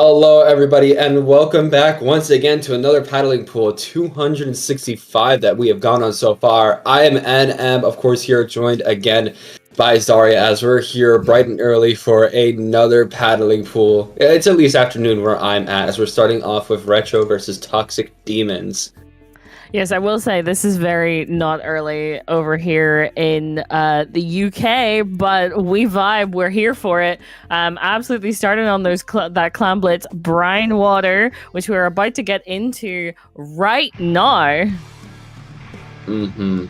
Hello, everybody, and welcome back once again to another paddling pool 265 that we have gone on so far. I am NM, of course, here joined again by Zarya as we're here bright and early for another paddling pool. It's at least afternoon where I'm at as we're starting off with Retro versus Toxic Demons. Yes, I will say this is very not early over here in the UK, but we vibe. We're here for it. Absolutely starting on that Clan Blitz brine water, which we're about to get into right now.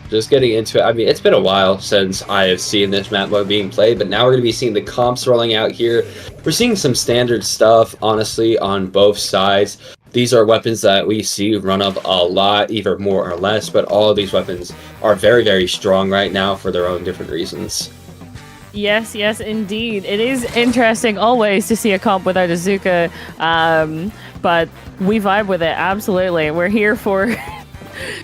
Just getting into it. I mean, it's been a while since I have seen this map mode being played, but now we're going to be seeing the comps rolling out here. We're seeing some standard stuff, honestly, on both sides. These are weapons that we see run up a lot, either more or less, but all of these weapons are very, very strong right now for their own different reasons. Yes, indeed. It is interesting always to see a comp without a Zuka, but we vibe with it, absolutely. We're here for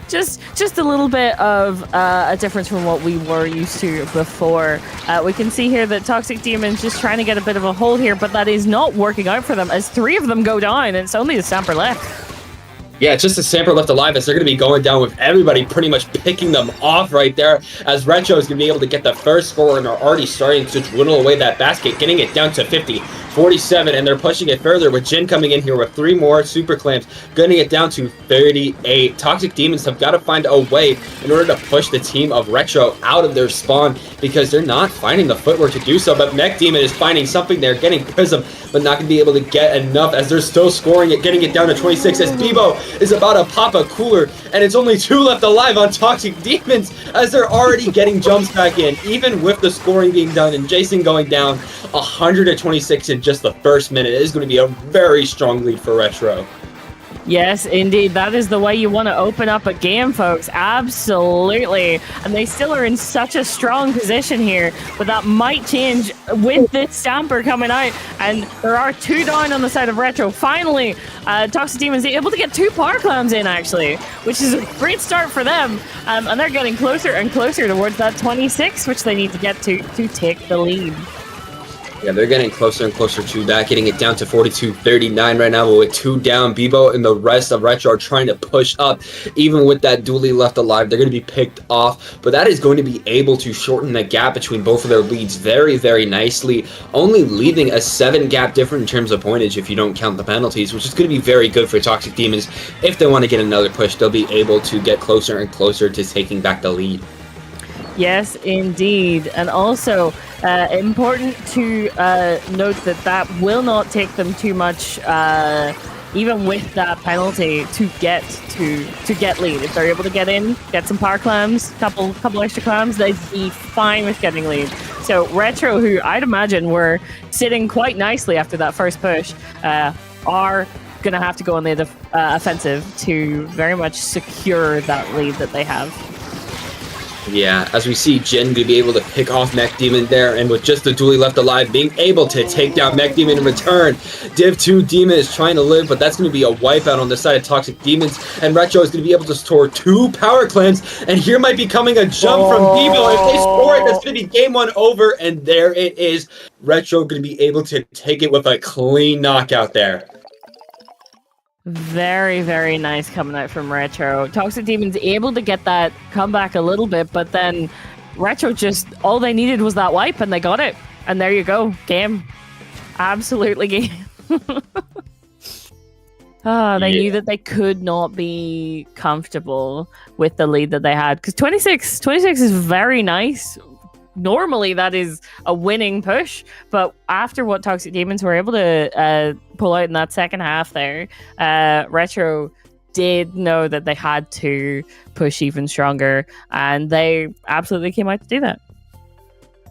just a little bit of a difference from what we were used to before. We can see here that Toxic Demon's just trying to get a bit of a hold here, but that is not working out for them as 3 of them go down, and it's only the Stamper left. Yeah, it's just the Stamper left alive as they're going to be going down with everybody pretty much picking them off right there as Retro is going to be able to get the first score and are already starting to dwindle away that basket, getting it down to 50. 47, and they're pushing it further with Jin coming in here with 3 more super clams, getting it down to 38. Toxic Demons have got to find a way in order to push the team of Retro out of their spawn because they're not finding the footwork to do so, but Mech Demon is finding something there, getting Prism, but not going to be able to get enough as they're still scoring it, getting it down to 26 as Bebo is about to pop a cooler, and it's only 2 left alive on Toxic Demons as they're already getting jumps back in, even with the scoring being done, and Jason going down 126 in just the first minute. It is going to be a very strong lead for Retro. Yes, indeed. That is the way you want to open up a game, folks. Absolutely. And they still are in such a strong position here, but that might change with this Stamper coming out. And there are 2 down on the side of Retro. Finally, Toxic Demons able to get 2 power clams in, actually, which is a great start for them. And they're getting closer and closer towards that 26, which they need to get to take the lead. Yeah, they're getting closer and closer to that, getting it down to 42-39 right now, but with 2 down, Bebo and the rest of Retro are trying to push up. Even with that dually left alive, they're going to be picked off, but that is going to be able to shorten the gap between both of their leads very, very nicely, only leaving a 7 gap difference in terms of pointage if you don't count the penalties, which is going to be very good for Toxic Demons. If they want to get another push, they'll be able to get closer and closer to taking back the lead. Yes, indeed. And also, important to note that will not take them too much, even with that penalty, to get lead. If they're able to get in, get some power clams, couple extra clams, they'd be fine with getting lead. So Retro, who I'd imagine were sitting quite nicely after that first push, are going to have to go on the offensive to very much secure that lead that they have. Yeah, as we see Jin to be able to pick off Mech Demon there, and with just the dually left alive, being able to take down Mech Demon in return. Div 2 Demon is trying to live, but that's going to be a wipeout on the side of Toxic Demons, and Retro is going to be able to store 2 power clams, and here might be coming a jump from Bebo. If they score it, that's going to be game 1 over, and there it is. Retro going to be able to take it with a clean knockout there. Very, very nice coming out from Retro. Toxic Demons able to get that comeback a little bit, but then Retro just, all they needed was that wipe, and they got it. And there you go. Game. Absolutely game. They knew that they could not be comfortable with the lead that they had. Because 26 is very nice. Normally, that is a winning push, but after what Toxic Demons were able to pull out in that second half there, Retro did know that they had to push even stronger, and they absolutely came out to do that.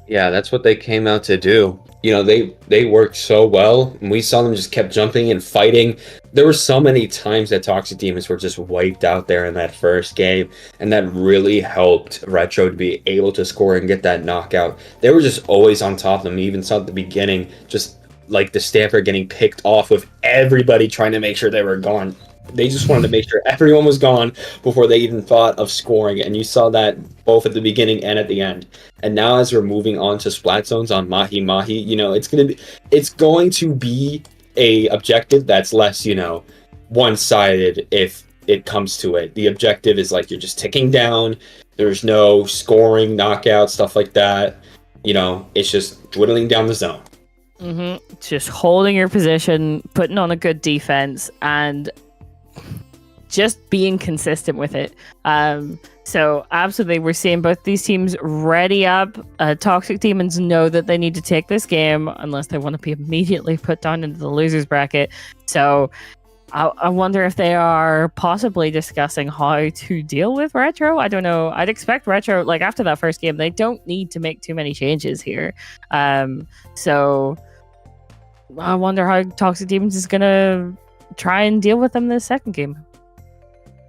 Yeah, that's what they came out to do. You know, they worked so well, and we saw them just kept jumping and fighting. There were so many times that Toxic Demons were just wiped out there in that first game, and that really helped Retro to be able to score and get that knockout. They were just always on top of them. You even saw at the beginning, just like the Stamper getting picked off with everybody trying to make sure they were gone. They just wanted to make sure everyone was gone before they even thought of scoring, and you saw that both at the beginning and at the end. And now as we're moving on to Splat Zones on Mahi Mahi, you know, it's going to be a objective that's less, one-sided if it comes to it. The objective is like you're just ticking down. There's no scoring, knockout, stuff like that. It's just dwindling down the zone. Just holding your position, putting on a good defense, and just being consistent with it. So absolutely, we're seeing both these teams ready up. Toxic Demons know that they need to take this game unless they want to be immediately put down into the losers bracket. So I wonder if they are possibly discussing how to deal with Retro. I don't know. I'd expect Retro, like after that first game, they don't need to make too many changes here. So I wonder how Toxic Demons is going to try and deal with them this second game.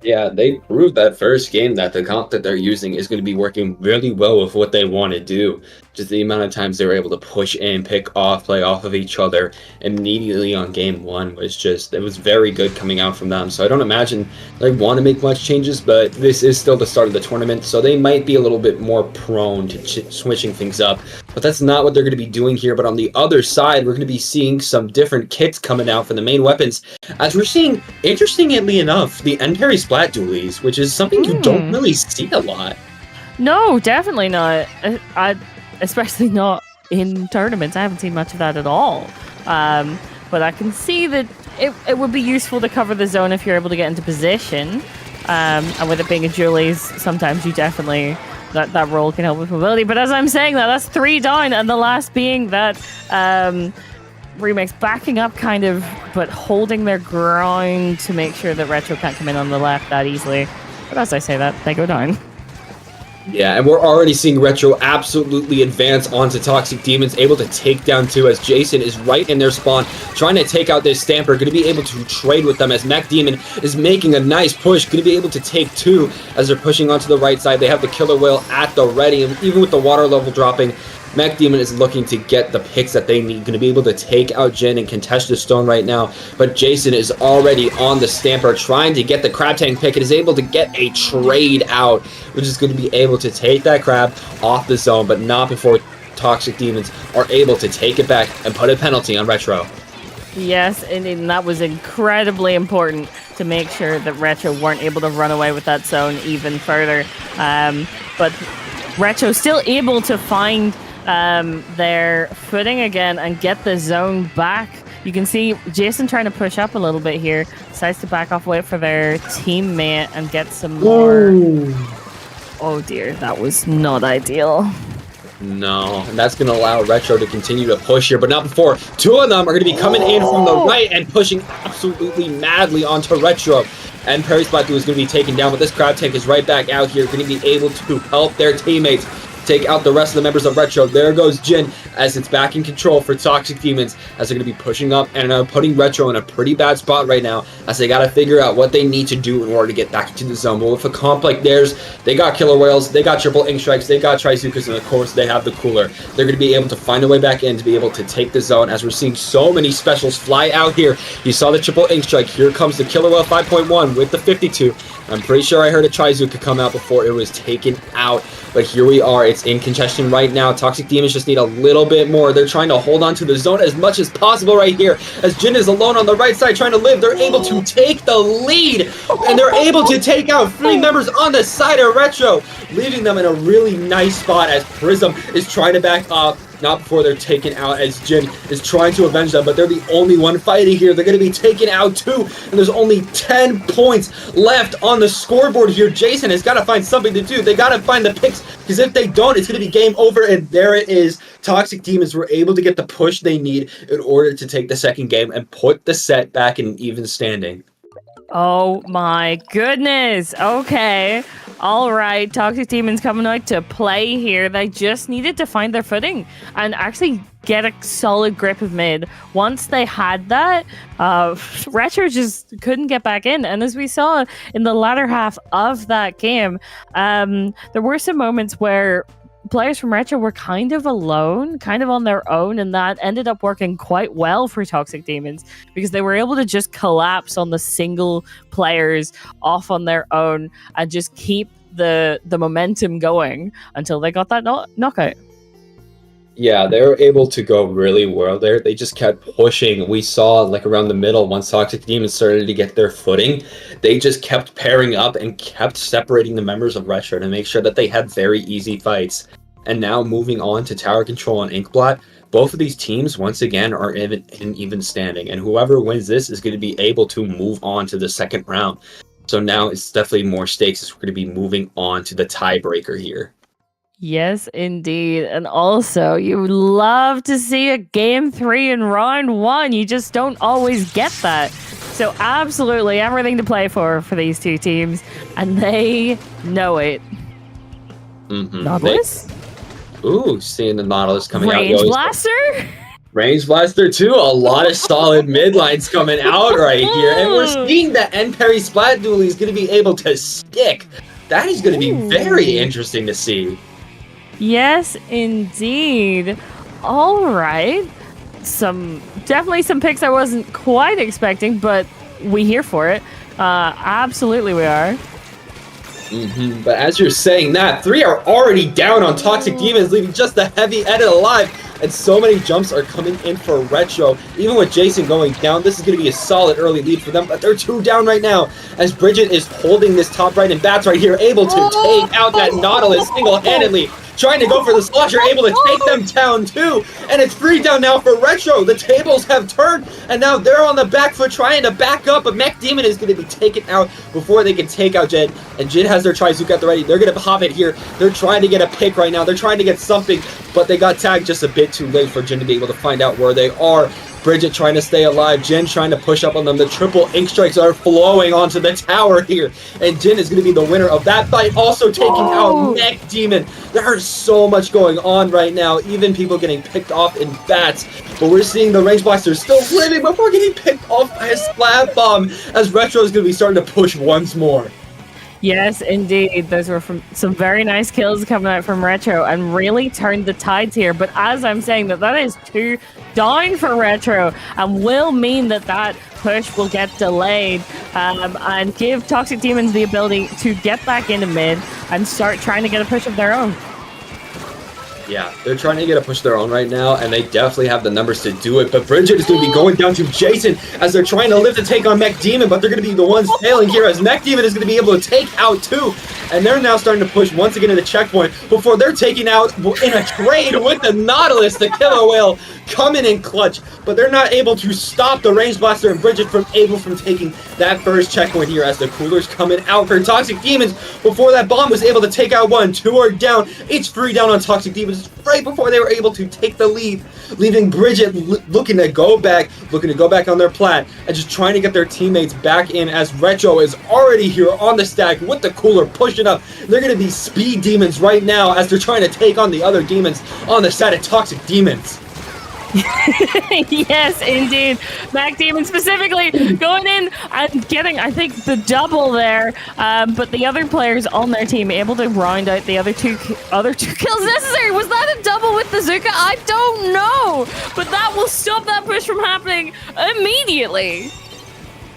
Yeah, they proved that first game that the comp that they're using is going to be working really well with what they want to do. Just the amount of times they were able to push in, pick off, play off of each other immediately on game one it was very good coming out from them. So I don't imagine they want to make much changes, but this is still the start of the tournament, so they might be a little bit more prone to switching things up. But that's not what they're going to be doing here. But on the other side, we're going to be seeing some different kits coming out for the main weapons, as we're seeing, interestingly enough, the End-Parry Splat dualies, which is something you don't really see a lot. No, definitely not. Especially not in tournaments. I haven't seen much of that at all. But I can see that it would be useful to cover the zone if you're able to get into position. And with it being a dualies, sometimes you definitely... That role can help with mobility. But as I'm saying that's 3 down, and the last being that Remix backing up kind of, but holding their ground to make sure that Retro can't come in on the left that easily. But as I say that, they go down. Yeah, and we're already seeing Retro absolutely advance onto Toxic Demons, able to take down 2 as Jason is right in their spawn, trying to take out this Stamper, going to be able to trade with them as Mech Demon is making a nice push, going to be able to take 2 as they're pushing onto the right side. They have the Killer Whale at the ready, and even with the water level dropping, Mech Demon is looking to get the picks that they need, going to be able to take out Jin and contest the stone right now, but Jason is already on the Stamper trying to get the Crab Tank pick and is able to get a trade out, which is going to be able to take that Crab off the zone, but not before Toxic Demons are able to take it back and put a penalty on Retro. Yes, and that was incredibly important to make sure that Retro weren't able to run away with that zone even further. But Retro still able to find their footing again and get the zone back. You can see Jason trying to push up a little bit here, decides to back off, wait for their teammate and get some more. Ooh. Oh dear, that was not ideal. No, and that's going to allow Retro to continue to push here, but not before 2 of them are going to be coming in from the right and pushing absolutely madly onto Retro. And Parry Splat is going to be taken down, but this Crab Tank is right back out here, going to be able to help their teammates take out the rest of the members of Retro. There goes Jin as it's back in control for Toxic Demons, as they're going to be pushing up and putting Retro in a pretty bad spot right now, as they got to figure out what they need to do in order to get back into the zone. But with a comp like theirs, they got Killer Whales, they got Triple Ink Strikes, they got Trizukas, and of course they have the Cooler. They're going to be able to find a way back in to be able to take the zone, as we're seeing so many specials fly out here. You saw the Triple Ink Strike. Here comes the Killer Whale 5.1 with the 52. I'm pretty sure I heard a Trizuka come out before it was taken out, but here we are. It's in congestion right now. Toxic Demons just need a little bit more. They're trying to hold on to the zone as much as possible right here, as Jin is alone on the right side trying to live. They're able to take the lead, and they're able to take out 3 members on the side of Retro, leaving them in a really nice spot as Prism is trying to back up. Not before they're taken out, as Jin is trying to avenge them, but they're the only one fighting here. They're going to be taken out too, and there's only 10 points left on the scoreboard here. Jason has got to find something to do. They got to find the picks, because if they don't, it's going to be game over, and there it is. Toxic Demons were able to get the push they need in order to take the second game and put the set back in even standing. Oh my goodness. Okay. All right. Toxic Demons coming out to play here. They just needed to find their footing and actually get a solid grip of mid. Once they had that, Retro just couldn't get back in. And as we saw in the latter half of that game, there were some moments where players from Retro were kind of alone, kind of on their own, and that ended up working quite well for Toxic Demons, because they were able to just collapse on the single players off on their own and just keep the momentum going until they got that knockout. Yeah, they were able to go really well there. They just kept pushing. We saw like around the middle once Toxic Demons started to get their footing, they just kept pairing up and kept separating the members of Retro to make sure that they had very easy fights. And now moving on to Tower Control and Inkblot, both of these teams once again are in even standing, and whoever wins this is going to be able to move on to the second round. So now it's definitely more stakes as we're going to be moving on to the tiebreaker here. Yes, indeed. And also, you would love to see a game 3 in round 1. You just don't always get that. So absolutely everything to play for these two teams, and they know it. Nautilus? Ooh, seeing the Nautilus coming Range out. Blaster? Range Blaster too. A lot of solid mid lines coming out right here. And we're seeing that N-Parry Splat Dually is going to be able to stick. That is going to be very interesting to see. Yes, indeed. All right. Definitely some picks I wasn't quite expecting, but we here for it. Absolutely we are. But as you're saying that, 3 are already down on Toxic Demons, leaving just the heavy edit alive. And so many jumps are coming in for Retro. Even with Jason going down, this is going to be a solid early lead for them. But they're 2 down right now, as Bridget is holding this top right, and Bats right here, able to take out that Nautilus single-handedly. Trying to go for the Slosher, able to take them down too. And it's 3 down now for Retro. The tables have turned, and now they're on the back foot trying to back up. But Mech Demon is going to be taken out before they can take out Jin. And Jin has their Trizuka at the ready. They're going to pop it here. They're trying to get a pick right now. They're trying to get something, but they got tagged just a bit too late for Jin to be able to find out where they are. Bridget trying to stay alive. Jin trying to push up on them. The triple ink strikes are flowing onto the tower here. And Jin is going to be the winner of that fight. Also taking out Mech Demon. There's so much going on right now. Even people getting picked off in bats. But we're seeing the Range Blaster still living before getting picked off by a Splat Bomb. As Retro is going to be starting to push once more. Yes, indeed. Those were some very nice kills coming out from Retro and really turned the tides here. But as I'm saying, that is 2 down for Retro and will mean that push will get delayed and give Toxic Demons the ability to get back into mid and start trying to get a push of their own. Yeah, they're trying to get a push of their own right now, and they definitely have the numbers to do it. But Bridget is going to be going down to Jason as they're trying to live to take on Mech Demon, but they're going to be the ones failing here as Mech Demon is going to be able to take out 2. And they're now starting to push once again to the checkpoint before they're taking out in a trade with the Nautilus, the Killer Whale, coming in clutch. But they're not able to stop the Range Blaster and Bridget from taking that first checkpoint here as the Cooler's coming out for Toxic Demons before that bomb was able to take out 1. 2 are down. It's 3 down on Toxic Demons right before they were able to take the lead, leaving Bridget looking to go back on their plat and just trying to get their teammates back in as Retro is already here on the stack with the Cooler pushing up. They're going to be Speed Demons right now as they're trying to take on the other demons on the side of Toxic Demons. Yes, indeed. Mech Demon specifically going in and getting, I think, the double there. But the other players on their team able to round out the other two kills necessary. Was that a double with the Zuka? I don't know. But that will stop that push from happening immediately.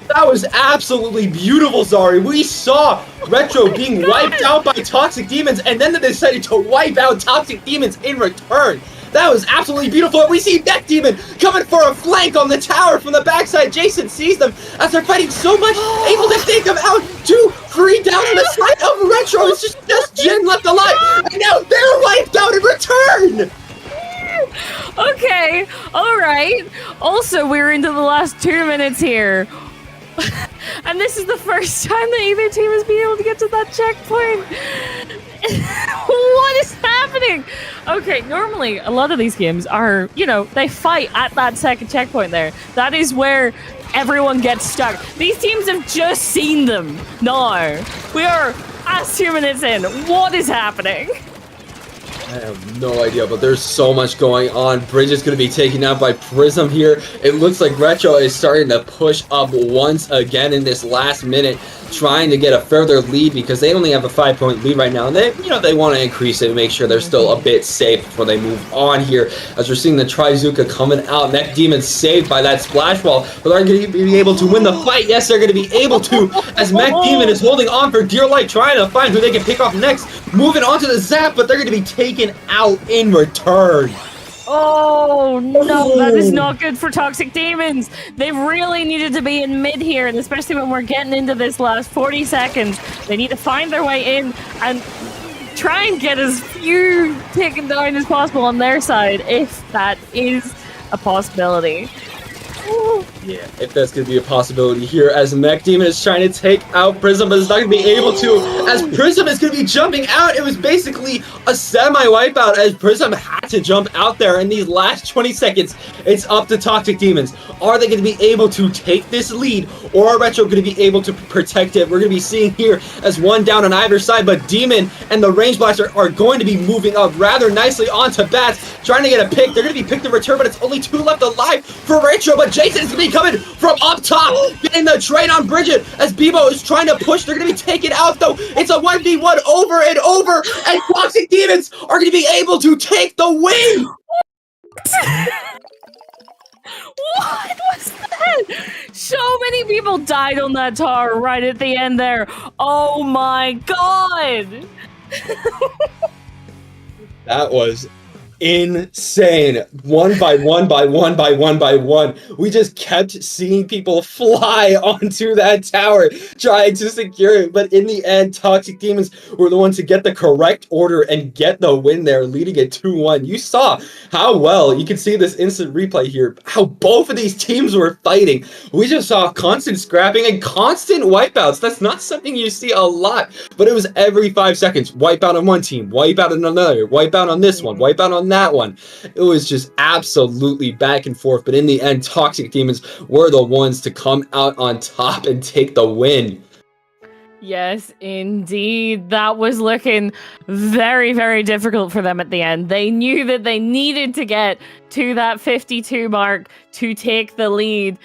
That was absolutely beautiful, Zari. We saw Retro being wiped out by Toxic Demons, and then they decided to wipe out Toxic Demons in return. That was absolutely beautiful. And we see Mech Demon coming for a flank on the tower from the backside. Jason sees them as they're fighting so much, able to take them out. 2, 3 down on the side of Retro. It's just Jin left alive. And now they're wiped out in return. Okay, all right. Also, we're into the last 2 minutes here. And this is the first time that either team has been able to get to that checkpoint. What is happening? Okay, normally a lot of these games are, they fight at that second checkpoint there. That is where everyone gets stuck. These teams have just seen them. No, we are past 2 minutes in. What is happening? I have no idea, but there's so much going on. Bridge is going to be taken out by Prism here. It looks like Retro is starting to push up once again in this last minute, trying to get a further lead because they only have a 5-point lead right now. And they want to increase it and make sure they're still a bit safe before they move on here. As we're seeing the Trizuka coming out, Mech Demon saved by that splash wall, but they're going to be able to win the fight. Yes, they're going to be able to, as Mech Demon is holding on for dear life, trying to find who they can pick off next. Moving on to the Zap, but they're going to be taken out in return. Oh no, that is Oh. not good for Toxic Demons. They really needed to be in mid here, and especially when we're getting into this last 40 seconds, they need to find their way in and try and get as few taken down as possible on their side, if that is a possibility. Ooh. Yeah, if that's going to be a possibility here, as Mech Demon is trying to take out Prism, but is not going to be able to, as Prism is going to be jumping out. It was basically a semi-wipeout, as Prism had to jump out there in these last 20 seconds. It's up to Toxic Demons. Are they going to be able to take this lead, or are Retro going to be able to protect it? We're going to be seeing here as one down on either side, but Demon and the Range Blaster are going to be moving up rather nicely onto Bats, trying to get a pick. They're going to be picked in return, but it's only 2 left alive for Retro, but Jason is going to be coming from up top, getting the trade on Bridget as Bebo is trying to push. They're going to be taken out, though. It's a 1v1 over and over, and Toxic Demons are going to be able to take the win. What was that? So many people died on that tower right at the end there. Oh my god! That was insane. One by one by one by one by one. We just kept seeing people fly onto that tower trying to secure it. But in the end, Toxic Demons were the ones to get the correct order and get the win there, leading it 2-1. You saw how well, you can see this instant replay here, how both of these teams were fighting. We just saw constant scrapping and constant wipeouts. That's not something you see a lot, but it was every 5 seconds. Wipeout on one team, wipeout on another, wipeout on this one, wipeout on that one. It was just absolutely back and forth, but in the end, Toxic Demons were the ones to come out on top and take the win. Yes, indeed. That was looking very, very difficult for them at the end. They knew that they needed to get to that 52 mark to take the lead.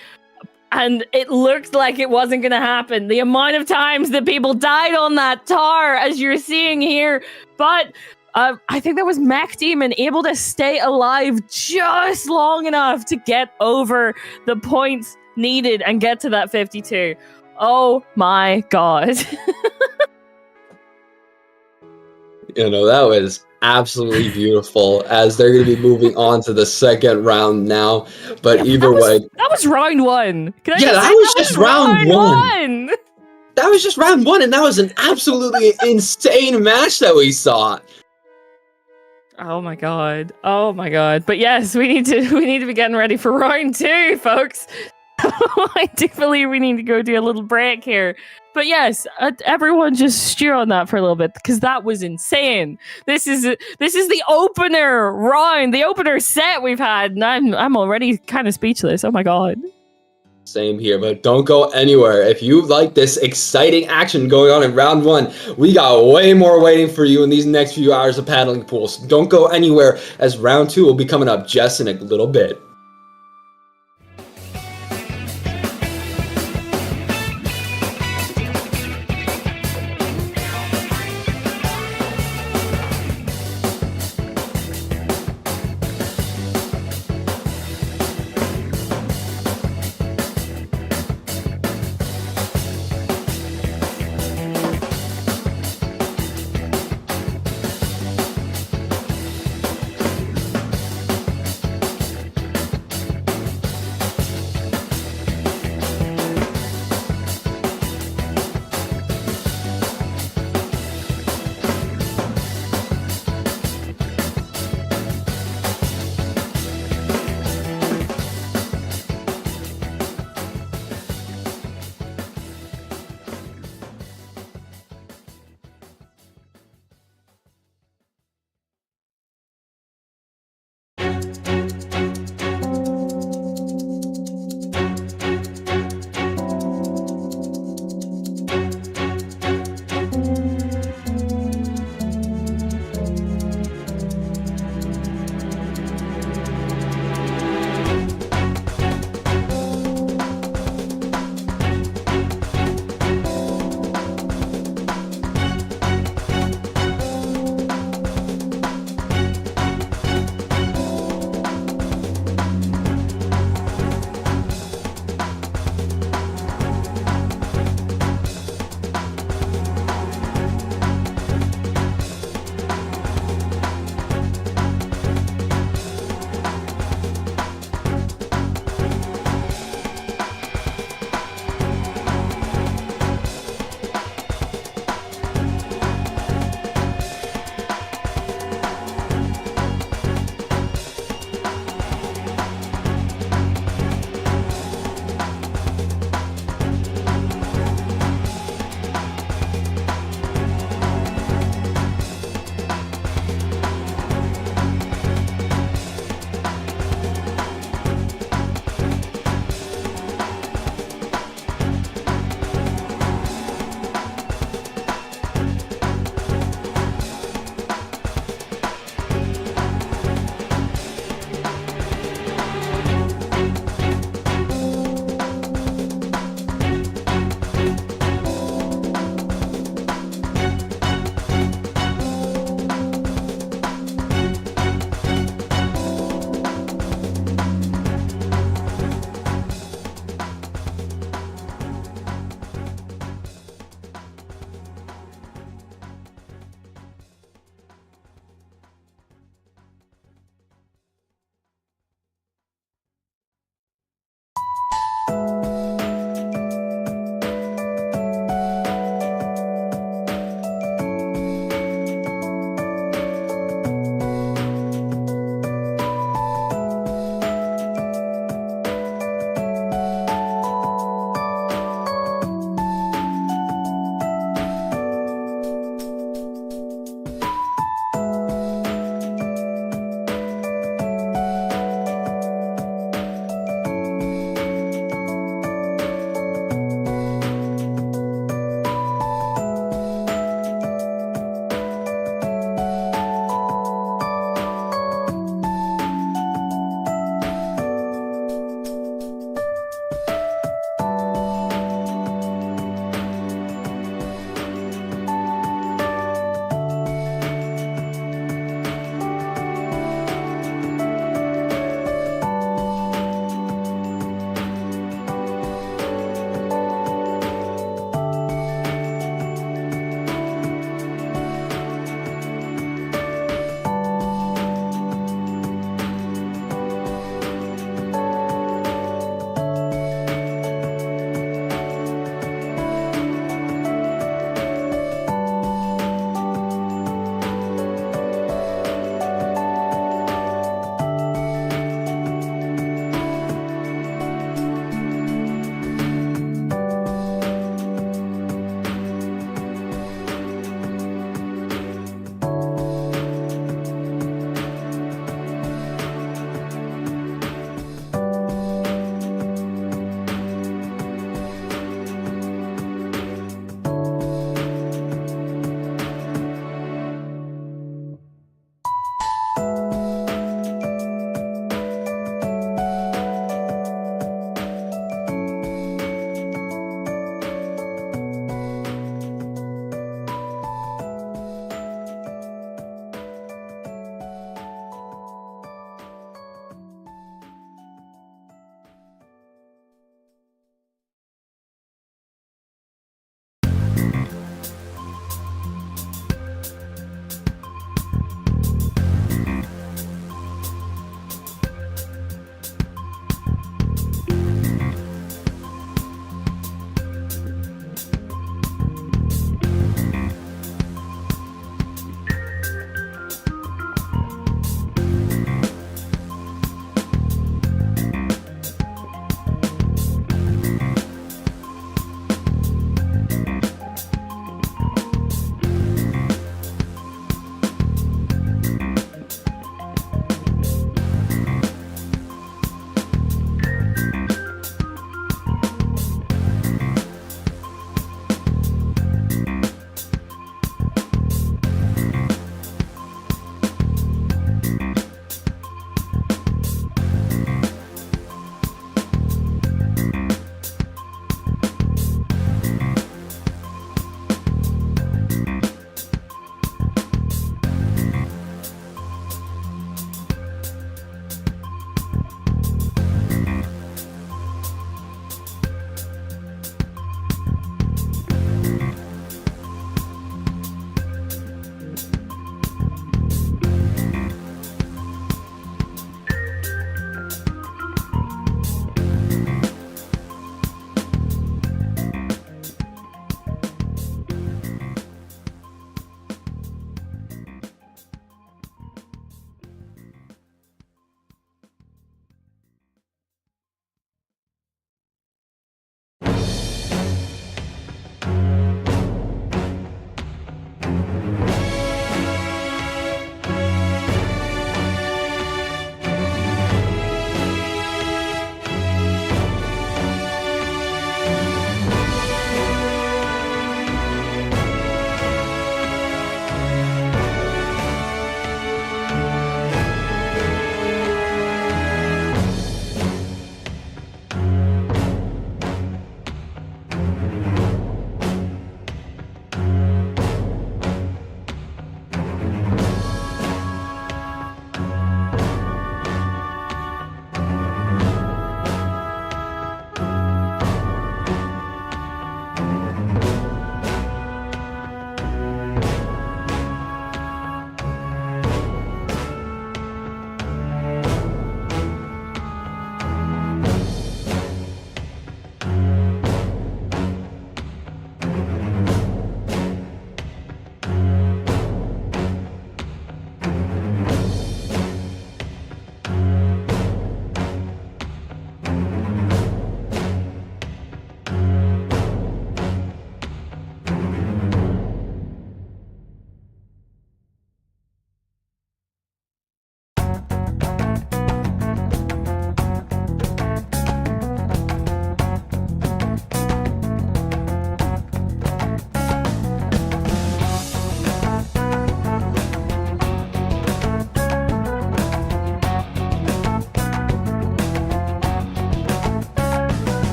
And it looked like it wasn't going to happen. The amount of times that people died on that tower, as you're seeing here. But I think that was Mech Demon able to stay alive just long enough to get over the points needed and get to that 52. Oh my god. You know, that was absolutely beautiful, as they're going to be moving on to the second round now. But Yeah, either way, that was round one. Yeah, that was just round one. That was just round one, and that was an absolutely insane match that we saw. Oh my god. Oh my god. But yes, we need to be getting ready for round 2, folks. I do believe we need to go do a little break here. But yes, everyone just stew on that for a little bit, because that was insane. This is the opener round, the opener set we've had, and I'm already kind of speechless. Oh my god. Same here, but don't go anywhere. If you like this exciting action going on in round 1, we got way more waiting for you in these next few hours of paddling pools. Don't go anywhere, as round 2 will be coming up just in a little bit.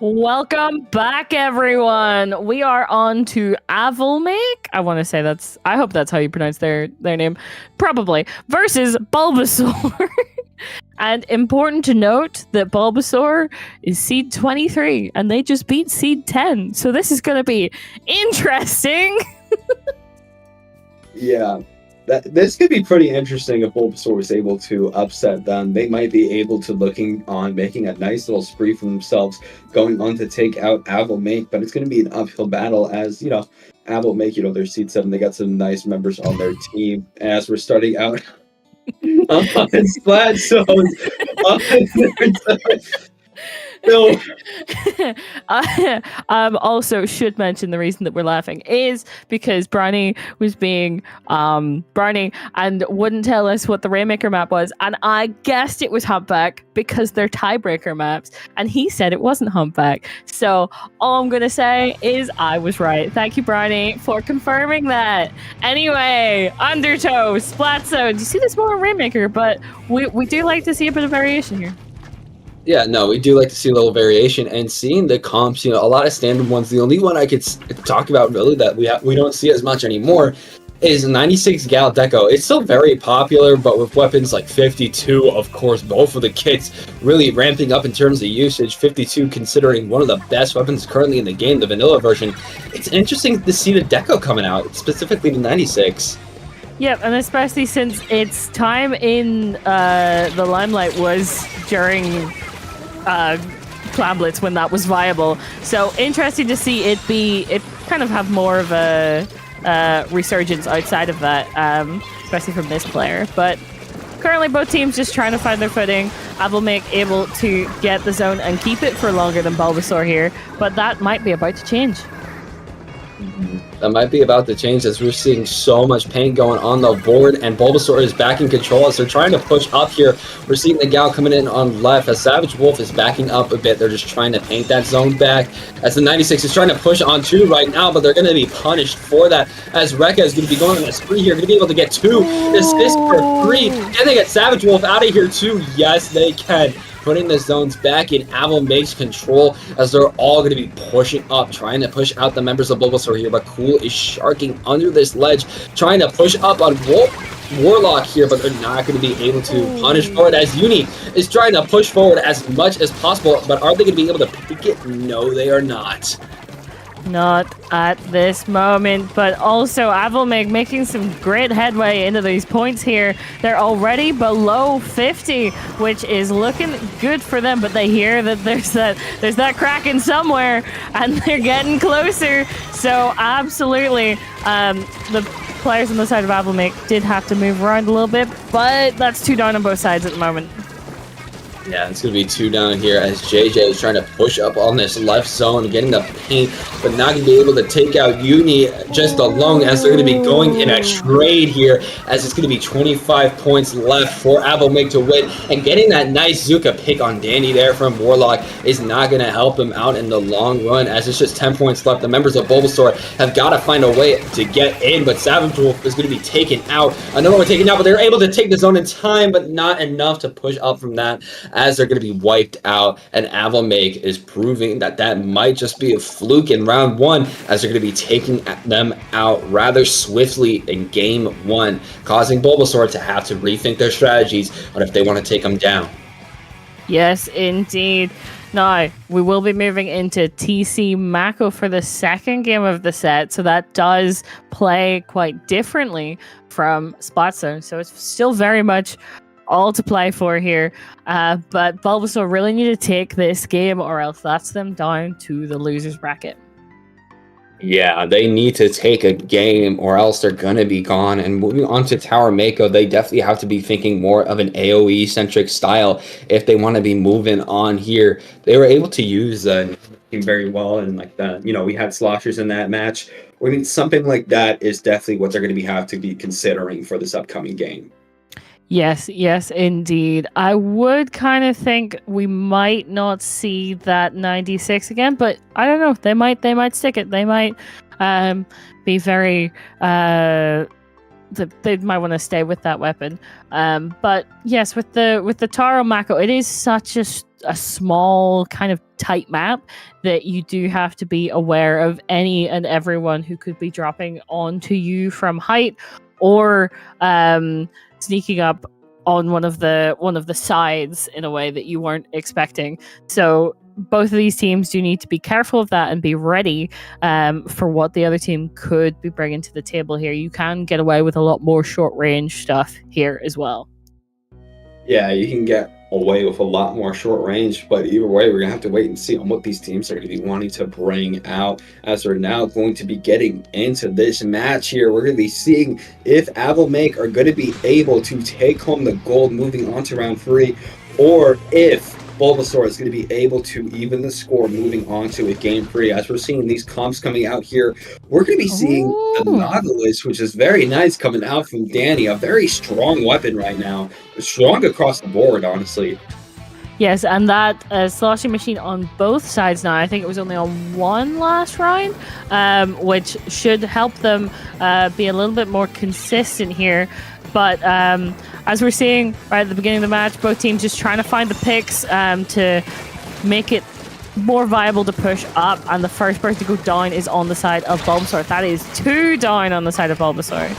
Welcome back, everyone. We are on to Avolmake. I hope that's how you pronounce their name. Probably. Versus Bulbasaur. And important to note that Bulbasaur is seed 23 and they just beat seed 10. So this is going to be interesting. Yeah. This could be pretty interesting if Bulbasaur was able to upset them. They might be able to making a nice little spree for themselves, going on to take out Avolmake, but it's going to be an uphill battle as, Avolmake, they're seed 7. They got some nice members on their team. As we're starting out on Splatoon. No. Also should mention the reason that we're laughing is because Barney was being Barney and wouldn't tell us what the Rainmaker map was, and I guessed it was Humpback because they're tiebreaker maps, and he said it wasn't Humpback. So all I'm gonna say is I was right. Thank you, Barney, for confirming that. Anyway, Undertow, Splat Zone. You see this more Rainmaker, but we do like to see a bit of variation here. Yeah, no, we do like to see a little variation, and seeing the comps, a lot of standard ones. The only one I could talk about really that we don't see as much anymore is 96 Gal Deco. It's still very popular, but with weapons like 52, of course, both of the kits really ramping up in terms of usage. 52 considering one of the best weapons currently in the game, the vanilla version. It's interesting to see the Deco coming out, specifically the 96. Yep, and especially since its time in the limelight was during Clan Blitz when that was viable. So interesting to see it kind of have more of a resurgence outside of that, especially from this player. But currently both teams just trying to find their footing. Avolmake able to get the zone and keep it for longer than Bulbasaur here, but that might be about to change. That might be about to change as we're seeing so much paint going on the board, and Bulbasaur is back in control as they're trying to push up here. We're seeing the Gal coming in on left as Savage Wolf is backing up a bit. They're just trying to paint that zone back as the 96 is trying to push on 2 right now, but they're going to be punished for that as Rekka is going to be going on a spree here, going to be able to get 2 assists for 3. Can they get Savage Wolf out of here too? Yes, they can. Putting the zones back in Avolmake's control as they're all going to be pushing up, trying to push out the members of Bulbasaur here, but Cool is sharking under this ledge, trying to push up on Warlock here, but they're not going to be able to punish for it as Uni is trying to push forward as much as possible, but are they going to be able to pick it? No, they are not. Not at this moment, but also Avolmake making some great headway into these points here. They're already below 50, which is looking good for them, but they hear that there's that Kraken somewhere, and they're getting closer. So absolutely, the players on the side of Avolmake did have to move around a little bit, but that's 2 down on both sides at the moment. Yeah, it's going to be 2 down here as JJ is trying to push up on this left zone, getting the paint, but not going to be able to take out Uni just alone as they're going to be going in a trade here as it's going to be 25 points left for Avolmake to win. And getting that nice Zuka pick on Danny there from Warlock is not going to help him out in the long run as it's just 10 points left. The members of Bulbasaur have got to find a way to get in, but Savage Wolf is going to be taken out. Another one taken out, but they're able to take the zone in time, but not enough to push up from that, as they're going to be wiped out, and Avolmake is proving that might just be a fluke in round 1 as they're going to be taking them out rather swiftly in game 1, causing Bulbasaur to have to rethink their strategies on if they want to take them down. Yes, indeed. Now, we will be moving into TC Mako for the second game of the set, so that does play quite differently from Splat Zone, so it's still very much all to play for here, but Bulbasaur really need to take this game or else that's them down to the losers bracket. Yeah, they need to take a game or else they're going to be gone. And moving on to Tower Mako, they definitely have to be thinking more of an AoE-centric style if they want to be moving on here. They were able to use very well, and we had sloshers in that match. I mean, something like that is definitely what they're going to have to be considering for this upcoming game. Yes, indeed. I would kind of think we might not see that 96 again, but I don't know. They might stick it. They might be very they might want to stay with that weapon. But yes, with the Taro Mako, it is such a small kind of tight map that you do have to be aware of any and everyone who could be dropping onto you from height or sneaking up on one of the sides in a way that you weren't expecting. So both of these teams do need to be careful of that and be ready for what the other team could be bringing to the table here. You can get away with a lot more short range stuff here as well. Yeah, you can get away with a lot more short range, but either way, we're going to have to wait and see on what these teams are going to be wanting to bring out as we're now going to be getting into this match here. We're going to be seeing if Avalmake are going to be able to take home the gold moving on to round 3, or if Bulbasaur is going to be able to even the score moving on to a game 3. As we're seeing these comps coming out here, we're going to be seeing the Nautilus, which is very nice coming out from Danny. A very strong weapon right now. Strong across the board, honestly. Yes, and that sloshing machine on both sides now. I think it was only on one last round, which should help them be a little bit more consistent here. But as we're seeing right at the beginning of the match, both teams just trying to find the picks to make it more viable to push up. And the first person to go down is on the side of Bulbasaur. That is 2 down on the side of Bulbasaur.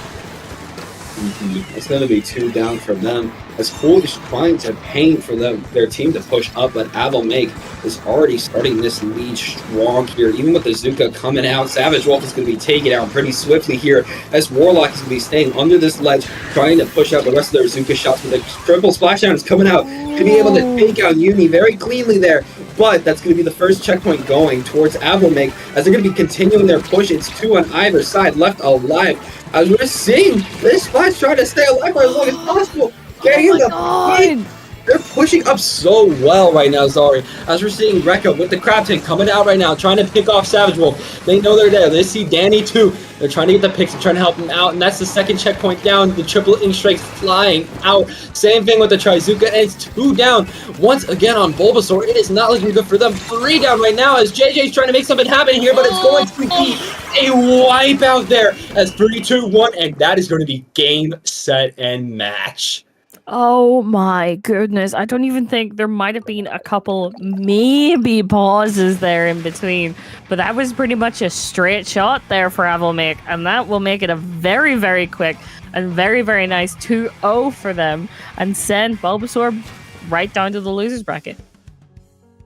It's going to be 2 down from them. As Foolish trying to paint for their team to push up, but Avalmake is already starting this lead strong here. Even with the Zuka coming out, Savage Wolf is going to be taken out pretty swiftly here as Warlock is going to be staying under this ledge, trying to push out the rest of their Zuka shots. But the triple splashdown is coming out to be able to take out Yumi very cleanly there. But that's going to be the first checkpoint going towards Avalmake as they're going to be continuing their push. It's 2 on either side left alive. As we're seeing, this spot's trying to stay alive for as long as possible. Getting in the lead. They're pushing up so well right now, Zari. As we're seeing Rekka with the crab tank coming out right now, trying to pick off Savage Wolf. They know they're there. They see Danny too. They're trying to get the picks and trying to help him out. And that's the second checkpoint down. The triple ink strikes flying out. Same thing with the Trizuka. And it's 2 down. Once again on Bulbasaur. It is not looking good for them. 3 down right now as JJ's trying to make something happen here. But it's going to be a wipe out there as 3, 2, 1. And that is going to be game, set, and match. Oh my goodness. I don't even think there might have been a couple maybe pauses there in between, but that was pretty much a straight shot there for Avalmake, and that will make it a very, very quick and very, very nice 2-0 for them and send Bulbasaur right down to the losers bracket.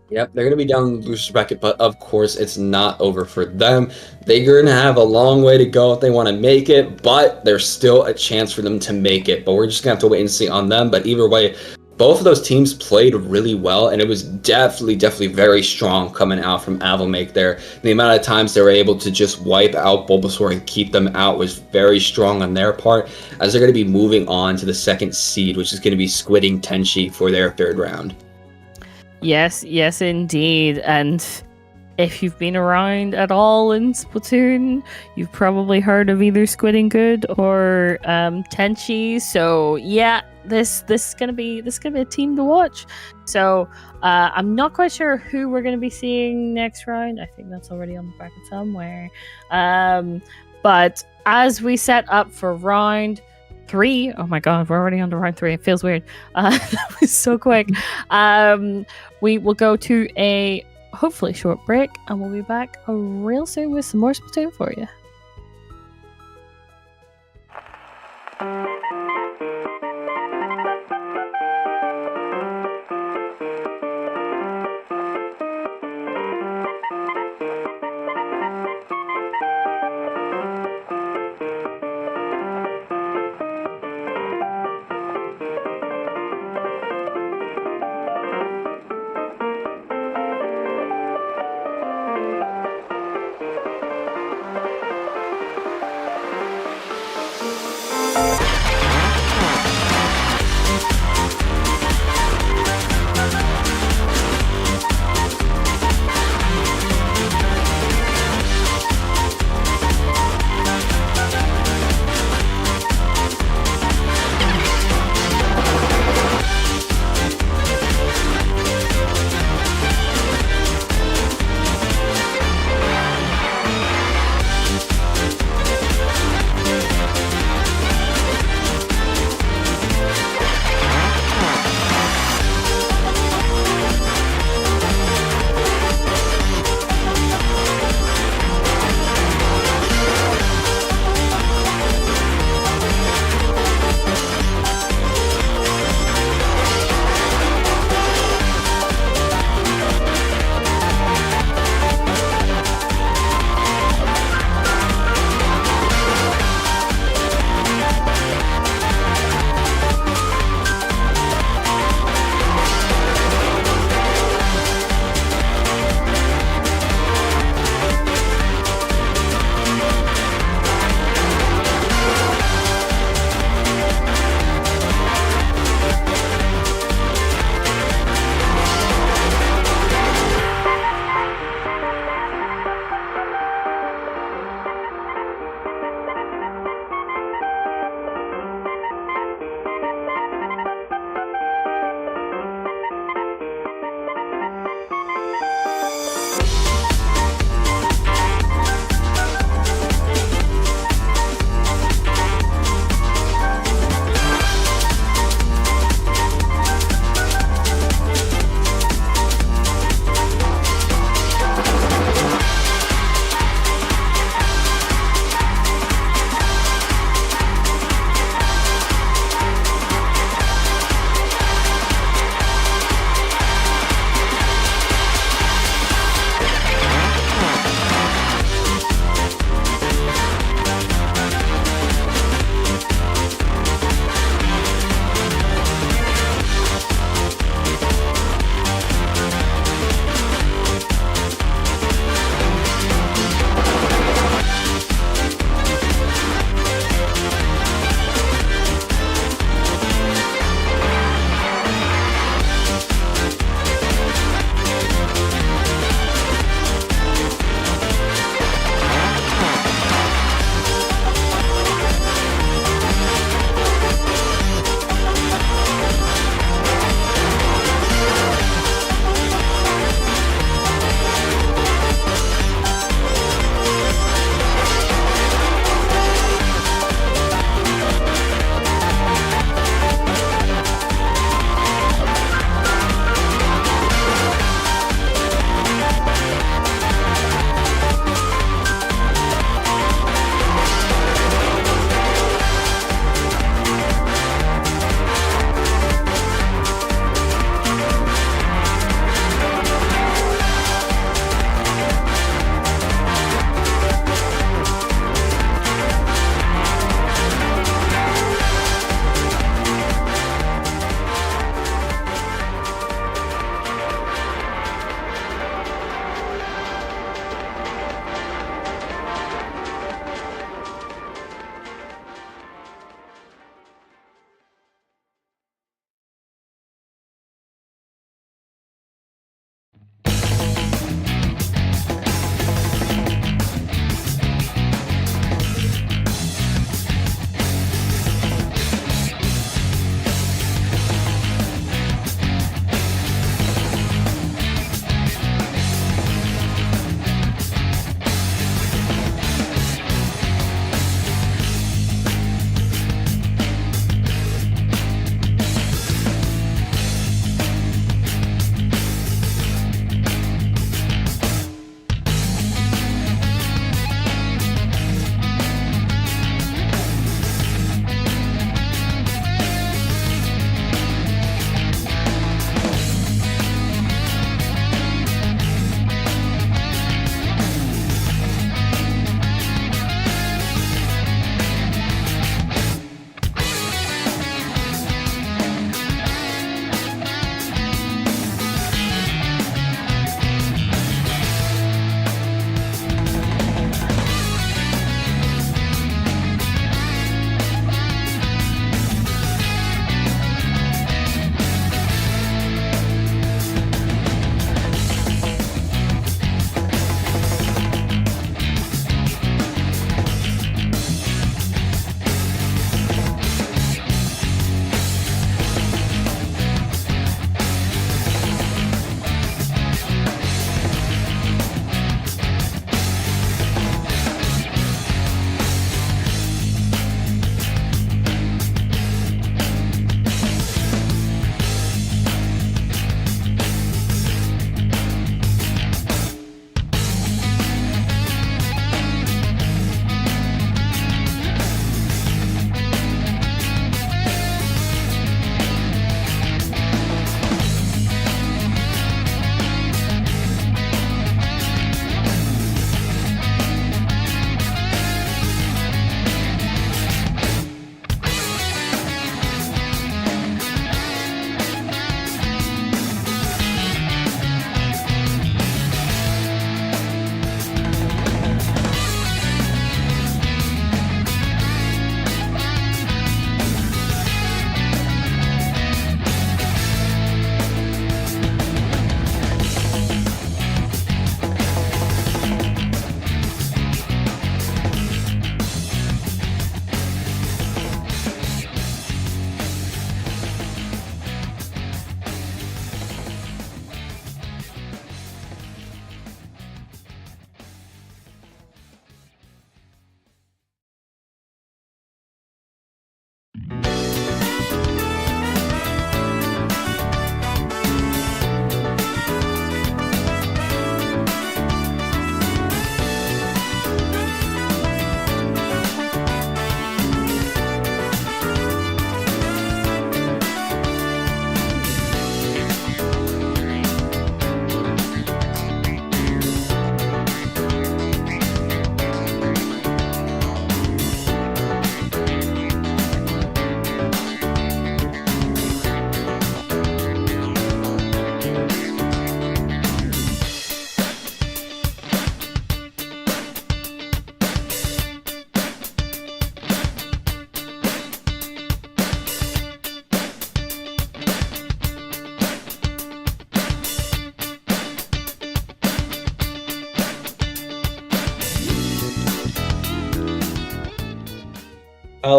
Yep, they're going to be down in the loser's bracket, but of course it's not over for them. They're going to have a long way to go if they want to make it, but there's still a chance for them to make it. But we're just going to have to wait and see on them. But either way, both of those teams played really well, and it was definitely very strong coming out from Avalmake there. The amount of times they were able to just wipe out Bulbasaur and keep them out was very strong on their part, as they're going to be moving on to the second seed, which is going to be Squidding Tenchi for their 3rd round. Yes, indeed. And if you've been around at all in Splatoon, you've probably heard of either Squidding Good or Tenchi. So yeah, this is gonna be a team to watch. So I'm not quite sure who we're gonna be seeing next round. I think that's already on the bracket somewhere. But as we set up for round 3, oh my god, we're already on to round 3. It feels weird. That was so quick. We will go to a hopefully short break, and we'll be back real soon with some more Splatoon for you.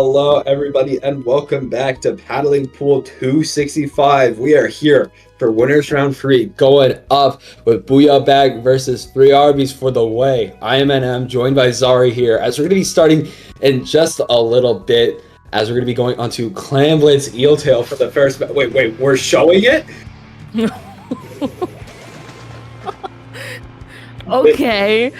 Hello, everybody, and welcome back to Paddling Pool 265. We are here for winners round 3, going up with Booyah Bag versus 3 Arby's for the way. I am NM, joined by Zari here, as we're going to be starting in just a little bit, as we're going to be going on to Clam Blitz Eel Tail for the first... Wait, we're showing it? Okay.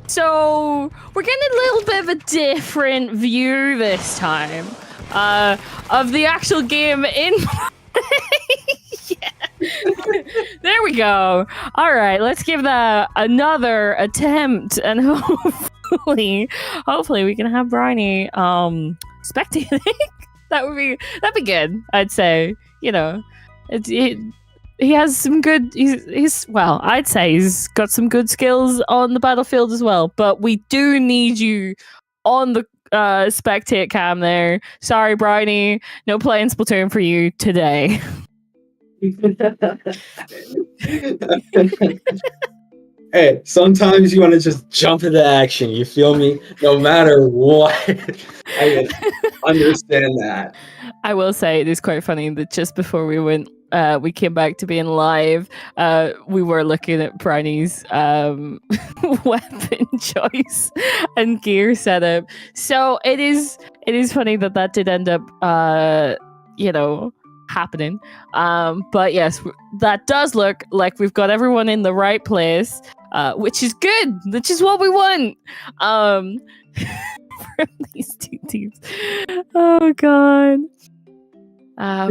So we're getting a little bit of a different view this time of the actual game in yeah. There we go. All right, let's give that another attempt, and hopefully we can have Bryony spectating. That'd be good, I'd say. You know, he has some good. He's well, I'd say he's got some good skills on the battlefield as well. But we do need you on the spectate cam there. Sorry, Bryony, no playing Splatoon for you today. Hey, sometimes you want to just jump into action. You feel me? No matter what. I understand that. I will say it is quite funny that just before we came back to being live, we were looking at Bryony's weapon choice and gear setup. So it is funny that did end up happening. But yes, that does look like we've got everyone in the right place, which is good. Which is what we want. From these two teams. Oh god.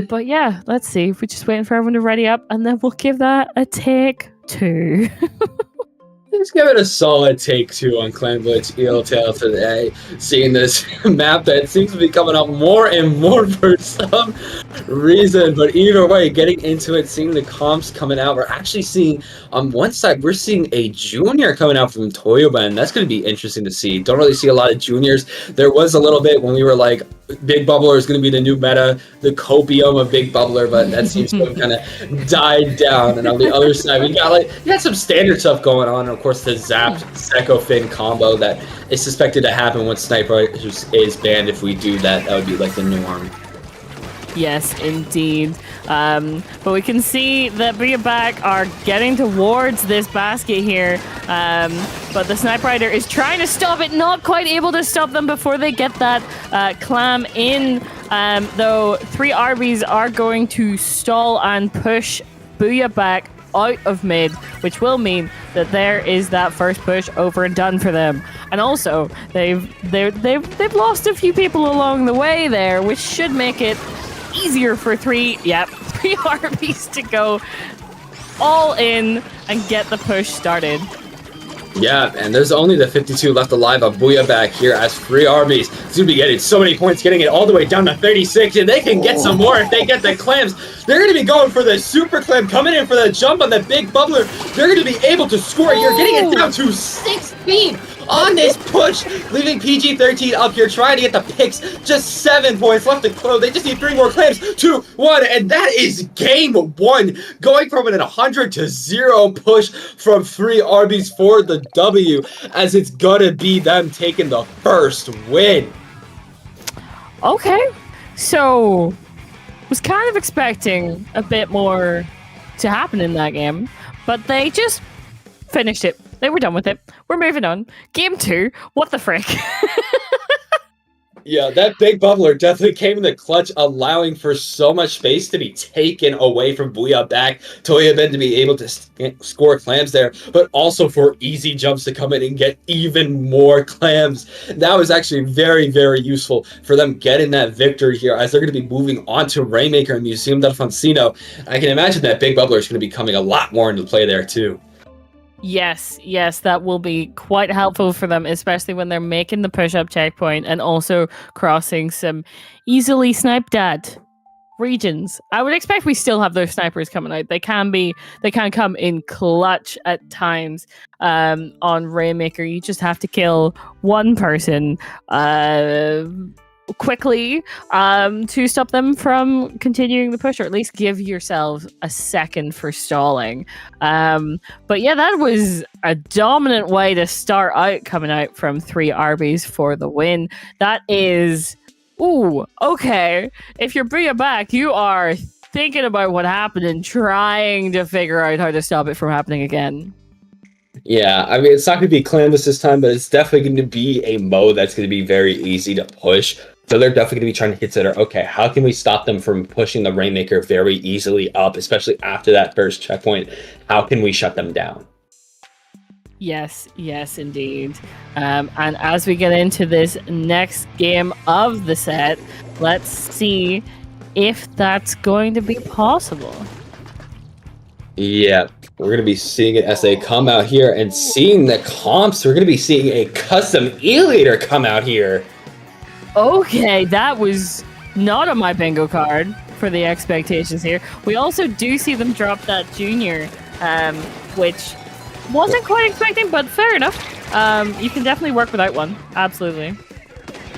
But yeah, let's see. If we're just waiting for everyone to ready up, and then we'll give that a take 2. Let's give it a solid take 2 on Clam Blitz Eel Tail today. Seeing this map that seems to be coming up more and more for some reason. But either way, getting into it, seeing the comps coming out, we're actually seeing on one side, we're seeing a junior coming out from Toyoba, and that's going to be interesting to see. Don't really see a lot of juniors. There was a little bit when we were like, Big Bubbler is going to be the new meta, the copium of Big Bubbler, but that seems to have kind of died down. And on the other side, we got some standard stuff going on. And of course, the Zap Secco Fin combo that is suspected to happen when Sniper is banned. If we do that, that would be like the norm. Yes, indeed. But we can see that Booyah Back are getting towards this basket here. But the Sniper Rider is trying to stop it, not quite able to stop them before they get that clam in. Though 3 Arby's are going to stall and push Booyah Back out of mid, which will mean that there is that first push over and done for them. And also, they've lost a few people along the way there, which should make it easier for 3 Arby's to go all in and get the push started. Yeah, and there's only the 52 left alive of Booyah Back here as 3 Arby's seem to be getting so many points, getting it all the way down to 36, and they can get some more if they get the clams. They're going to be going for the super clam, coming in for the jump on the big bubbler. They're going to be able to score it. You're getting it down to 16 on this push, leaving PG-13 up here, trying to get the picks. Just 7 points left to close. They just need 3 more clams. 2, 1, and that is game 1. Going from an 100 to 0 push from 3 Arby's for the W, as it's gonna be them taking the first win. Okay, so was kind of expecting a bit more to happen in that game, but they just finished it. They were done with it. We're moving on. Game 2. What the frick? Yeah, that big bubbler definitely came in the clutch, allowing for so much space to be taken away from Booyah Back. Toyoba to be able to score clams there, but also for easy jumps to come in and get even more clams. That was actually very, very useful for them getting that victory here, as they're going to be moving on to Rainmaker and Museum del Foncino. I can imagine that big bubbler is going to be coming a lot more into play there too. Yes, that will be quite helpful for them, especially when they're making the push-up checkpoint and also crossing some easily sniped at regions. I would expect we still have those snipers coming out. They can come in clutch at times. On Rainmaker, you just have to kill one person. quickly to stop them from continuing the push, or at least give yourselves a second for stalling. But yeah, that was a dominant way to start out, coming out from 3RBs for the win. That is, ooh, okay. If you're bringing it back, you are thinking about what happened and trying to figure out how to stop it from happening again. Yeah, I mean, it's not going to be clanless this time, but it's definitely going to be a mode that's going to be very easy to push. So they're definitely going to be trying to consider, okay, how can we stop them from pushing the Rainmaker very easily up, especially after that first checkpoint? How can we shut them down? Yes, indeed. And as we get into this next game of the set, let's see if that's going to be possible. Yeah, we're going to be seeing it as they come out here and seeing the comps. We're going to be seeing a custom E-Leader come out here. Okay, that was not on my bingo card for the expectations here. We also do see them drop that Junior, which wasn't quite expecting, but fair enough. You can definitely work without one. Absolutely.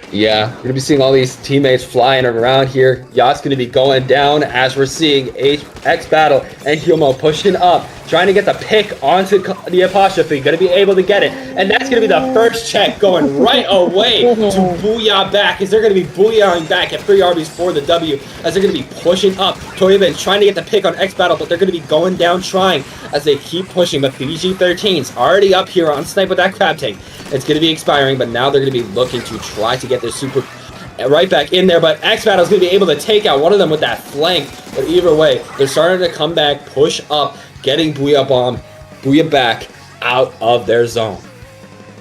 Yeah, we're going to be seeing all these teammates flying around here. Yacht's going to be going down as we're seeing X Battle and Humo pushing up, trying to get the pick onto the apostrophe. Going to be able to get it. And that's going to be the first check going right away to Booyah back, as they're going to be booyahing back at 3RBs for the W, as they're going to be pushing up. Toyman trying to get the pick on X Battle, but they're going to be going down trying as they keep pushing. But PG-13's already up here on snipe with that crab tank. It's going to be expiring, but now they're going to be looking to try to get their super right back in there. But X Battle's going to be able to take out one of them with that flank. But either way, they're starting to come back, push up, getting Booyah Bomb, Booyah back out of their zone.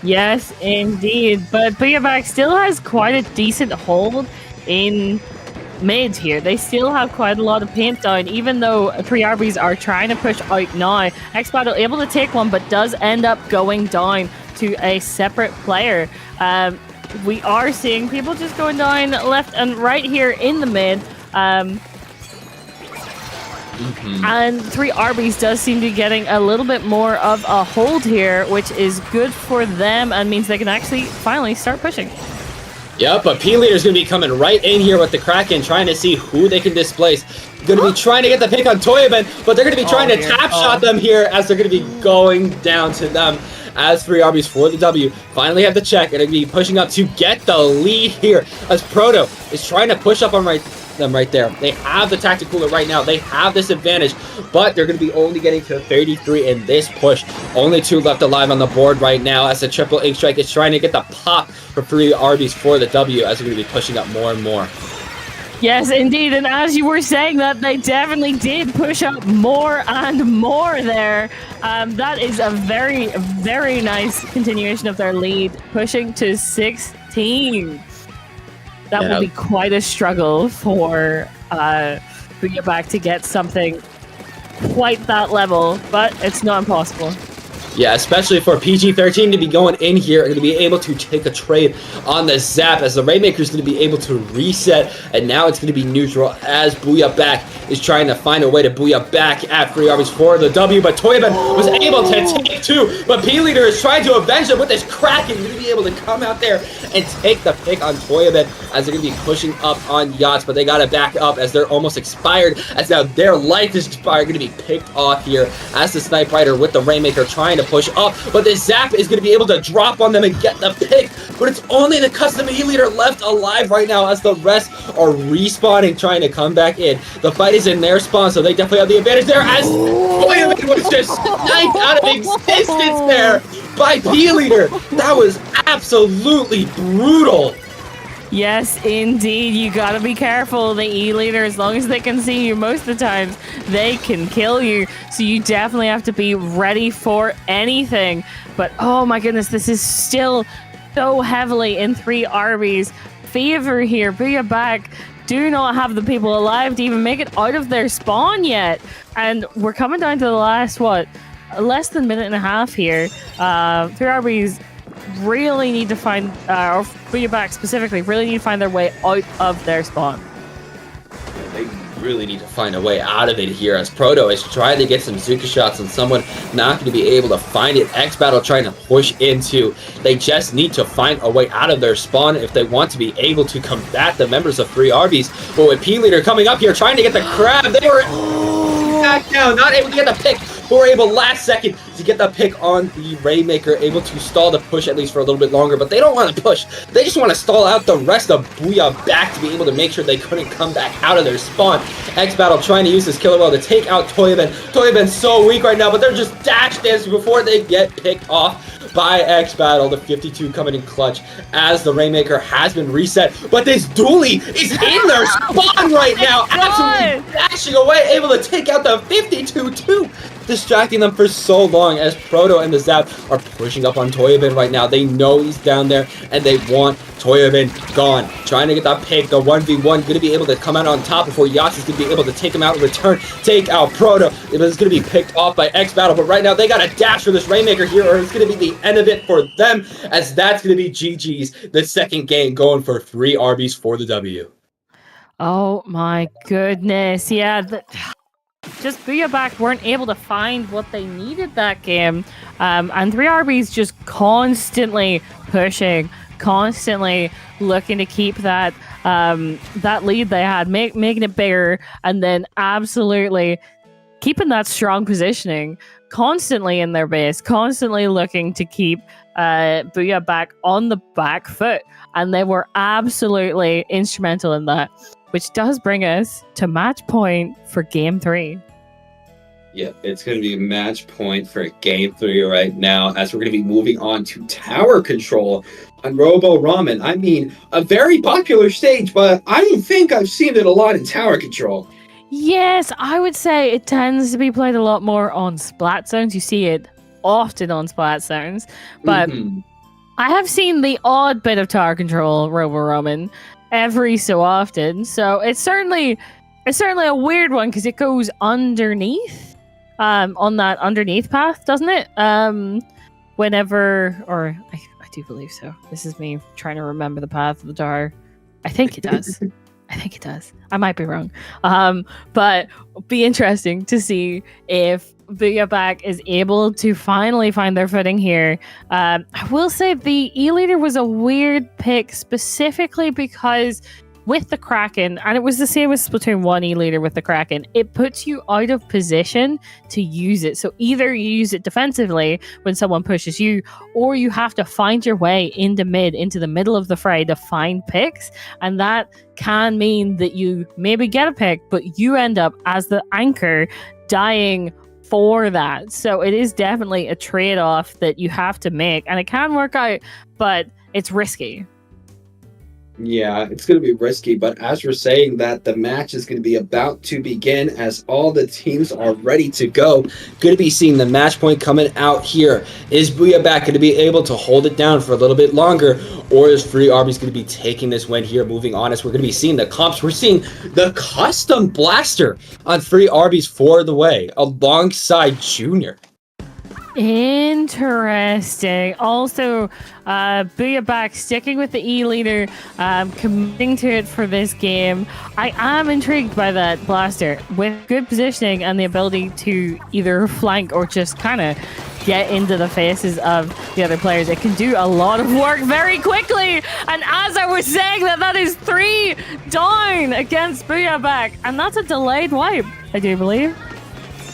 Yes, indeed. But Booyah back still has quite a decent hold in mid here. They still have quite a lot of paint down, even though 3RBs are trying to push out now. X Battle able to take one, but does end up going down to a separate player. We are seeing people just going down left and right here in the mid. And 3RBs does seem to be getting a little bit more of a hold here, which is good for them and means they can actually finally start pushing. Yep, but P-Leader's going to be coming right in here with the Kraken, trying to see who they can displace. Going to be trying to get the pick on Toyman, but they're going to be trying to tap shot them here as they're going to be going down to them. As 3RBs for the W finally have the check and are going to be pushing up to get the lead here, as Proto is trying to push up on them right there. They have the tactic cooler right now. They have this advantage, but they're going to be only getting to 33 in this push. Only 2 left alive on the board right now, as the triple ink strike is trying to get the pop for 3RBs for the W, as they're going to be pushing up more and more. Yes, indeed. And as you were saying that, they definitely did push up more and more there. That is a very, very nice continuation of their lead, pushing to 16. That will be quite a struggle for Booyah back to get something quite that level, but it's not impossible. Yeah, especially for PG-13 to be going in here and to be able to take a trade on the Zap, as the Rainmaker is going to be able to reset, and now it's going to be neutral as Booyah back is trying to find a way to Booyah back at 3RBs for the W, but Toyman was able to take 2, but P-Leader is trying to avenge him with this Kraken. Going to be able to come out there and take the pick on Toyman, as they're going to be pushing up on Yachts, but they got to back up as they're almost expired, as now their life is expired. Going to be picked off here as the Snipe Rider with the Rainmaker trying to push up, but the Zap is going to be able to drop on them and get the pick, but it's only the custom E-Leader left alive right now, as the rest are respawning, trying to come back in. The fight is in their spawn, so they definitely have the advantage there, as Toyman was just sniped out of existence there by P-Leader. That was absolutely brutal. Yes, indeed. You gotta be careful. The E-Leader, as long as they can see you most of the times, they can kill you. So you definitely have to be ready for anything. But oh my goodness, this is still so heavily in 3RB's favor here. Booyah back do not have the people alive to even make it out of their spawn yet. And we're coming down to the last, less than a minute and a half here. 3RB's really need to find, or Booyah back specifically, really need to find their way out of their spawn. They really need to find a way out of it here, as Proto is trying to get some Zuka shots on someone, not going to be able to find it. X Battle trying to push into. They just need to find a way out of their spawn if they want to be able to combat the members of 3RBs. But with P-Leader coming up here, trying to get the crab, they were back down, not able to get the pick. Who were able last second to get the pick on the Rainmaker, able to stall the push at least for a little bit longer, but they don't want to push. They just want to stall out the rest of Booyah back to be able to make sure they couldn't come back out of their spawn. X Battle trying to use this killer well to take out Toyaben. Toyaben's so weak right now, but they're just dash dancing before they get picked off by X Battle. The 52 coming in clutch as the Rainmaker has been reset, but this dually is in their spawn right now, absolutely dashing away, able to take out the 52 too, distracting them for so long as Proto and the Zap are pushing up on Toyaben right now. They know he's down there and they want Toyaben gone. Trying to get that pick, the 1v1, going to be able to come out on top before Yas is going to be able to take him out in return, take out Proto. It was going to be picked off by X Battle, but right now they got a dash for this Rainmaker here, or it's going to be the end of it for them, as that's going to be GG's, the second game going for 3RBs for the W. Oh my goodness, yeah. Just Booyah weren't able to find what they needed that game. And 3RBs just constantly pushing, constantly looking to keep that that lead they had, making it bigger, and then absolutely keeping that strong positioning, constantly in their base, constantly looking to keep Booyah on the back foot. And they were absolutely instrumental in that, which does bring us to match point for Game 3. Yeah, it's going to be match point for Game 3 right now, as we're going to be moving on to tower control on Robo Ramen. I mean, a very popular stage, but I don't think I've seen it a lot in tower control. Yes, I would say it tends to be played a lot more on Splat Zones. You see it often on Splat Zones, but I have seen the odd bit of tower control Robo Ramen every so often. So it's certainly a weird one because it goes underneath. On that underneath path, doesn't it? Whenever, or I do believe so. This is me trying to remember the path of the tower. I think it does. I might be wrong. But be interesting to see if Booyah is able to finally find their footing here. I will say the E-Leader was a weird pick, specifically because with the Kraken, and it was the same with Splatoon 1 E-Leader with the Kraken, it puts you out of position to use it. So either you use it defensively when someone pushes you, or you have to find your way into the middle of the fray to find picks, and that can mean that you maybe get a pick, but you end up as the anchor dying for that. So it is definitely a trade-off that you have to make, and it can work out, but it's risky. Yeah, it's going to be risky, but as we're saying that, the match is going to be about to begin as all the teams are ready to go. Going to be seeing the match point coming out here. Is Booyah going to be able to hold it down for a little bit longer, or is 3RBs going to be taking this win here? Moving on, as we're going to be seeing the comps. We're seeing the custom blaster on 3RBs for the way, alongside Junior. Interesting. Also, Booyah sticking with the E-Leader, committing to it for this game. I am intrigued by that blaster with good positioning and the ability to either flank or just kind of get into the faces of the other players. It can do a lot of work very quickly. And as I was saying, that is 3 down against Booyah, and that's a delayed wipe, I do believe.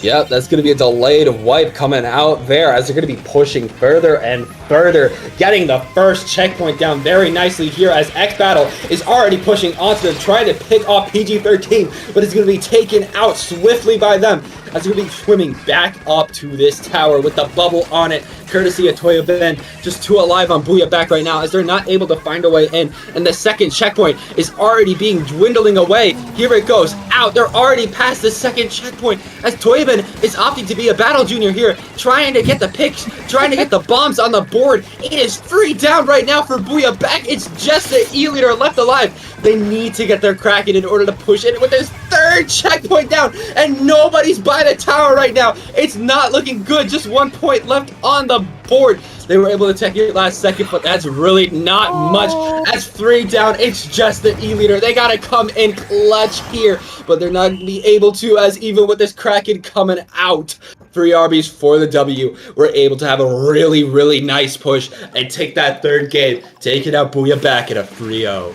Yep, that's going to be a delayed wipe coming out there, as they're going to be pushing further and further, getting the first checkpoint down very nicely here, as X Battle is already pushing onto them, trying to pick off PG-13, but it's going to be taken out swiftly by them, as they're going to be swimming back up to this tower with the bubble on it, courtesy of Toyaben. Just 2 alive on Booyah right now, as they're not able to find a way in, and the second checkpoint is already being dwindling away. Here it goes, out. They're already past the second checkpoint, as Toyaben is opting to be a battle junior here, trying to get the picks, trying to get the bombs on the board. It is 3 down right now for Booyah. It's just the E-Leader left alive. They need to get their Kraken in order to push in with this 3rd checkpoint down, and nobody's by the tower right now. It's not looking good. Just 1 point left on the the board. They were able to take it last second, but that's really not much. That's 3 down. It's just the E-leader. They got to come in clutch here, but they're not going to be able to, as even with this Kraken coming out, 3 RBs for the W. We're able to have a really, really nice push and take that 3rd game, take it out Booyah back at a 3-0.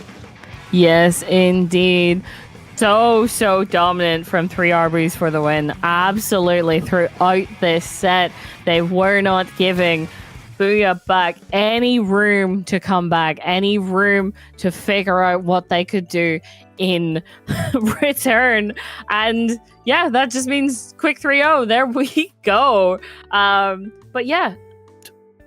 Yes, indeed. So dominant from 3 RBs for the win. Absolutely throughout this set, they were not giving Booyah back any room to come back, any room to figure out what they could do in return. And yeah, that just means quick 3-0. There we go. But yeah,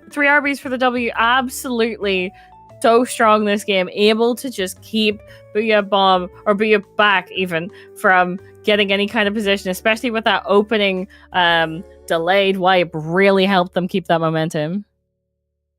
3 RBs for the W. Absolutely so strong this game, able to just keep Booyah Bomb or Booyah back even from getting any kind of position, especially with that opening delayed wipe, really helped them keep that momentum.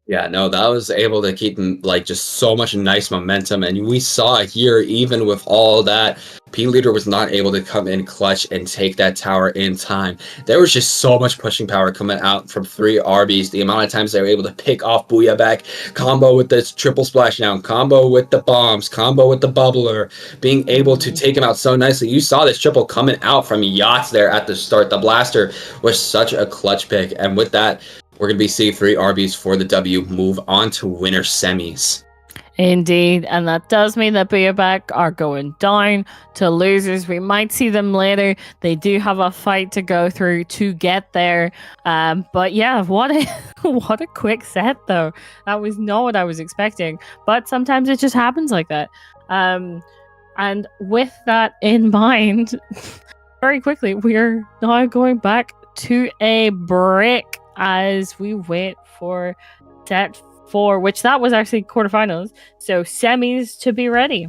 Yeah, no, that was able to keep them like just so much nice momentum, and we saw here even with all that, P-Leader was not able to come in clutch and take that tower in time. There was just so much pushing power coming out from 3 RBs. The amount of times they were able to pick off Booyah back, combo with this triple splashdown, combo with the bombs, combo with the bubbler, being able to take him out so nicely. You saw this triple coming out from Yachts there at the start. The blaster was such a clutch pick, and with that, we're going to be seeing 3 RBs for the W move on to winner semis. Indeed, and that does mean that Booyah back are going down to losers. We might see them later. They do have a fight to go through to get there. But yeah, what a quick set though. That was not what I was expecting. But sometimes it just happens like that. And with that in mind, very quickly, we are now going back to a break as we wait for set 4, which that was actually quarterfinals, so semis to be ready.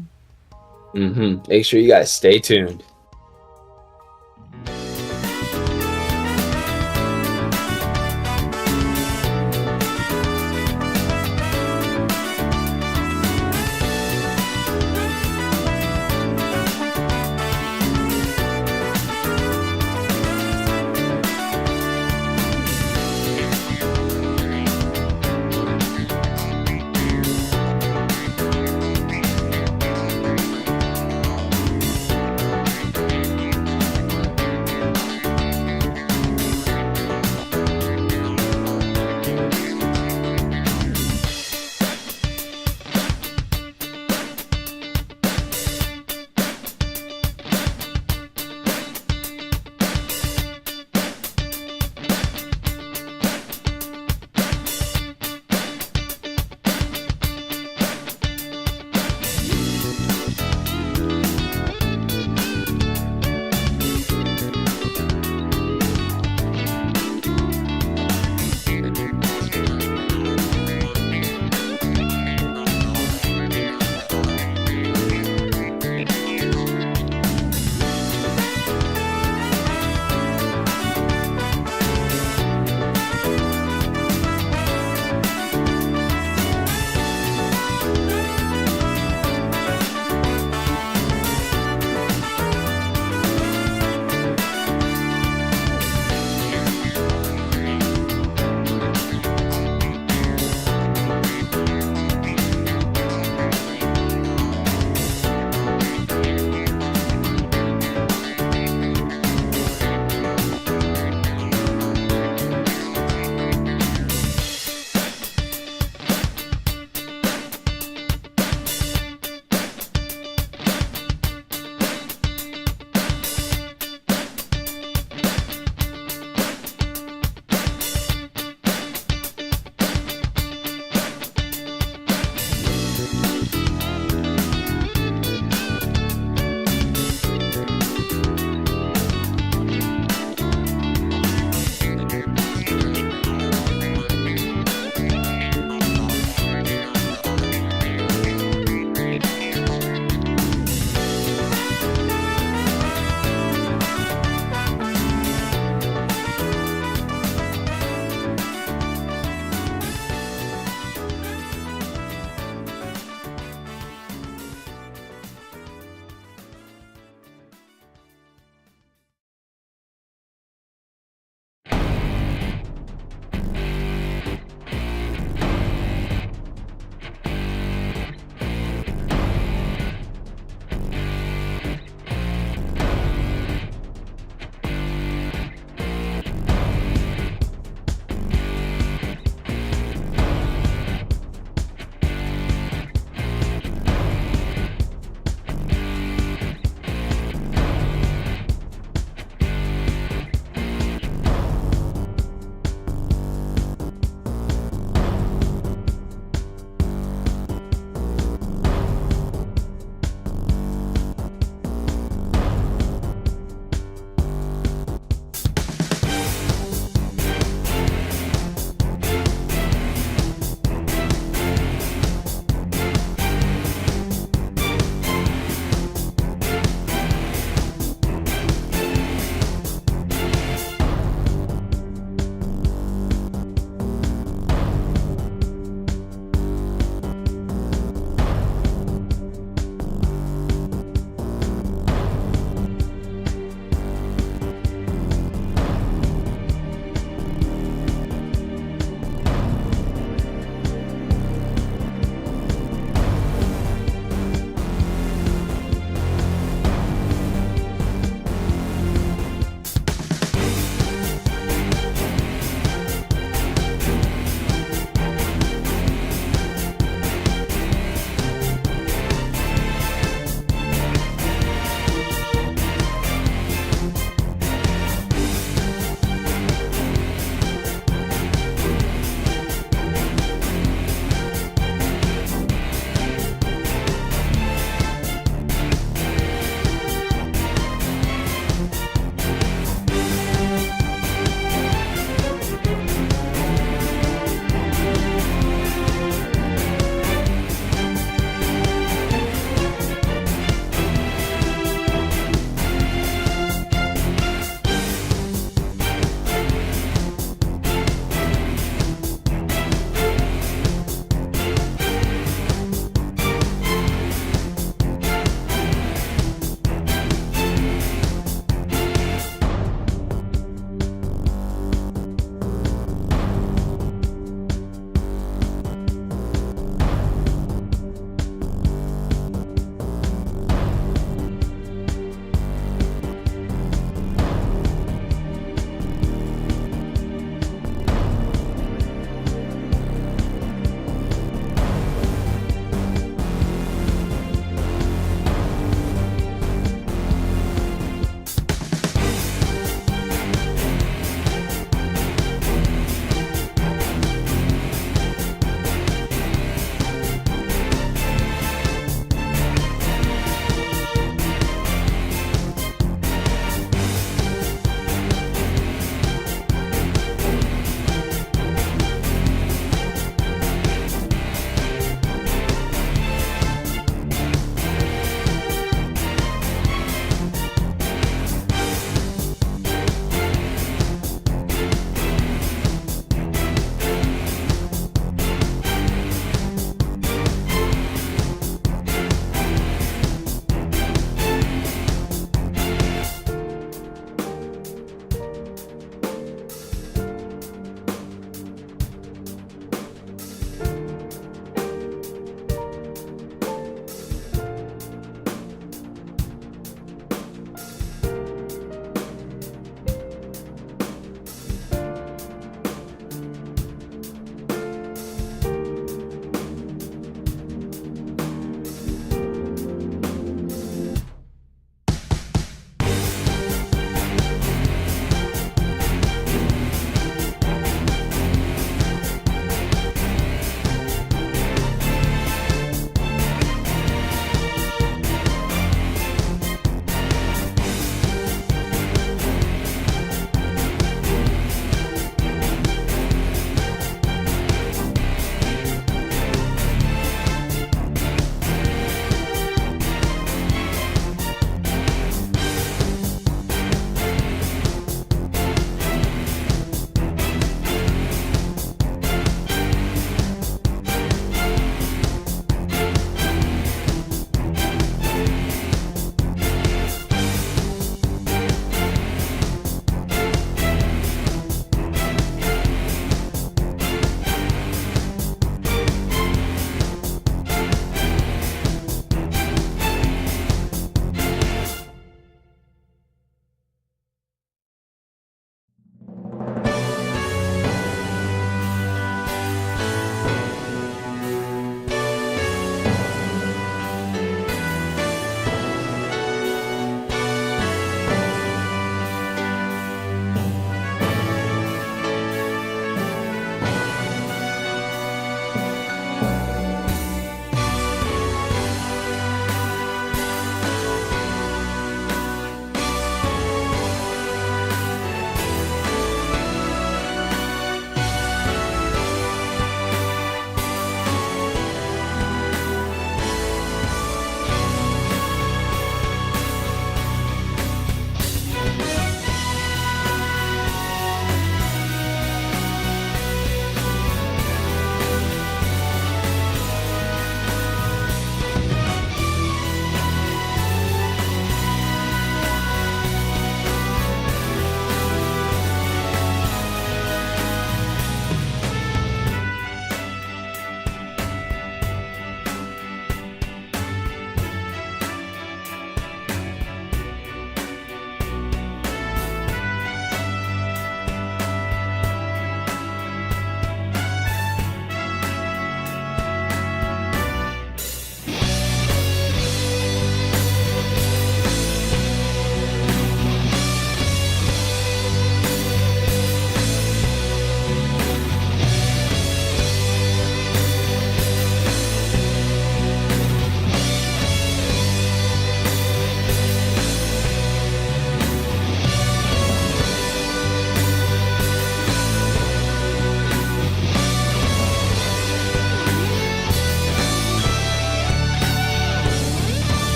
Make sure you guys stay tuned.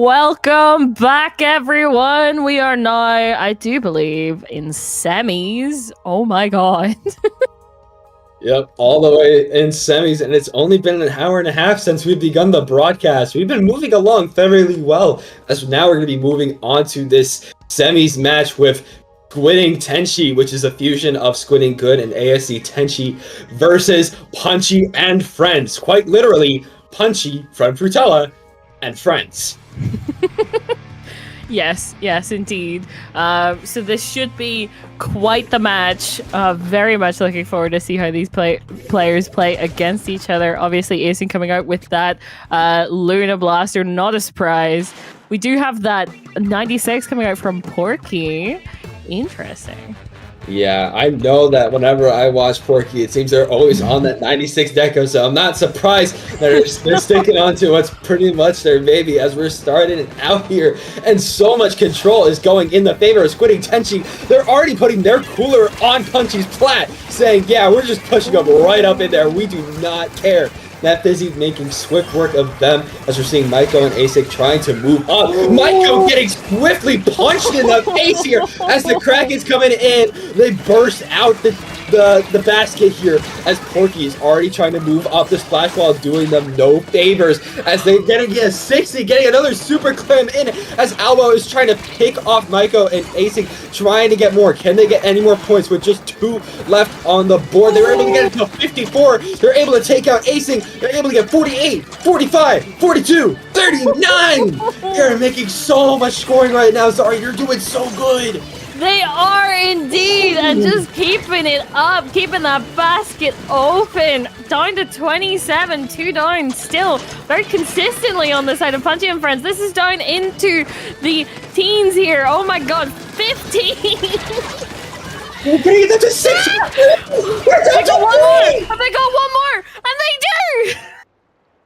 Welcome back, everyone. We are now, I do believe, in semis. Oh my god. Yep, all the way in semis, and it's only been an hour and a half since we've begun the broadcast. We've been moving along fairly well, as now we're going to be moving on to this semis match with Squidding Tenchi, which is a fusion of Squidding Good and ASC Tenchi, versus Punchy and Friends. Quite literally, Punchy from Frutella and Friends. Yes, indeed. So this should be quite the match. Very much looking forward to see how these players play against each other. Obviously, Asen coming out with that Luna Blaster, not a surprise. We do have that 96 coming out from Porky. Interesting. Yeah, I know that whenever I watch Porky, it seems they're always on that 96 deco, so I'm not surprised that they're sticking on to what's pretty much their baby as we're starting out here. And so much control is going in the favor of Squidding Tenchi. They're already putting their cooler on Punchy's plat, saying, yeah, we're just pushing them right up in there. We do not care. That Fizzy making swift work of them as we're seeing Maiko and Asik trying to move up. Maiko getting swiftly punched in the face here as the Kraken's coming in. They burst out the basket here as Porky is already trying to move up the splash wall, doing them no favors as they get a 60, getting another super clam in as Albo is trying to pick off Maiko and Asik, trying to get more. Can they get any more points with just 2 left on the board? They were able to get it to 54. They're able to take out Asik. They're able to get 48, 45, 42, 39. They're making so much scoring right now. Sorry, you're doing so good. They are indeed, and just keeping it up, keeping that basket open. Down to 27, 2 down still, very consistently on the side of Punchy and Friends. This is down into the teens here. Oh my god, 15! We're bringing them to 6! We're They got one more! And they got one more! And they do!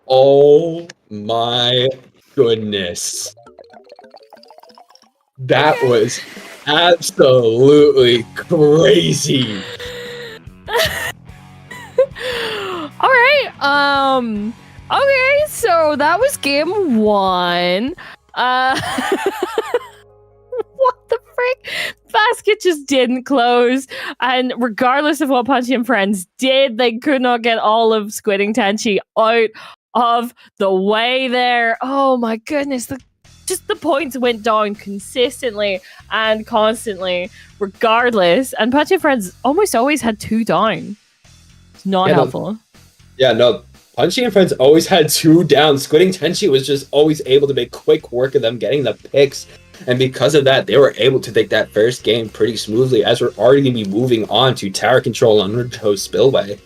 Oh my goodness. That was absolutely crazy. All right. Okay, so that was game 1. What the frick? Basket just didn't close, and regardless of what Punchy and Friends did, they could not get all of Squidding Tenchi out of the way there. Oh my goodness, the points went down consistently and constantly, regardless. And Punchy and Friends almost always had 2 down. It's not helpful. No. Punchy and Friends always had 2 down. Squidding Tenchi was just always able to make quick work of them getting the picks. And because of that, they were able to take that first game pretty smoothly as we're already going to be moving on to tower control on Undertow Spillway.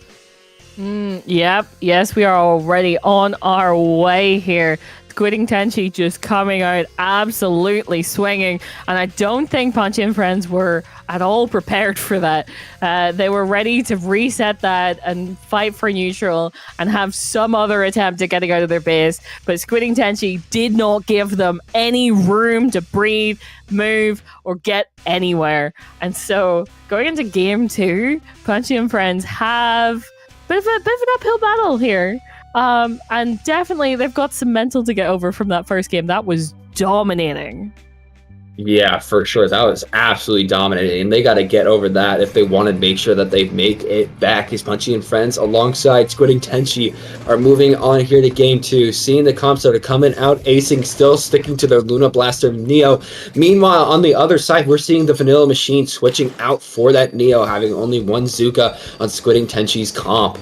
Yep. Yes, we are already on our way here. Squidding Tenchi just coming out absolutely swinging, and I don't think Punchy and Friends were at all prepared for that. They were ready to reset that and fight for neutral and have some other attempt at getting out of their base, but Squidding Tenchi did not give them any room to breathe, move, or get anywhere. And so going into game 2, Punchy and Friends have a bit of an uphill battle here. And definitely they've got some mental to get over from that first game. That was dominating. Yeah, for sure. That was absolutely dominating. And they got to get over that if they want to make sure that they make it back. As Punchy and Friends alongside Squidding Tenchi are moving on here to game 2. Seeing the comps that are coming out, acing, still sticking to their Luna Blaster Neo. Meanwhile, on the other side, we're seeing the Vanilla Machine switching out for that Neo, having only 1 Zuka on Squidding Tenchi's comp.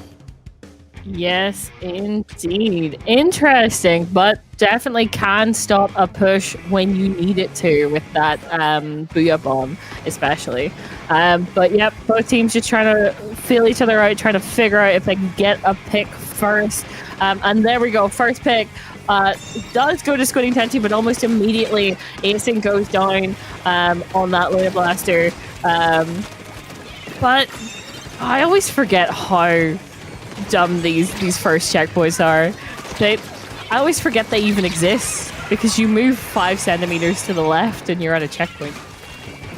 Yes, indeed. Interesting, but definitely can stop a push when you need it to with that Booyah Bomb, especially. But yep, both teams just trying to feel each other out, trying to figure out if they can get a pick first. And there we go, first pick. Does go to Squidding Tenchi, but almost immediately Asen goes down on that Luna Blaster. But I always forget how dumb these first checkpoints are. I always forget they even exist because you move 5 centimeters to the left and you're at a checkpoint.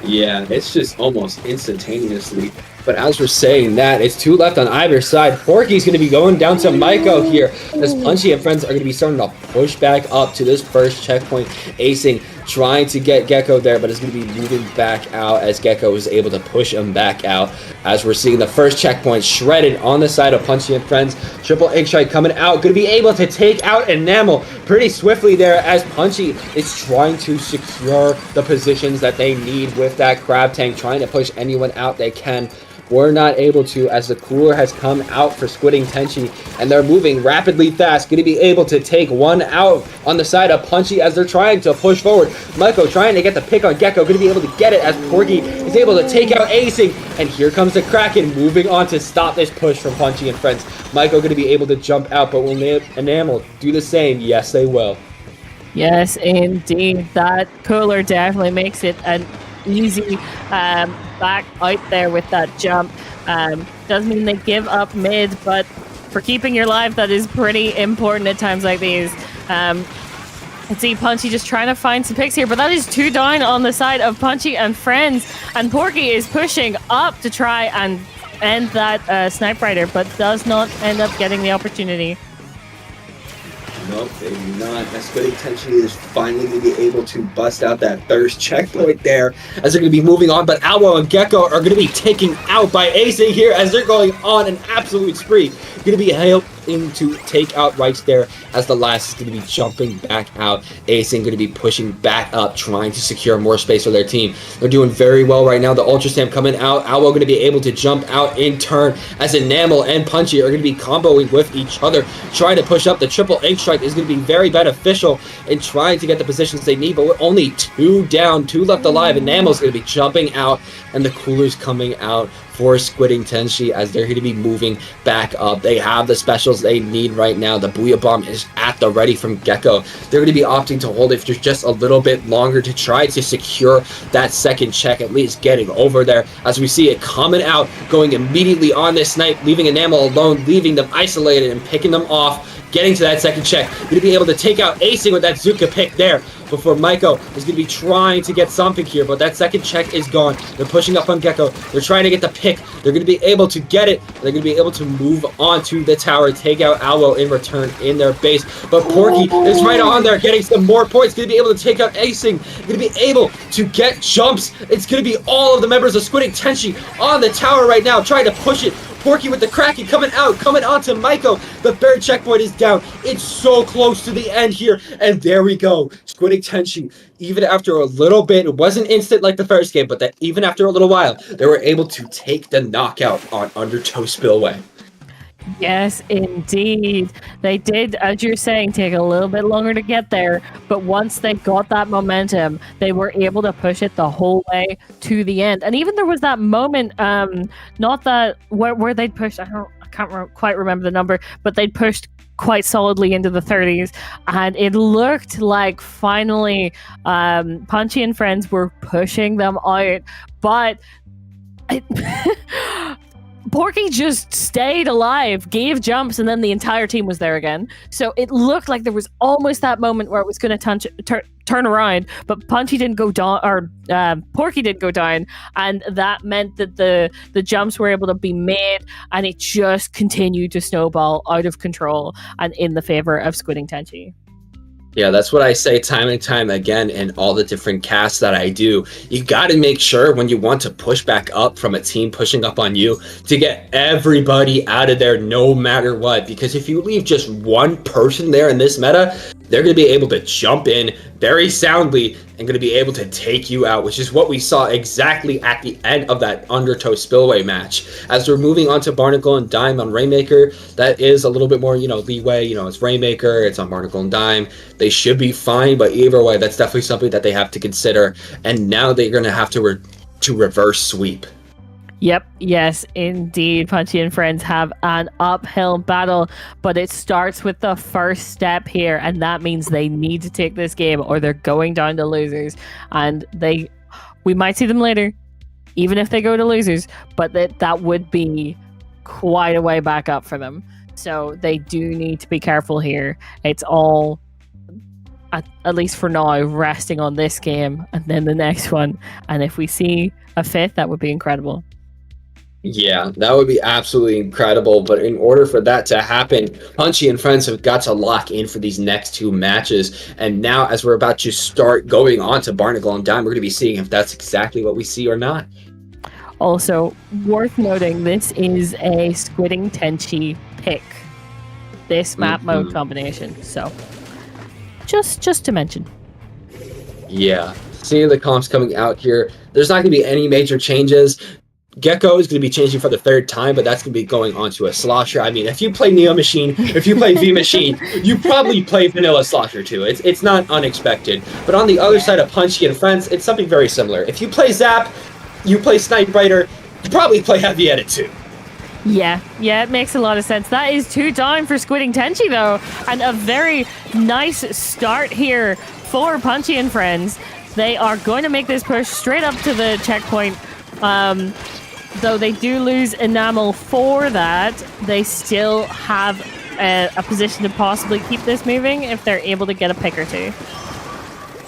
Yeah, it's just almost instantaneously But as we're saying that, it's 2 left on either side. Porky's going to be going down to Maiko here, as Punchy and friends are going to be starting to push back up to this first checkpoint. Acing, trying to get Gecko there, but it's going to be moving back out as Gecko is able to push him back out. As we're seeing the first checkpoint shredded on the side of Punchy and friends. Triple Egg Strike coming out, going to be able to take out Enamel pretty swiftly there, as Punchy is trying to secure the positions that they need with that Crab Tank, trying to push anyone out they can. We're not able to, as the cooler has come out for Squidding Tenchi, and they're moving rapidly fast, going to be able to take one out on the side of Punchy as they're trying to push forward. Maiko trying to get the pick on Gecko, going to be able to get it as Porky is able to take out Acing, and here comes the Kraken moving on to stop this push from Punchy and friends. Maiko going to be able to jump out, but will Enamel do the same? Yes, they will. Yes, indeed. That cooler definitely makes it an easy back out there with that jump. Doesn't mean they give up mid, but for keeping your life, that is pretty important at times like these. Let's see, Punchy just trying to find some picks here, but that is 2 down on the side of Punchy and friends, and Porky is pushing up to try and end that Snipe Rider, but does not end up getting the opportunity. Nope, they do not. Squidding Tenchi is finally going to be able to bust out that first checkpoint there, as they're going to be moving on, but Alwo and Gecko are going to be taken out by Acing here as they're going on an absolute spree. Going to be helping to take out Rights there, as the last is going to be jumping back out. Acing going to be pushing back up, trying to secure more space for their team. They're doing very well right now. The Ultra Stamp coming out. Alwo going to be able to jump out in turn, as Enamel and Punchy are going to be comboing with each other, trying to push up. The Triple Ink Strike is going to be very beneficial in trying to get the positions they need, but we're only 2 down, 2 left alive. Enamel's going to be jumping out, and the Cooler's coming out for Squidding Tenchi as they're going to be moving back up. They have the specials they need right now. The Booyah Bomb is at the ready from Gecko. They're going to be opting to hold it for just a little bit longer to try to secure that second check, at least getting over there, as we see it coming out, going immediately on this Snipe, leaving Enamel alone, leaving them isolated and picking them off, getting to that second check. Going to be able to take out Acing with that Zuka pick there, before Maiko is going to be trying to get something here, but that second check is gone. They're pushing up on Gecko. They're trying to get the pick. They're going to be able to get it. They're going to be able to move on to the tower, take out Alwo in return in their base. But Porky is right on there, getting some more points. Going to be able to take out Acing. Going to be able to get jumps. It's going to be all of the members of Squidding Tenchi on the tower right now, trying to push it. Porky with the Kraken coming out, coming onto Maiko. The third checkpoint is down. It's so close to the end here. And there we go. Squidding Tenchi, even after a little bit, it wasn't instant like the first game, but that even after a little while, they were able to take the knockout on Undertow Spillway. Yes, indeed. They did, as you're saying, take a little bit longer to get there, but once they got that momentum, they were able to push it the whole way to the end. And even there was that moment, not that where they'd pushed, I can't quite remember the number, but they'd pushed quite solidly into the 30s, and it looked like finally Punchy and friends were pushing them out, but Porky just stayed alive, gave jumps, and then the entire team was there again. So it looked like there was almost that moment where it was going to turn around, but Punchy didn't go down, or Porky didn't go down, and that meant that the jumps were able to be made, and it just continued to snowball out of control and in the favor of Squidding Tenchi. Yeah, that's what I say time and time again in all the different casts that I do. You got to make sure when you want to push back up from a team pushing up on you to get everybody out of there no matter what. Because if you leave just one person there in this meta, they're going to be able to jump in very soundly and going to be able to take you out, which is what we saw exactly at the end of that Undertow Spillway match. As we're moving on to Barnacle and Dime on Rainmaker, that is a little bit more, leeway. It's Rainmaker, it's on Barnacle and Dime. They should be fine, but either way, that's definitely something that they have to consider. And now they're going to have to reverse sweep. Yep, yes, indeed. Punchy and friends have an uphill battle, but it starts with the first step here, and that means they need to take this game or they're going down to losers. And we might see them later, even if they go to losers, but that would be quite a way back up for them. So they do need to be careful here. It's all, at least for now, resting on this game and then the next one. And if we see a fifth, that would be incredible. Yeah, that would be absolutely incredible. But in order for that to happen, Punchy and Friends have got to lock in for these next two matches. And now, as we're about to start going on to Barnacle and Dime, we're going to be seeing if that's exactly what we see or not. Also, worth noting, this is a Squidding Tenchi pick. This map mode combination. So, just to mention. Yeah, seeing the comps coming out here, there's not going to be any major changes. Gecko is going to be changing for the third time, but that's going to be going on to a Slosher. I mean, if you play Neo Machine, if you play V Machine, you probably play Vanilla Slosher too. It's not unexpected. But on the other side of Punchy and Friends, it's something very similar. If you play Zap, you play Snipe Rider, you probably play Heavy Edit too. Yeah, it makes a lot of sense. That is 2 down for Squidding Tenchi, though, and a very nice start here for Punchy and Friends. They are going to make this push straight up to the checkpoint. Though they do lose Enamel for that, they still have a position to possibly keep this moving if they're able to get a pick or two.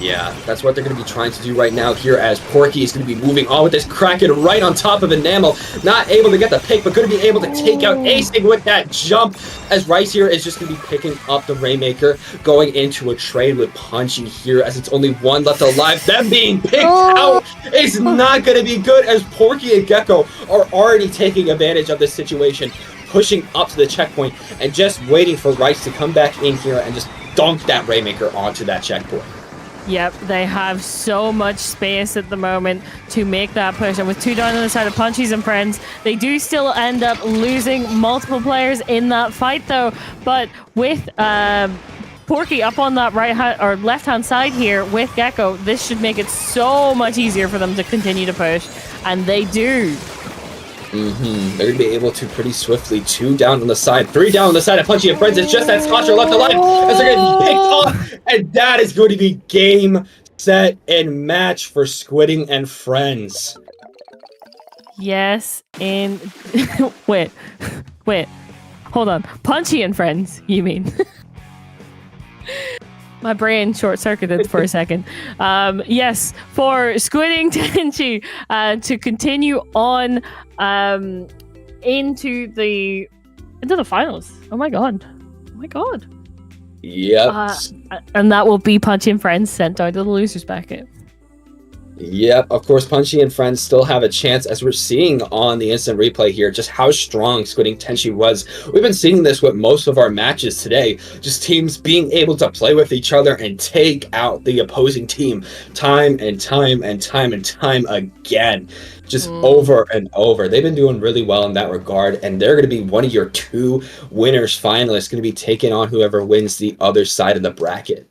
Yeah, that's what they're going to be trying to do right now here as Porky is going to be moving on with this Kraken right on top of Enamel. Not able to get the pick, but going to be able to take out Acing with that jump as Rice here is just going to be picking up the Rainmaker, going into a trade with Punchy here as it's only one left alive. Them being picked out is not going to be good as Porky and Gecko are already taking advantage of this situation, pushing up to the checkpoint and just waiting for Rice to come back in here and just dunk that Rainmaker onto that checkpoint. Yep, they have so much space at the moment to make that push. And with 2 down on the side of Punchies and Friends, they do still end up losing multiple players in that fight, though. But with Porky up on that right hand or left hand side here with Gecko, this should make it so much easier for them to continue to push. And they do. They're going to be able to pretty swiftly 2 down on the side, 3 down on the side of Punchy and Friends. It's just that Scotcher left alive as they're going to be picked off. And that is going to be game, set, and match for Squidding and Friends. Yes, and wait. Hold on. Punchy and Friends, you mean? My brain short-circuited for a second. Yes, for Squidding Tenchi to continue on into the finals. Oh my god. Yep. And that will be Punchy and Friends sent out to the losers bracket. Yep, of course, Punchy and Friends still have a chance, as we're seeing on the instant replay here, just how strong Squidding Tenchi was. We've been seeing this with most of our matches today, just teams being able to play with each other and take out the opposing team time and time again, just over and over. They've been doing really well in that regard, and they're going to be one of your 2 winners finalists, going to be taking on whoever wins the other side of the bracket.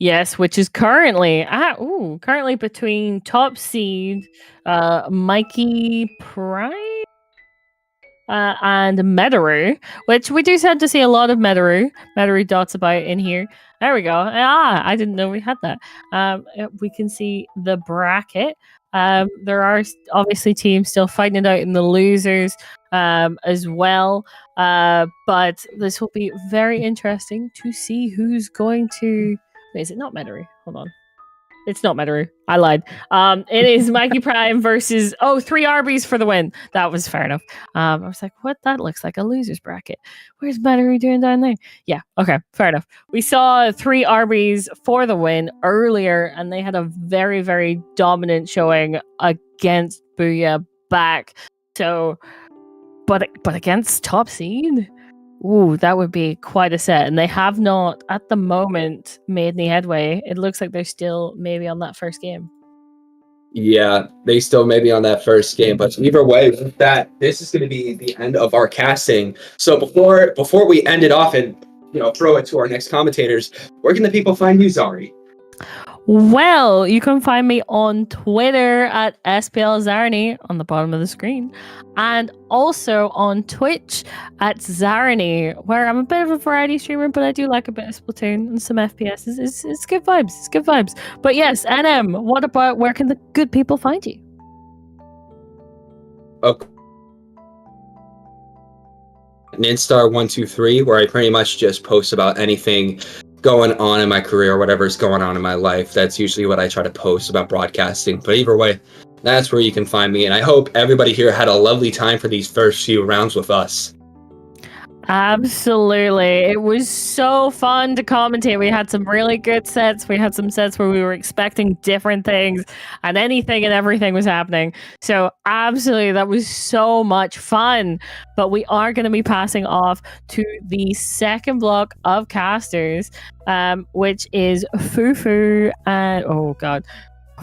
Yes, which is currently between top seed Mikey Prime and Medaru, which we do tend to see a lot of Medaru dots about in here. There we go. I didn't know we had that. We can see the bracket. There are obviously teams still fighting it out in the losers as well. But this will be very interesting to see who's going to... Wait, is it not Medaru? Hold on. It's not Medaru. I lied. It is Mikey Prime versus 3 Arby's for the win. That was fair enough. I was like, what? That looks like a loser's bracket. Where's Medaru doing down there? Yeah, okay, fair enough. We saw 3 Arby's for the win earlier, and they had a very, very dominant showing against Booyah back. So, but against top seed. Ooh, that would be quite a set. And they have not, at the moment, made any headway. It looks like they're still maybe on that first game. Yeah, they still may be on that first game, but either way, with that, this is going to be the end of our casting. So before we end it off and throw it to our next commentators, where can the people find you, Zari? Well, you can find me on Twitter at SPL Zarni on the bottom of the screen, and also on Twitch at Zarni, where I'm a bit of a variety streamer, but I do like a bit of Splatoon and some FPS. It's good vibes. It's good vibes. But yes, NM, what about where can the good people find you? Okay. Ninstar123, where I pretty much just post about anything going on in my career, whatever's going on in my life. That's usually what I try to post about broadcasting. But either way, that's where you can find me. And I hope everybody here had a lovely time for these first few rounds with us. Absolutely. It was so fun to commentate. We had some really good sets. We had some sets where we were expecting different things and anything and everything was happening. So absolutely, that was so much fun. But we are going to be passing off to the second block of casters, which is Fufu and oh god.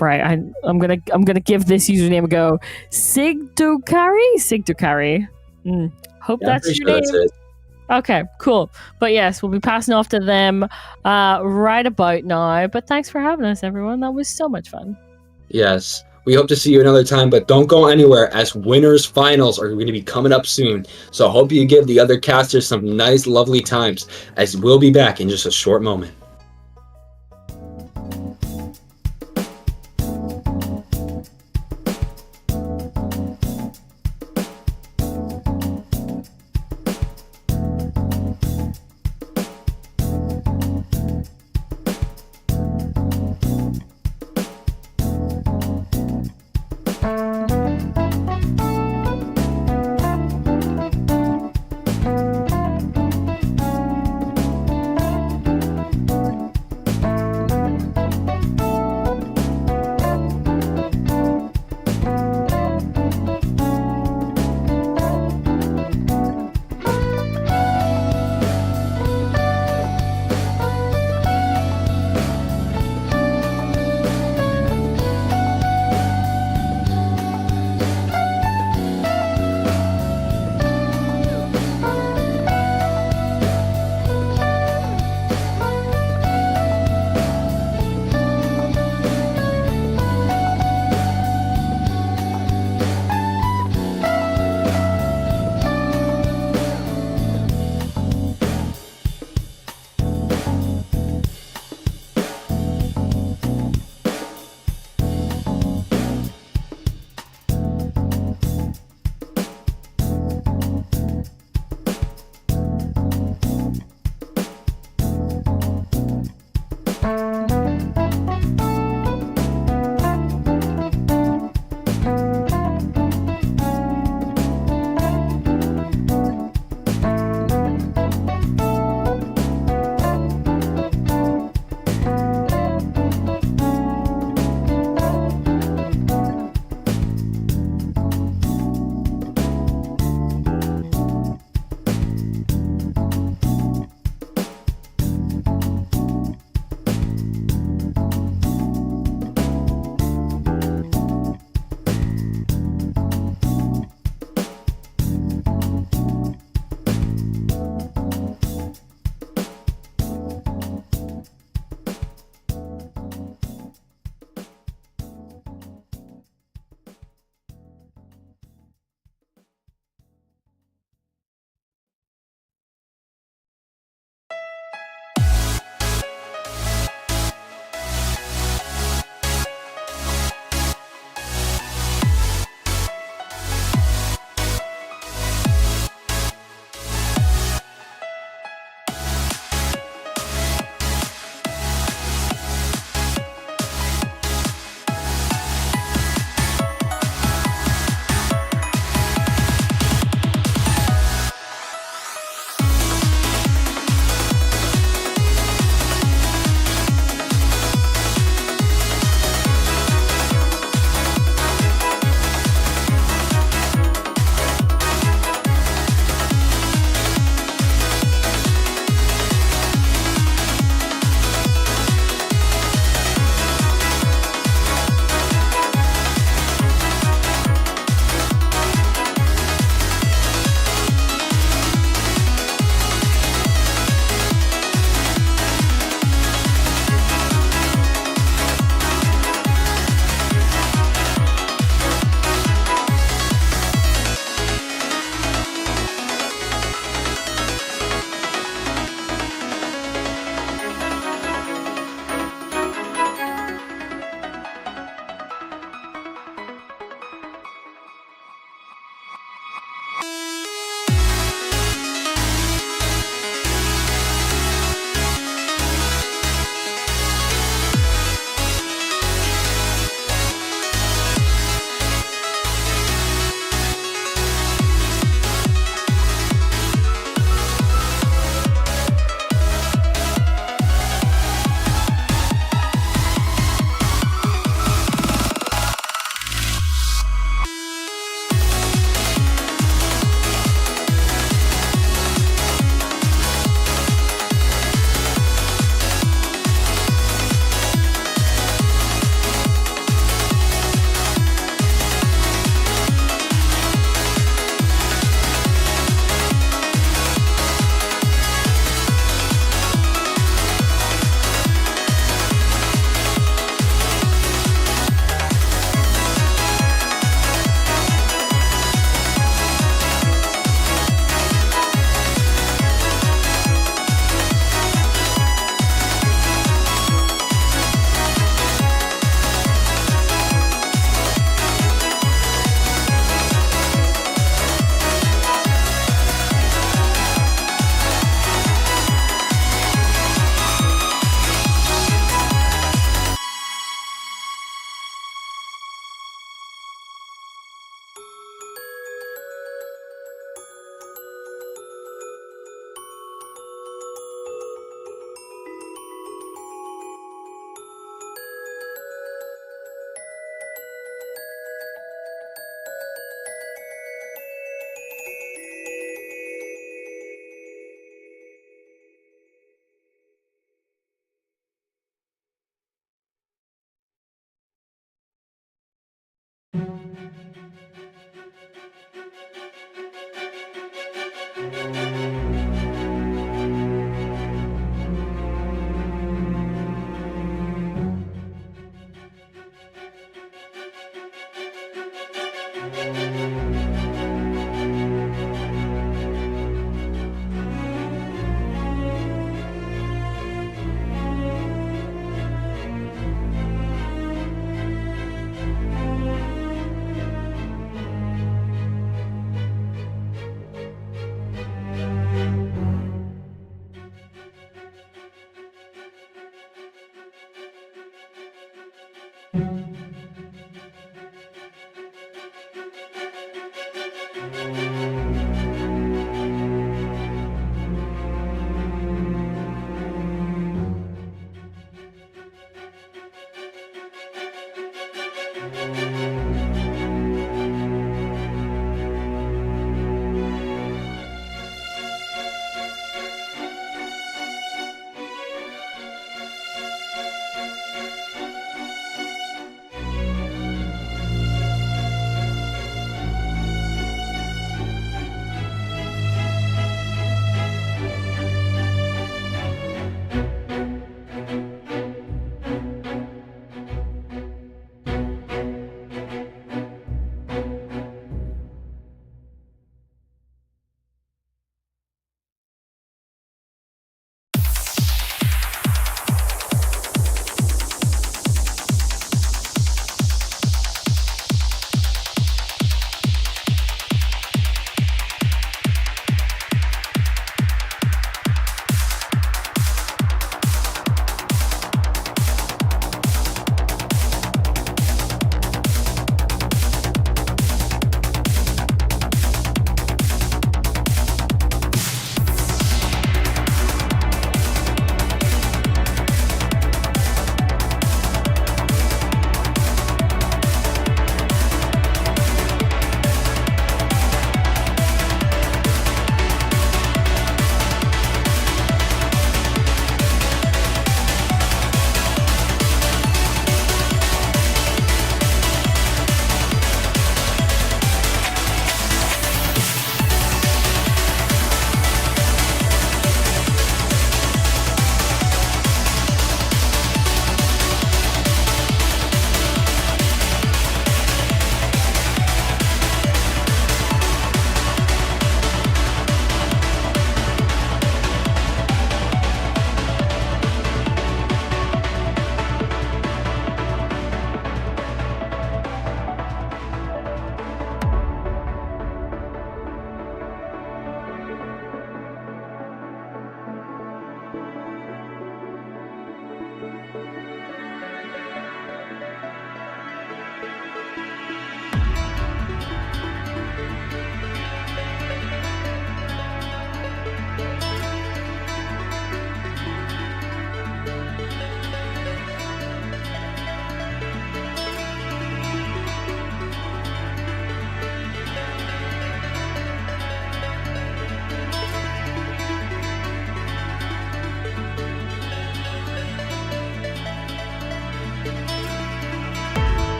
Right, I'm gonna give this username a go. Sigdukari. Hope that's your name. That's it. Okay, cool. But yes, we'll be passing off to them right about now. But thanks for having us, everyone. That was so much fun. Yes. We hope to see you another time, but don't go anywhere as winners finals are going to be coming up soon. So I hope you give the other casters some nice, lovely times as we'll be back in just a short moment.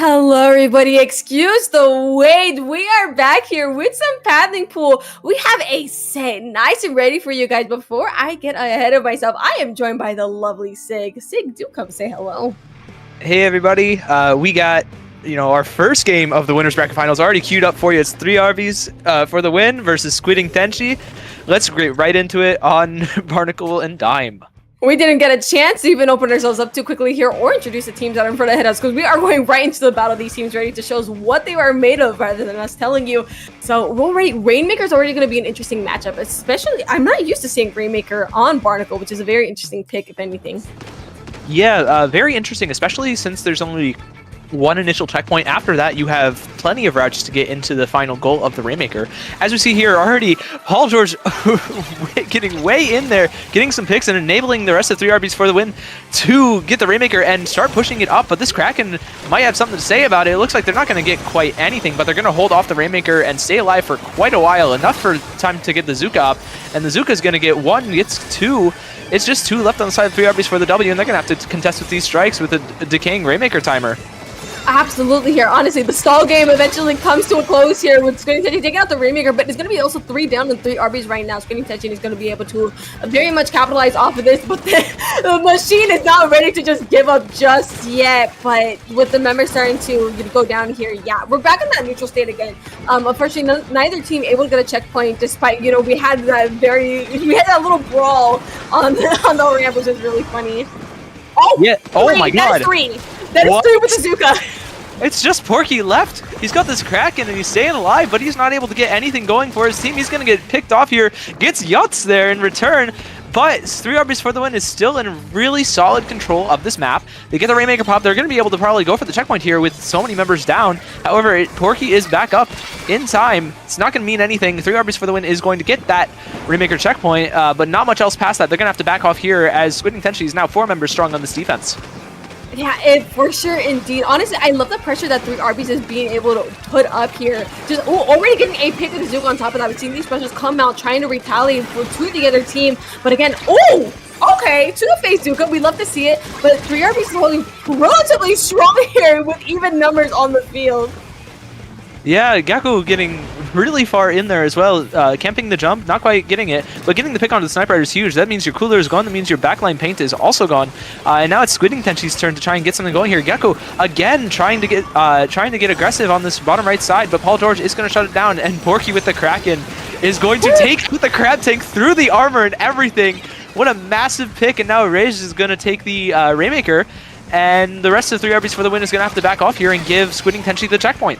Hello, everybody. Excuse the wait. We are back here with some paddling pool. We have a set nice and ready for you guys. Before I get ahead of myself, I am joined by the lovely Sig. Sig, do come say hello. Hey, everybody. We got, our first game of the Winners Bracket Finals already queued up for you. It's 3 RBs for the win versus Squidding Tenchi. Let's get right into it on Barnacle and Dime. We didn't get a chance to even open ourselves up too quickly here or introduce the teams that are in front of us because we are going right into the battle of these teams ready to show us what they are made of rather than us telling you. So we're already, Rainmaker's already going to be an interesting matchup, especially I'm not used to seeing Rainmaker on Barnacle, which is a very interesting pick if anything. Yeah, very interesting, especially since there's only one initial checkpoint. After that, you have plenty of routes to get into the final goal of the Rainmaker. As we see here already, Paul George getting way in there, getting some picks and enabling the rest of 3 RBs for the win to get the Rainmaker and start pushing it up. But this Kraken might have something to say about it. It looks like they're not going to get quite anything, but they're going to hold off the Rainmaker and stay alive for quite a while, enough for time to get the Zuka up. And the Zuka is going to get 1, gets 2. It's just 2 left on the side of 3 RBs for the W, and they're going to have to contest with these strikes with a decaying Rainmaker timer. Absolutely here. Honestly, the stall game eventually comes to a close here with Squidding Tenchi taking out the Rainmaker, but it's going to be also 3 down and 3 RBs right now. Squidding Tenchi is going to be able to very much capitalize off of this, but the machine is not ready to just give up just yet. But with the members starting to go down here, yeah, we're back in that neutral state again. Unfortunately, neither team able to get a checkpoint, despite, we had that little brawl on the ramp, which is really funny. Oh, yeah. Oh my God. That is 3. That is 3 with the Zuka. It's just Porky left. He's got this Kraken and he's staying alive, but he's not able to get anything going for his team. He's going to get picked off here. Gets Yuts there in return. But 3 RBs for the win is still in really solid control of this map. They get the Rainmaker pop. They're going to be able to probably go for the checkpoint here with so many members down. However, Porky is back up in time. It's not going to mean anything. 3 RBs for the win is going to get that Rainmaker checkpoint, but not much else past that. They're going to have to back off here as Squidding Tenchi is now 4 members strong on this defense. Yeah, for sure, indeed. Honestly, I love the pressure that 3 RBs is being able to put up here. Just already getting a pick of the Zuka on top of that. We've seen these specials come out trying to retaliate to the other team. But again, okay, to the face Zuka. We love to see it. But 3 RBs is holding relatively strong here with even numbers on the field. Yeah, Gakko getting really far in there as well, camping the jump, not quite getting it, but getting the pick onto the Sniper Rider is huge. That means your cooler is gone, that means your backline paint is also gone, and now it's Squidding Tenchi's turn to try and get something going here. Gakko, again, trying to get aggressive on this bottom right side, but Paul George is going to shut it down, and Porky with the Kraken is going to take with the Crab Tank through the armor and everything. What a massive pick, and now Rage is going to take the Rainmaker, and the rest of 3 RBs for the win is going to have to back off here and give Squidding Tenchi the checkpoint.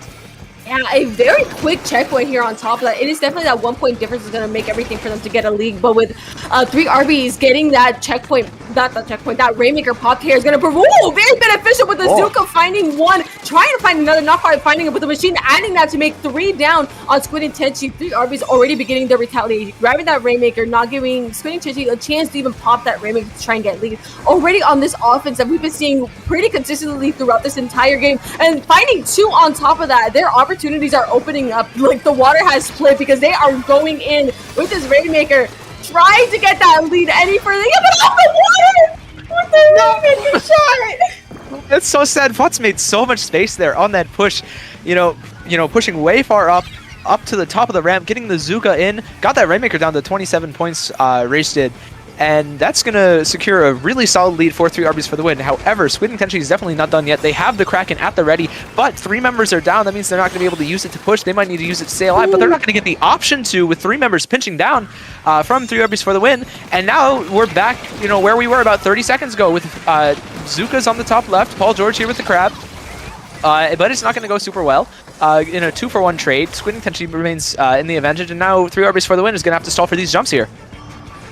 Yeah, a very quick checkpoint here on top of that. It is definitely that 1 point difference is going to make everything for them to get a league. But with 3 RBs getting that checkpoint, that Rainmaker pop here is going to prove very beneficial with the Zuka finding 1, trying to find another, not quite finding it, with the machine adding that to make 3 down on Squidding Tenchi. 3 RBs already beginning their retaliation, grabbing that Rainmaker, not giving Squidding Tenchi a chance to even pop that Rainmaker to try and get lead. Already on this offense that we've been seeing pretty consistently throughout this entire game, and finding 2 on top of that, their opportunities are opening up. Like, the water has split because they are going in with this Rainmaker, trying to get that lead any further. Yeah, but off the water with the Rainmaker shot. That's so sad. Futz made so much space there on that push. Pushing way far up to the top of the ramp, getting the Zuka in, got that Rainmaker down to 27 points. Rage did. And that's going to secure a really solid lead for 3 RBs for the win. However, Squidding Tenchi is definitely not done yet. They have the Kraken at the ready, but 3 members are down. That means they're not going to be able to use it to push. They might need to use it to stay alive, but they're not going to get the option to with 3 members pinching down from 3 RBs for the win. And now we're back, where we were about 30 seconds ago with Zuka's on the top left, Paul George here with the Crab. But it's not going to go super well. In a 2-for-1 trade, Squidding Tenchi remains in the advantage, and now 3 RBs for the win is going to have to stall for these jumps here.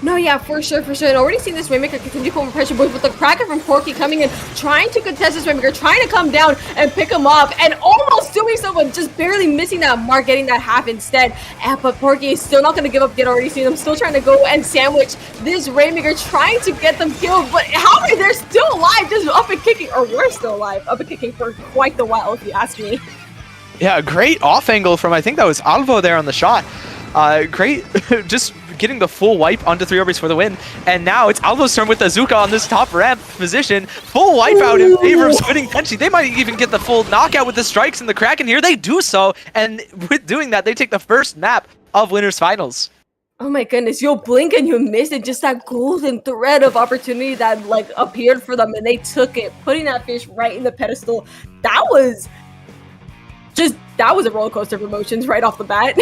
No, yeah, for sure. And already seen this Rainmaker continue to come under pressure, but with the Kraken from Porky coming in, trying to contest this Rainmaker, trying to come down and pick him up, and almost doing so, but just barely missing that mark, getting that half instead. But Porky is still not going to give up yet. Already seen them still trying to go and sandwich this Rainmaker, trying to get them killed. But how are they still alive, just up and kicking, or we're still alive, up and kicking for quite the while, if you ask me. Yeah, great off angle from, I think that was Alvo there on the shot. Great, just getting the full wipe onto 3 Orbis for the win. And now it's Alvo's turn with the Zuka on this top ramp position. Full wipeout in favor of Squidding Tenchi. They might even get the full knockout with the strikes and the Kraken here. They do so. And with doing that, they take the first map of Winners Finals. Oh my goodness, you'll blink and you miss it. Just that golden thread of opportunity that like appeared for them and they took it, putting that fish right in the pedestal. That was a roller coaster of emotions right off the bat.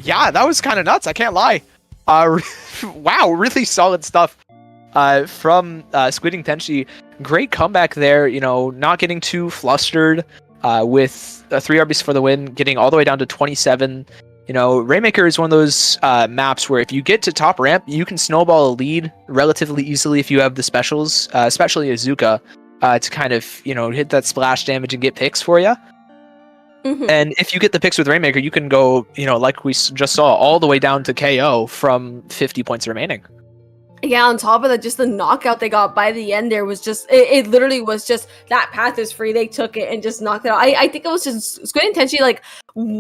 Yeah, that was kind of nuts. I can't lie. Wow, really solid stuff from Squidding Tenchi. Great comeback there, you know, not getting too flustered with 3 Arby's for the win, getting all the way down to 27. You know, Rainmaker is one of those maps where if you get to top ramp, you can snowball a lead relatively easily if you have the specials, especially Azuka, to kind of, you know, hit that splash damage and get picks for you. Mm-hmm. And if you get the picks with Rainmaker, you can go, you know, like we just saw, all the way down to KO from 50 points remaining. Yeah, on top of that, just the knockout they got by the end there was just, it literally was just, that path is free, they took it and just knocked it out. I think it was just Squid Intention, like,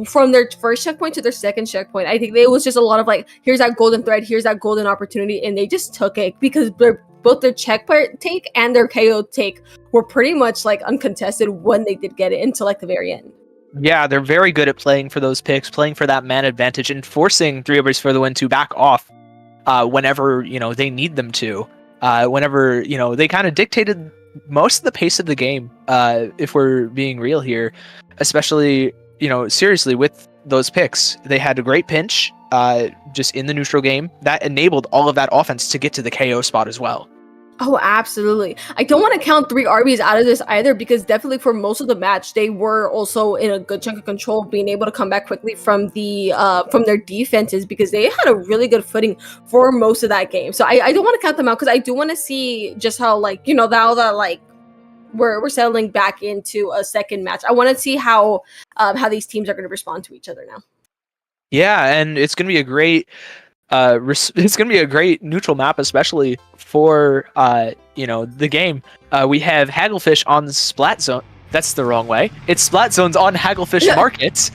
from their first checkpoint to their second checkpoint, I think it was just a lot of like, here's that golden thread, here's that golden opportunity, and they just took it because both their checkpoint take and their KO take were pretty much like uncontested when they did get it until like the very end. Yeah, they're very good at playing for those picks, playing for that man advantage, and forcing 3 Overs for the win to back off whenever, you know, they need them to. Whenever, you know, they kind of dictated most of the pace of the game, if we're being real here. Especially, you know, seriously, with those picks. They had a great pinch just in the neutral game that enabled all of that offense to get to the KO spot as well. Oh, absolutely. I don't want to count 3 RBs out of this either, because definitely for most of the match, they were also in a good chunk of control, being able to come back quickly from their defenses, because they had a really good footing for most of that game. So I don't want to count them out, because I do want to see just how, like, you know, now that like we're settling back into a second match, I want to see how these teams are going to respond to each other now. Yeah, and it's going to be a great it's going to be a great neutral map, especially for you know, the game. We have Hagglefish on Splat Zone. That's the wrong way. It's Splat Zones on Hagglefish Markets.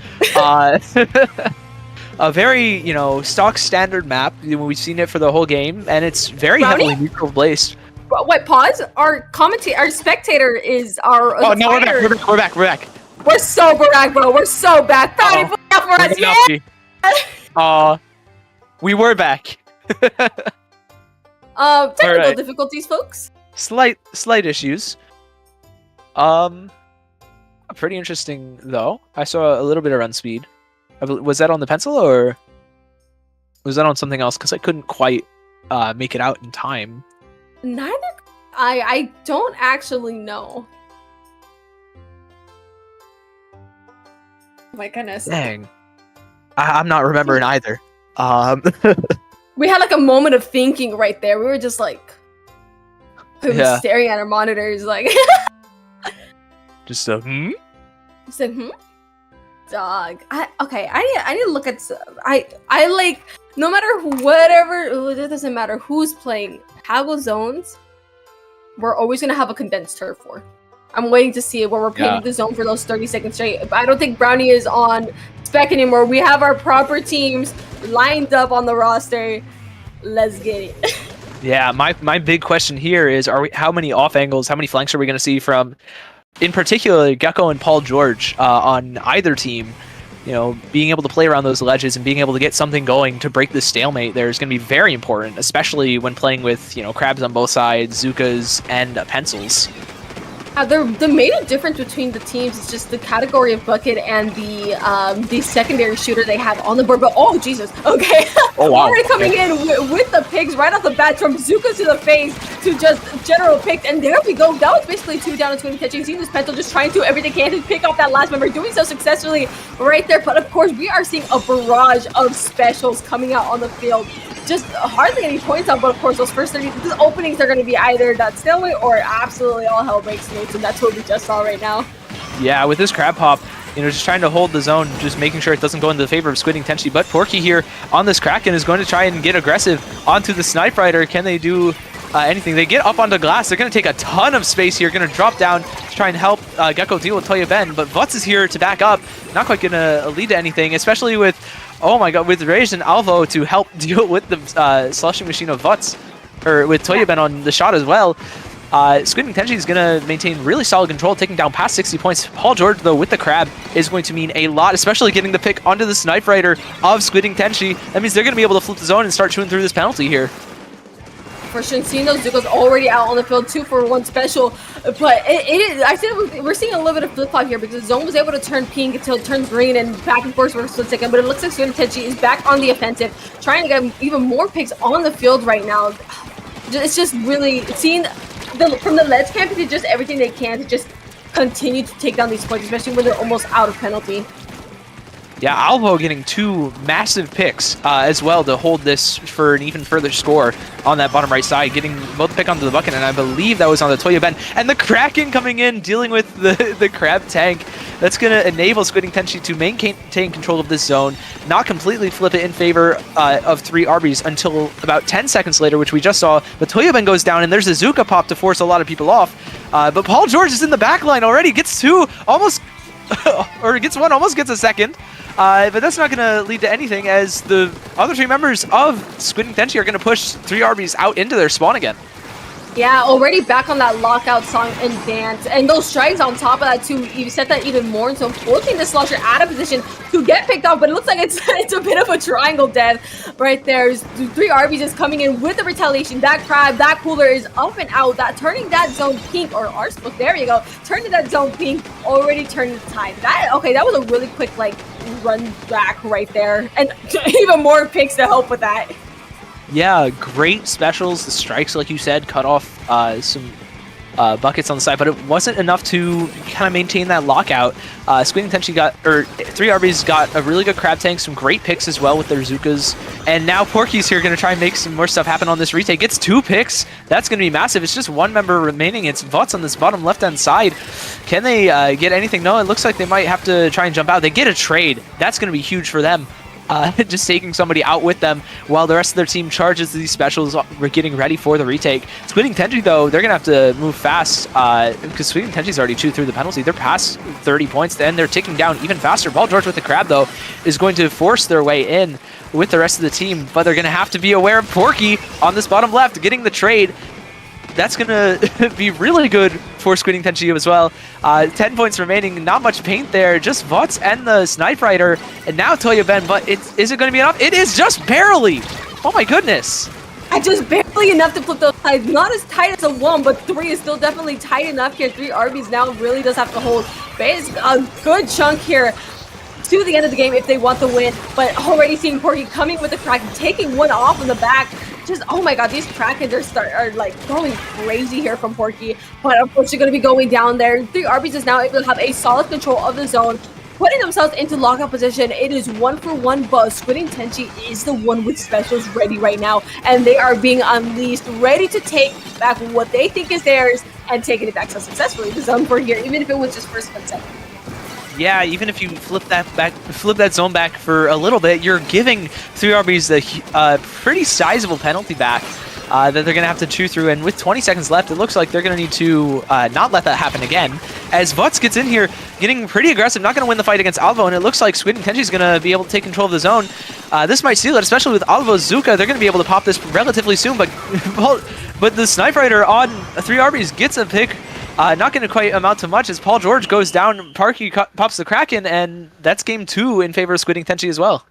A very, you know, stock standard map. We've seen it for the whole game, and it's very heavily neutral based. Wait, pause. Our spectator is our. Oh no, we're back. We're so back, bro. We're so back. Brownie, look out for us, yeah. We were back. Technical difficulties, folks. Slight issues. Pretty interesting though. I saw a little bit of run speed. Was that on the pencil or was that on something else? Because I couldn't quite make it out in time. Neither. I don't actually know. Oh my goodness. Dang. I'm not remembering either. We had like a moment of thinking right there. We were just like staring at our monitors, like just Just like, dog. I need to look at. I like, no matter whatever. It doesn't matter who's playing Haggle Zones. We're always gonna have a condensed turf for. I'm waiting to see it where we're painting the zone for those 30 seconds straight. I don't think Brownie is on spec anymore. We have our proper teams lined up on the roster. Let's get it. Yeah, my big question here is, how many off angles, how many flanks are we going to see from, in particular, Gecko and Paul George on either team? You know, being able to play around those ledges and being able to get something going to break this stalemate there is going to be very important, especially when playing with, you know, crabs on both sides, Zukas, and pencils. The main difference between the teams is just the category of bucket and the secondary shooter they have on the board. But oh Jesus, okay, oh wow, already coming in with the picks right off the bat, from Zuka to the face to just general picks, and there we go. That was basically 2 down and 20 catching. Seeing this pencil just trying to do everything he can to pick off that last member, doing so successfully right there. But of course, we are seeing a barrage of specials coming out on the field. Just hardly any points on, but of course those first 30 openings are going to be either that stalemate or absolutely all hell breaks loose, and that's what we just saw right now. Yeah, with this crab hop, you know, just trying to hold the zone, just making sure it doesn't go into the favor of Squidding Tenchi. But Porky here on this Kraken is going to try and get aggressive onto the Snipe Rider. Can they do anything? They get up onto glass. They're going to take a ton of space here. Going to drop down to try and help Gecko deal with Toya Ben. But Vutz is here to back up. Not quite going to lead to anything, especially with Oh my god, with Rage and Alvo to help deal with the slushing machine of Vutz, or with Toyoben on the shot as well. Squid and Tenchi is going to maintain really solid control, taking down past 60 points. Paul George, though, with the crab is going to mean a lot, especially getting the pick onto the Snipe Rider of Squid and Tenchi. That means they're going to be able to flip the zone and start chewing through this penalty here. For sure, seeing those Zuko's already out on the field, 2-for-1 special, but it is. I said we're seeing a little bit of flip-flop here because the zone was able to turn pink until it turned green and back and forth for a split second, but it looks like Squid and Tenchi is back on the offensive, trying to get even more picks on the field right now. It's just really seeing from the Let's camp to just everything they can to just continue to take down these points, especially when they're almost out of penalty. Yeah, Alvo getting 2 massive picks as well to hold this for an even further score on that bottom right side, getting both pick onto the bucket, and I believe that was on the Toyoben. And the Kraken coming in, dealing with the crab tank. That's going to enable Squid and Tenchi to maintain control of this zone, not completely flip it in favor of 3 Arby's until about 10 seconds later, which we just saw. But Toyoben goes down, and there's a Zuka pop to force a lot of people off. But Paul George is in the back line already, gets 2, almost, or gets 1, almost gets a second. But that's not going to lead to anything, as the other 3 members of Squid and Tenchi are going to push 3 Arby's out into their spawn again. Yeah, already back on that lockout song and dance. And those strikes on top of that too, you set that even more. And so forcing the Slosher out of position to get picked off, but it looks like it's a bit of a triangle death right there. 3 Arby's is coming in with the retaliation. That crab, that cooler is up and out. That turning that zone pink, or Arsplook, there you go. Turning that zone pink, already turning the tide. That was a really quick run back right there. And even more picks to help with that. Yeah, great specials. The strikes, like you said, cut off some buckets on the side, but it wasn't enough to kind of maintain that lockout. Squid and Tenchi 3 Arby's got a really good crab tank, some great picks as well with their Zukas, and now Porky's here going to try and make some more stuff happen on this retake. Gets 2 picks. That's going to be massive. It's just 1 member remaining. It's Vutz on this bottom left-hand side. Can they get anything? No, it looks like they might have to try and jump out. They get a trade. That's going to be huge for them. Just taking somebody out with them while the rest of their team charges these specials. We're getting ready for the retake. Squid and Tenchi, though, they're going to have to move fast because Squid and Tenchi's already chewed through the penalty. They're past 30 points, and they're ticking down even faster. Paul George with the crab, though, is going to force their way in with the rest of the team, but they're going to have to be aware of Porky on this bottom left, getting the trade. That's going to be really good for Squid and Tenchi as well. 10 points remaining, not much paint there, just Vutz and the Snipe Rider, and now Toyoben, but is it going to be enough? It is just barely! Oh my goodness! Just barely enough to flip those tides. Not as tight as a 1, but 3 is still definitely tight enough here. 3 Arby's now really does have to hold a good chunk here to the end of the game if they want the win, but already seeing Porky coming with the Kraken, taking 1 off in the back. Just, oh my god, these Krakens are going crazy here from Porky, but unfortunately going to be going down there. 3 Arby's is now able to have a solid control of the zone, putting themselves into lockout position. It is 1-for-1, but Squid and Tenchi is the one with specials ready right now, and they are being unleashed, ready to take back what they think is theirs and taking it back so successfully. The zone for here, even if it was just for a split second. Yeah, even if you flip that zone back for a little bit, you're giving 3 Arby's the pretty sizable penalty back that they're going to have to chew through. And with 20 seconds left, it looks like they're going to need to not let that happen again. As Vutz gets in here, getting pretty aggressive, not going to win the fight against Alvo, and it looks like Squid and Tenchi is going to be able to take control of the zone. This might seal it, especially with Alvo's Zuka. They're going to be able to pop this relatively soon, but the Snipe Rider on 3 Arby's gets a pick. Not going to quite amount to much as Paul George goes down, Parky pops the Kraken, and that's game 2 in favor of Squid and Tenchi as well.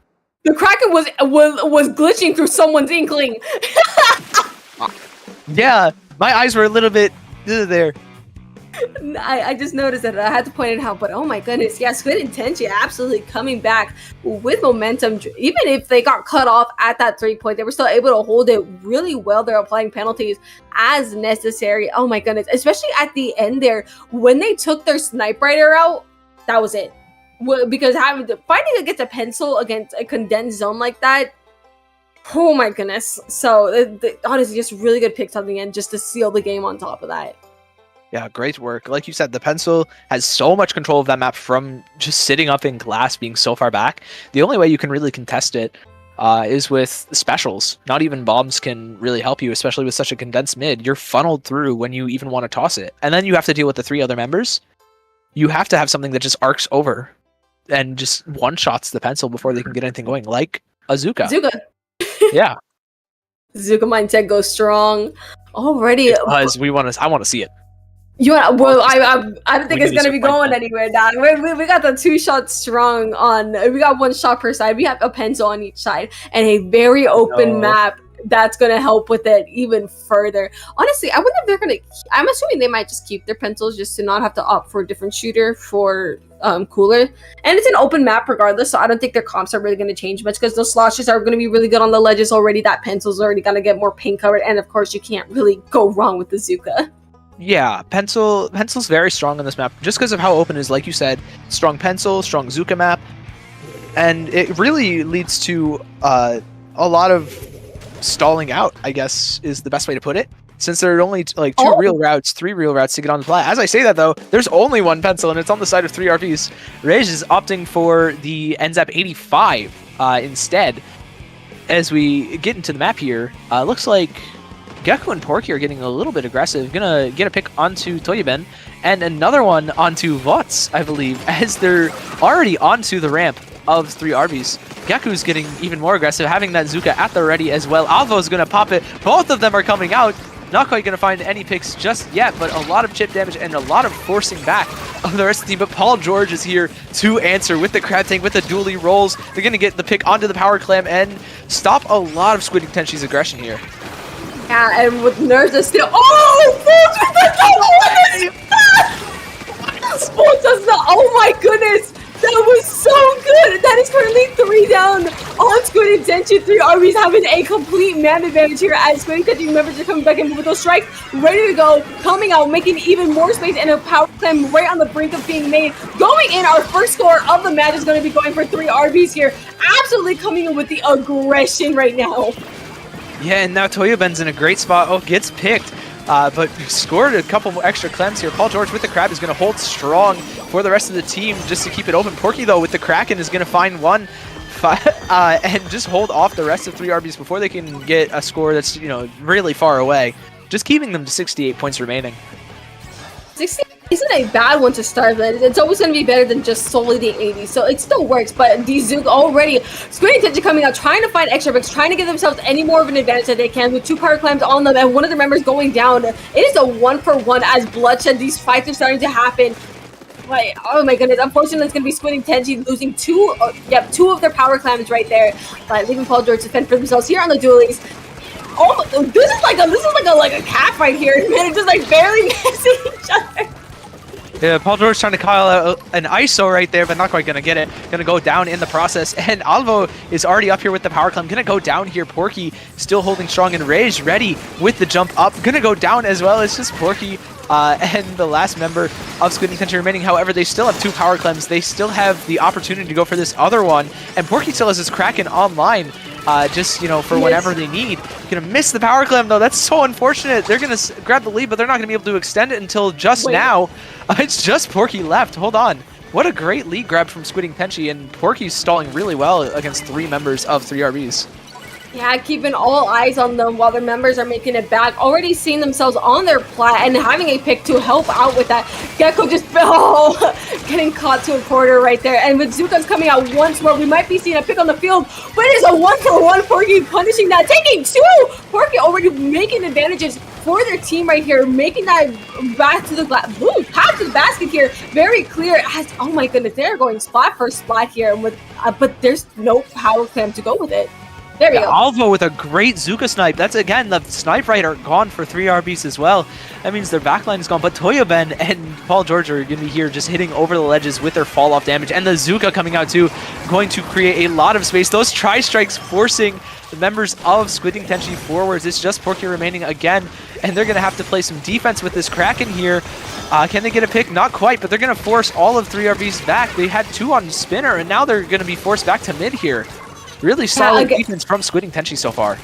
The Kraken was glitching through someone's inkling. Yeah, my eyes were a little bit there. I just noticed that. I had to point it out, but oh my goodness, yeah, Squid and Tenchi absolutely coming back with momentum. Even if they got cut off at that 3-point, they were still able to hold it really well. They're applying penalties as necessary. Oh my goodness, especially at the end there when they took their Snipe Rider out, that was it. Because fighting against a pencil against a condensed zone like that, oh my goodness. So honestly, just really good picks on the end just to seal the game on top of that. Yeah, great work. Like you said, the pencil has so much control of that map from just sitting up in glass, being so far back. The only way you can really contest it is with specials. Not even bombs can really help you, especially with such a condensed mid. You're funneled through when you even want to toss it. And then you have to deal with the 3 other members. You have to have something that just arcs over and just one-shots the pencil before they can get anything going, like Azuka. Zuka. Yeah, Zuka mindset goes strong. Already. because I want to see it. Well, I don't think We it's need to gonna be fight going that. anywhere. Dad, we got the 2 shots strong on. We got 1 shot per side. We have a pencil on each side and a very open map that's gonna help with it even further. Honestly, I wonder if they're gonna. I'm assuming they might just keep their pencils just to not have to opt for a different shooter for cooler. And it's an open map regardless, so I don't think their comps are really gonna change much because those sloshes are gonna be really good on the ledges already. That pencil's already gonna get more paint covered, and of course, you can't really go wrong with the Zuka. Yeah, pencil's very strong on this map just because of how open it is. Like you said, strong pencil, strong Zuka map, and it really leads to a lot of stalling out, I guess is the best way to put it. Since there are only like 3 real routes to get on the plat. As I say that though, there's only 1 pencil and it's on the side of 3 RVs. Rage is opting for the NZAP 85 instead. As we get into the map here, looks like Gekko and Porky are getting a little bit aggressive. Gonna get a pick onto Toyoben and another one onto Vots, I believe, as they're already onto the ramp of 3 RBs. Gekko's getting even more aggressive, having that Zuka at the ready as well. Alvo's gonna pop it. Both of them are coming out. Not quite gonna find any picks just yet, but a lot of chip damage and a lot of forcing back of the rest of the team. But Paul George is here to answer with the crab tank, with the dually rolls. They're gonna get the pick onto the power clam and stop a lot of Squid Tenchi's aggression here. Yeah, and with nerves are still. Oh, Sports does not. Oh my goodness, that was so good. That is currently 3 down on Squid and Tenchi. 3 RBs having a complete man advantage here as Squid and Tenchi members are coming back in with those strikes, ready to go, coming out, making even more space, and a power clam right on the brink of being made. Going in, our first score of the match is going to be going for 3 RBs here. Absolutely coming in with the aggression right now. Yeah, and now Toyoben's in a great spot. Oh, gets picked, but scored a couple more extra clems here. Paul George with the crab is going to hold strong for the rest of the team just to keep it open. Porky, though, with the Kraken is going to find one and just hold off the rest of 3 RBs before they can get a score that's, really far away. Just keeping them to 68 points remaining. 60 isn't a bad one to start with. It's always going to be better than just solely the 80, so it still works. But the Zook already, Squid and Tenchi coming out, trying to find extra picks, trying to give themselves any more of an advantage that they can with 2 power clams on them and one of the members going down. It is a 1-for-1 as bloodshed. These fights are starting to happen. Like, oh my goodness, unfortunately it's going to be Squid and Tenchi losing 2 of their power clams right there, but leaving Paul George to fend for themselves here on the dualies. Oh, this is like a cat right here, man. It's just like barely missing each other. Yeah, Paul George trying to call out an ISO right there, but not quite going to get it. Going to go down in the process. And Alvo is already up here with the power climb. Going to go down here. Porky still holding strong and Rage ready with the jump up. Going to go down as well. It's just Porky and the last member of Squid and Tenchi remaining. However, they still have 2 power climbs. They still have the opportunity to go for this other one. And Porky still has his Kraken online. Just, for whenever they need. Gonna miss the power climb, though. That's so unfortunate. They're gonna grab the lead, but they're not gonna be able to extend it until just now. It's just Porky left. Hold on. What a great lead grab from Squid and Tenchi, and Porky's stalling really well against 3 members of 3 RBs. Yeah, keeping all eyes on them while their members are making it back. Already seeing themselves on their plat and having a pick to help out with that. Gekko just getting caught to a corner right there. And with Zuka's coming out once more, we might be seeing a pick on the field. But it is a 1-for-1. Porky punishing that, taking 2. Porky already making advantages for their team right here, making that back to the pass to the basket here. Very clear. Oh my goodness, they're going spot for spot here, with but there's no power clam to go with it. There we go. Alvo with a great Zuka snipe. That's, again, the snipe right are gone for 3 RBs as well. That means their backline is gone. But Toyoben and Paul George are going to be here just hitting over the ledges with their fall-off damage. And the Zuka coming out, too, going to create a lot of space. Those tri-strikes forcing the members of Squid and Tenchi forwards. It's just Porky remaining again. And they're going to have to play some defense with this Kraken here. Can they get a pick? Not quite, but they're going to force all of 3 RBs back. They had 2 on Spinner, and now they're going to be forced back to mid here. Really solid defense from Squid and Tenchi so far.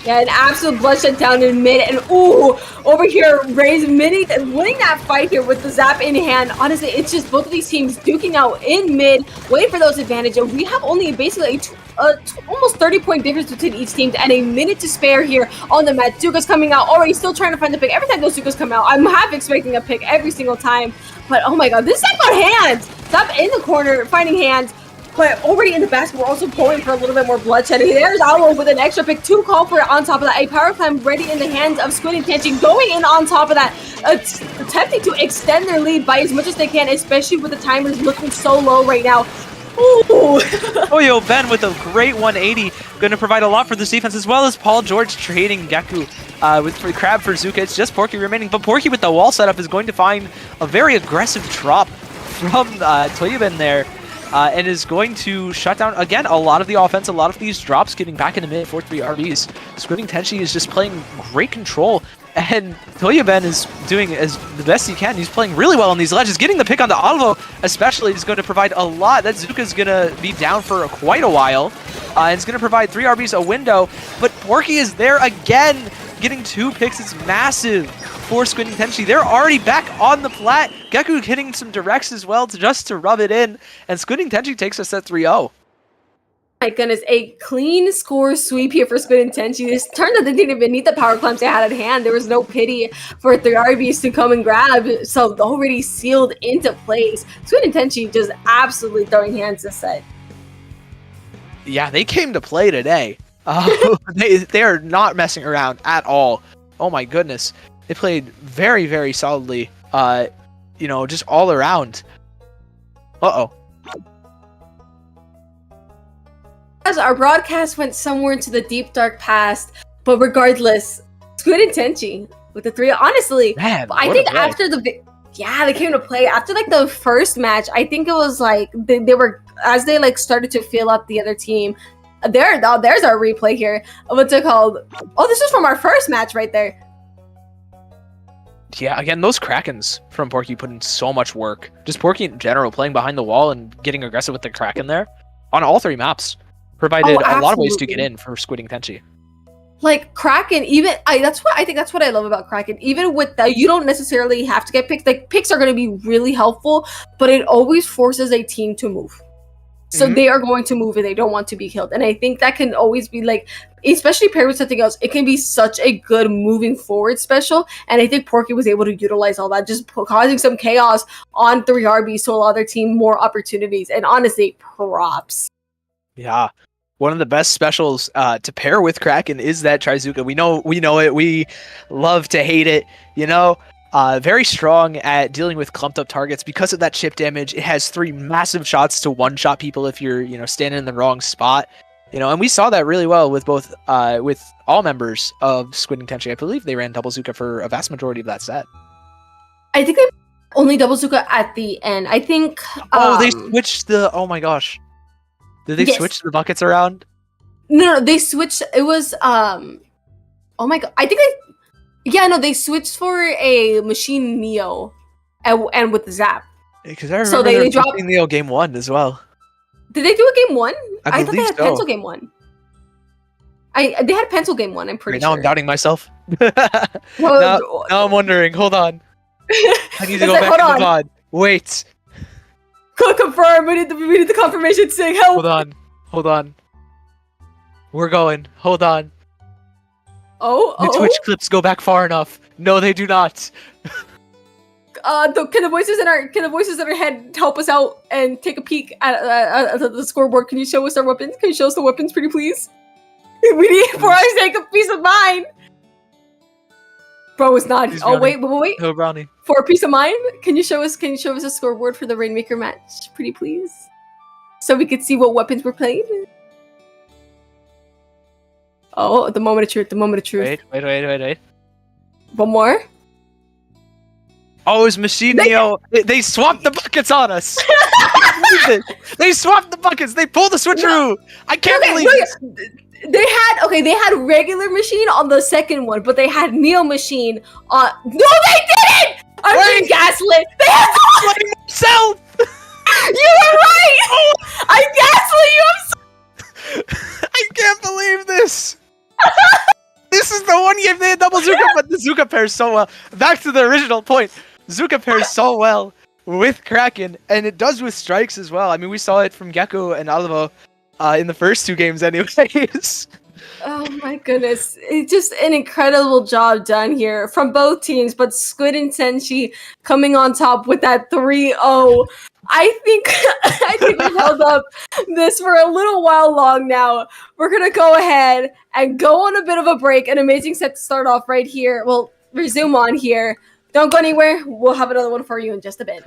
Yeah, an absolute bloodshed down in mid, and over here, Ray's winning that fight here with the zap in hand. Honestly, it's just both of these teams duking out in mid, waiting for those advantages. We have only basically almost 30-point difference between each team, and a minute to spare here on the match. Zuka's coming out already, still trying to find the pick. Every time those Zukas come out, I'm half expecting a pick every single time. But oh my god, this is about hands. Stop in the corner, finding hands. But already in the basket, we're also going for a little bit more bloodshed. There's Allo with an extra pick, 2 call for it on top of that. A power climb ready in the hands of Squid and Tenchi, going in on top of that, attempting to extend their lead by as much as they can, especially with the timers looking so low right now. Ooh. Toyo Ben with a great 180, going to provide a lot for this defense, as well as Paul George trading Geku with Crab for Zuka. It's just Porky remaining, but Porky with the wall setup is going to find a very aggressive drop from Toyo Ben there. And is going to shut down, again, a lot of the offense, a lot of these drops getting back into mid 4-3 RBs. Squibbing Tenchi is just playing great control, and Toyoben is doing as the best he can. He's playing really well on these ledges. Getting the pick onto Alvo, especially, is going to provide a lot. That Zuka's going to be down for quite a while. And it's going to provide 3 RBs a window, but Porky is there again, getting 2 picks. It's massive for Squid and Tenchi. They're already back on the plat. Geku hitting some directs as well just to rub it in, and Squid and Tenchi takes us at 3-0. My goodness, a clean score sweep here for Squid and Tenchi. This turn that they didn't even need the power clamps they had at hand. There was no pity for 3 RBs to come and grab, so already sealed into place. Squid and Tenchi just absolutely throwing hands this set. Yeah, they came to play today. They are not messing around at all. Oh my goodness. They played very, very solidly, just all around. Uh-oh. As our broadcast went somewhere into the deep, dark past, but regardless, Squid and Tenchi with the 3, honestly, Man, I think after they came to play. After, like, the first match, I think it was, like, they were, as they, like, started to fill up the other team, there's our replay here. What's it called? Oh, this is from our first match right there. Yeah, again, those Krakens from Porky put in so much work. Just Porky in general, playing behind the wall and getting aggressive with the Kraken there. On all 3 maps. Provided a lot of ways to get in for Squid and Tenchi. Like, Kraken, I think that's what I love about Kraken. Even with that, you don't necessarily have to get picks. Like, picks are going to be really helpful, but it always forces a team to move. So they are going to move and they don't want to be killed. And I think that can always be, like, especially paired with something else, it can be such a good moving forward special. And I think Porky was able to utilize all that, just causing some chaos on 3 RBs to allow their team more opportunities. And honestly, props. Yeah. One of the best specials to pair with Kraken is that Trizuka. We know it. We love to hate it, very strong at dealing with clumped up targets because of that chip damage. It has 3 massive shots to one-shot people if you're, standing in the wrong spot. And we saw that really well with both with all members of Squid and Tenchi. I believe they ran double Zuka for a vast majority of that set. I think they only double Zuka at the end. I think they switched the oh my gosh. Did they switch the buckets around? No, they switched. It was oh my god. I think they switched for a Machine Neo and with the Zap. Because I remember they dropped Neo game 1 as well. Did they do a game 1? I thought they had so. Pencil game 1. They had Pencil game 1, I'm pretty sure. Now I'm doubting myself. now I'm wondering. Hold on. I need to go back in the pod. Wait. Confirm. We need the confirmation saying help. Hold on. We're going. Hold on. The Twitch clips go back far enough. No, they do not. Can the voices in our head help us out and take a peek at the scoreboard? Can you show us our weapons? Can you show us the weapons, pretty please? We need, for our sake of peace of mind. Bro, it's not. Wait. No brownie. For a peace of mind, can you show us a scoreboard for the Rainmaker match, pretty please? So we could see what weapons were played. Oh, the moment of truth. Wait. One more. Oh, it's Machine Neo. They swapped the buckets on us. They swapped the buckets. They pulled the switcheroo. I can't believe this. They had regular Machine on the second one, but they had Neo Machine on. No, they didn't. I'm being gaslit. They had myself. You were right. I gaslit you. I can't believe this. This is the one game they had double Zuka, but the Zuka pairs so well. Back to the original point. Zuka pairs so well with Kraken, and it does with strikes as well. I mean, we saw it from Gecko and Alvo in the first 2 games anyways. Oh my goodness. It's just an incredible job done here from both teams, but Squid and Senshi coming on top with that 3-0. I think I think we've held up this for a little while long now. We're gonna go ahead and go on a bit of a break. An amazing set to start off right here. We'll resume on here. Don't go anywhere. We'll have another one for you in just a bit.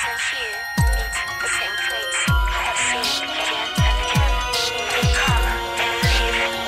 and here meet the same place. I have seen again and again. They come and leave.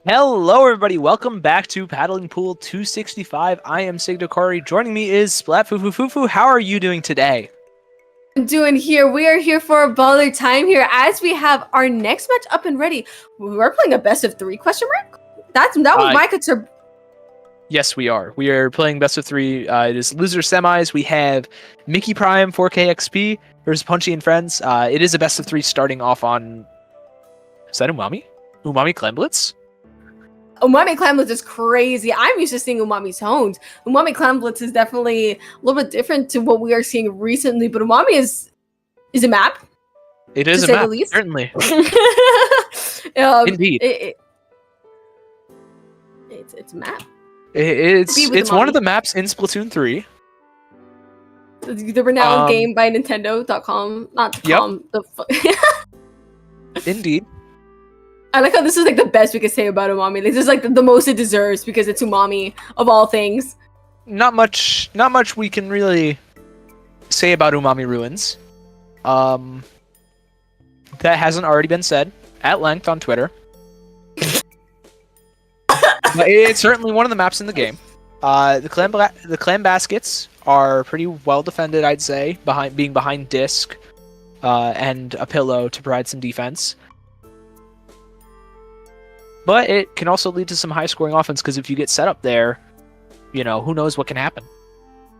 Hello, everybody. Welcome back to Paddling Pool 265. I am Sigdokari. Joining me is Splat Fufu Fufu. How are you doing today? Doing here. We are here for a baller time here as we have our next match up and ready. We're playing a best of 3 question mark? That was my concern. Yes, we are. We are playing best of 3. It is loser semis. We have Mickey Prime 4K XP versus Punchy and Friends. It is a best of 3 starting off on. Is that Umami? Umami Clamblitz? Umami Clamblitz is crazy. I'm used to seeing Umami's tones. Umami Clamblitz is definitely a little bit different to what we are seeing recently, but Umami is a map. It is a map, certainly. Indeed. It's a map. It's one of the maps in Splatoon 3. The renowned game by Nintendo.com. Not .com. Indeed. I like how this is like the best we could say about Umami. Like, this is like the most it deserves because it's Umami of all things. Not much we can really say about Umami Ruins. That hasn't already been said at length on Twitter. But it's certainly one of the maps in the game. The clam baskets are pretty well defended, I'd say, being behind disc and a pillow to provide some defense. But it can also lead to some high-scoring offense because if you get set up there, you know, who knows what can happen.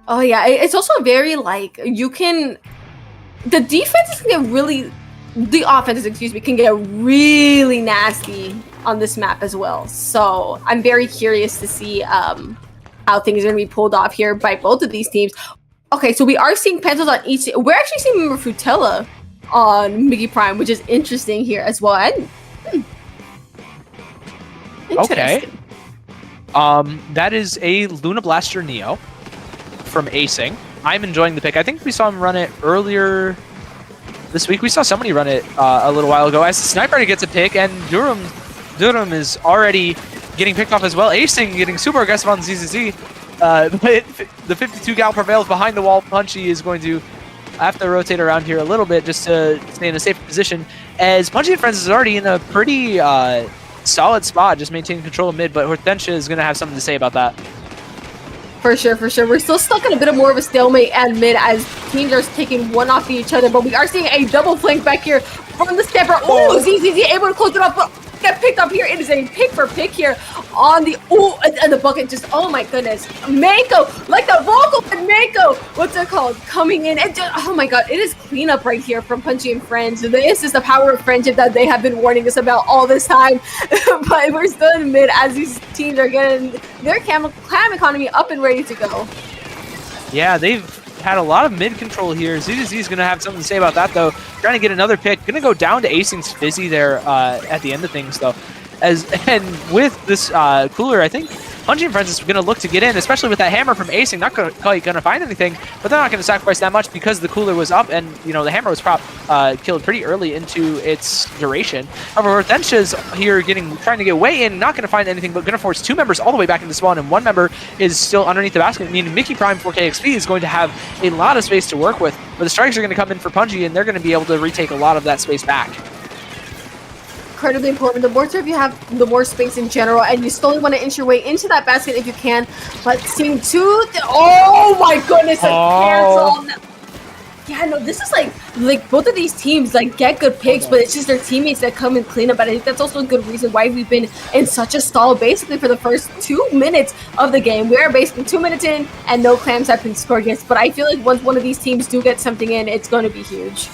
Oh yeah, it's also very like the defenses can get really, the offenses, excuse me, can get really nasty on this map as well. So I'm very curious to see how things are going to be pulled off here by both of these teams. Okay, so we are seeing pencils on each. We're actually seeing Member Frutella on Mickey Prime, which is interesting here as well. Okay. That is a Luna Blaster Neo from Acing. I'm enjoying the pick. I think we saw him run it earlier this week. We saw somebody run it a little while ago. As the Sniper gets a pick, and Durham is already getting picked off as well. Acing getting super aggressive on ZZZ. But the 52 gal prevails behind the wall. Punchy is going to have to rotate around here a little bit just to stay in a safer position. As Punchy and Friends is already in a pretty solid spot, just maintaining control of mid, but Hortensia is going to have something to say about that. For sure. We're still stuck in a bit of more of a stalemate at mid as teams are taking one off each other, but we are seeing a double flank back here from the Stamper. Oh, ZZZ able to close it off, but get picked up here. It is a pick for pick here on the, and the bucket just, oh my goodness. Mako, like the vocal and Mako, what's it called? Coming in and just, oh my god, it is cleanup right here from Punchy and Friends. This is the power of friendship that they have been warning us about all this time. But we're still in mid as these teams are getting their clam economy up and ready to go. Yeah, they've had a lot of mid control here. ZZZ is going to have something to say about that, though. Trying to get another pick. Going to go down to Acing's Fizzy there at the end of things, though. And with this cooler, I think Punchy and Friends is going to look to get in, especially with that hammer from Acing. Not quite going to find anything, but they're not going to sacrifice that much because the cooler was up, and you know the hammer was killed pretty early into its duration. However, Hortensia's here trying to get way in, not going to find anything, but going to force 2 members all the way back into spawn, and 1 member is still underneath the basket, meaning Mickey Prime 4K XP is going to have a lot of space to work with, but the strikes are going to come in for Punchy, and they're going to be able to retake a lot of that space back. Incredibly important. The more turf you have, the more space in general, and you slowly want to inch your way into that basket if you can. But seeing oh my goodness, cancel. Yeah, no, this is like both of these teams like get good picks, but it's just their teammates that come and clean up. And I think that's also a good reason why we've been in such a stall basically for the first 2 minutes of the game. We are basically 2 minutes in, and no clams have been scored against. But I feel like once one of these teams do get something in, it's going to be huge.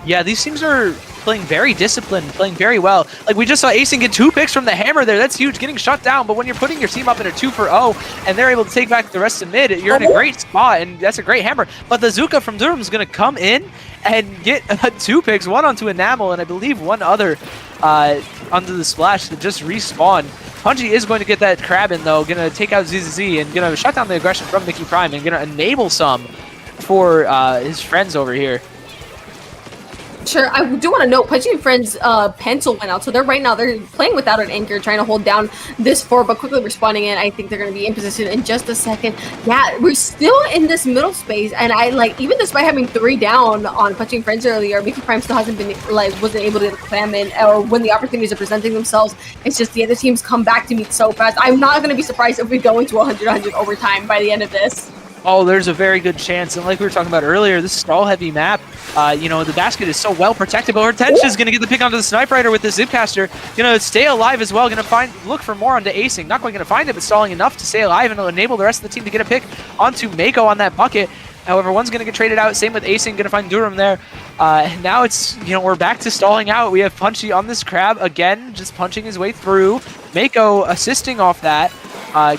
Yeah, these teams are playing very disciplined, playing very well. Like, we just saw Acing get 2 picks from the hammer there. That's huge, getting shut down. But when you're putting your team up in a 2-for-0 and they're able to take back the rest of mid, you're in a great spot, and that's a great hammer. But the Zuka from Durham is going to come in and get 2 picks, 1 onto Enamel, and I believe 1 other onto the Splash that just respawn. Punchy is going to get that crab in, though, going to take out ZZZ and going to shut down the aggression from Mickey Prime and going to enable some for his friends over here. Sure, I do want to note, Punching and Friends pencil went out, so they're playing without an anchor, trying to hold down this 4, but quickly responding in. I think they're going to be in position in just a second. Yeah, we're still in this middle space, and I like, even despite having 3 down on Punching Friends earlier, Mickey Prime still hasn't been, like, wasn't able to get a clam in, or when the opportunities are presenting themselves, it's just the other teams come back to meet so fast. I'm not going to be surprised if we go into 100-100 overtime by the end of this. Oh, there's a very good chance. And like we were talking about earlier, this stall-heavy map, the basket is so well protected, but Hortensia is going to get the pick onto the Sniper Rider with the Zipcaster. Stay alive as well. Going to look for more onto Acing. Not quite going to find it, but stalling enough to stay alive and it'll enable the rest of the team to get a pick onto Mako on that bucket. However, one's going to get traded out. Same with Acing, going to find Durham there. And now it's, we're back to stalling out. We have Punchy on this crab again, just punching his way through. Mako assisting off that.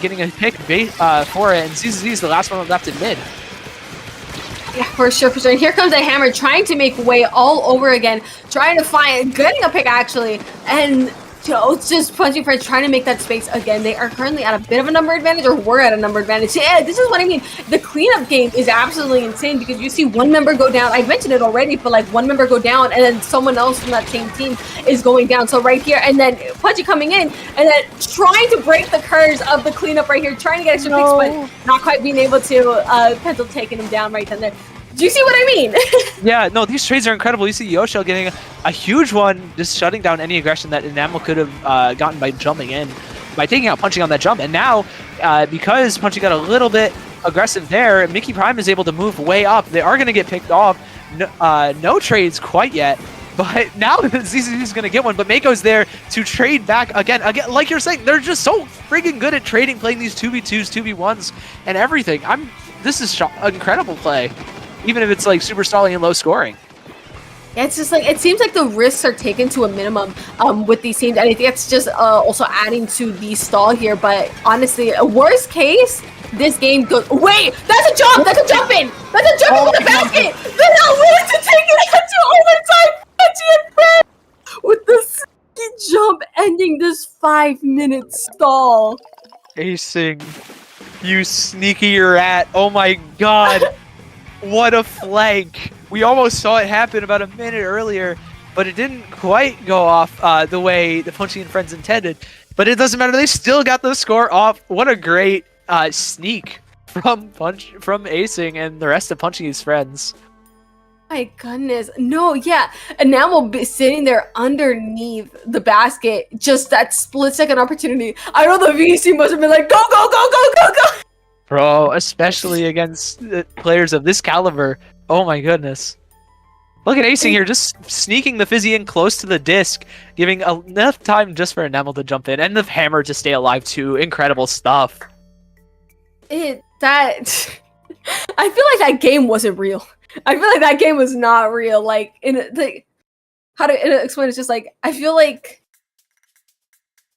Getting a pick for it, and ZZZ is the last one left in mid. Yeah, for sure, for sure. And here comes a Hammer trying to make way all over again, trying to getting a pick actually, and it's just Punching Friends trying to make that space again. They are currently at a bit of a number advantage, or we're at a number advantage. Yeah, this is what I mean. The cleanup game is absolutely insane because you see one member go down. I mentioned it already, but like one member go down, and then someone else from that same team is going down. So right here, and then Punchy coming in, and then trying to break the curse of the cleanup right here, trying to get extra picks, but not quite being able to. Pencil taking him down right then there. Do you see what I mean? Yeah, no, these trades are incredible. You see Yoshio getting a huge one, just shutting down any aggression that Enamel could have gotten by jumping in, by taking out Punchy on that jump. And now, because Punchy got a little bit aggressive there, Mickey Prime is able to move way up. They are going to get picked off. No trades quite yet. But now ZZZ is going to get one, but Mako's there to trade back again. Like you're saying, they're just so freaking good at trading, playing these 2v2s, 2v1s, and everything. This is incredible play. Even if it's like super stalling and low scoring. Yeah, it's just like, it seems like the risks are taken to a minimum with these teams. And I think it's just also adding to the stall here. But honestly, worst case, this game goes, wait, that's a jump! That's a jump in! That's a jump in with the basket! They're not willing to take it into overtime! Punchy and Friends with the jump ending this 5-minute stall. Acing, you sneaky rat. Oh my god. What a flank! We almost saw it happen about a minute earlier, but it didn't quite go off the way the Punchy and Friends intended. But it doesn't matter; they still got the score off. What a great sneak from Acing and the rest of Punchy's friends. My goodness, no, yeah, and now we'll be sitting there underneath the basket. Just that split-second opportunity. I know the VC must have been like, go, go, go, go, go, go. Bro, especially against players of this caliber. Oh my goodness. Look at Acing here, just sneaking the Fizzy in close to the disc, giving enough time just for Enamel to jump in, and the Hammer to stay alive too. Incredible stuff. I feel like that game wasn't real. I feel like that game was not real. Like, how to explain it? It's just like, I feel like,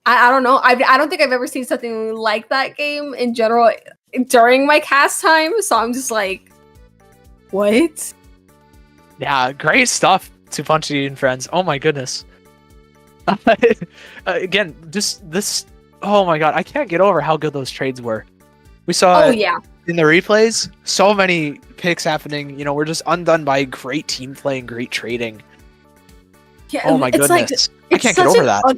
I don't know. I don't think I've ever seen something like that game in general during my cast time, so I'm just like, what? Yeah, great stuff to Punchy and Friends. Oh my goodness. Again, just this. Oh my god, I can't get over how good those trades were. We saw in the replays so many picks happening. We're just undone by great team play and great trading. Yeah, oh my goodness, I can't get over that.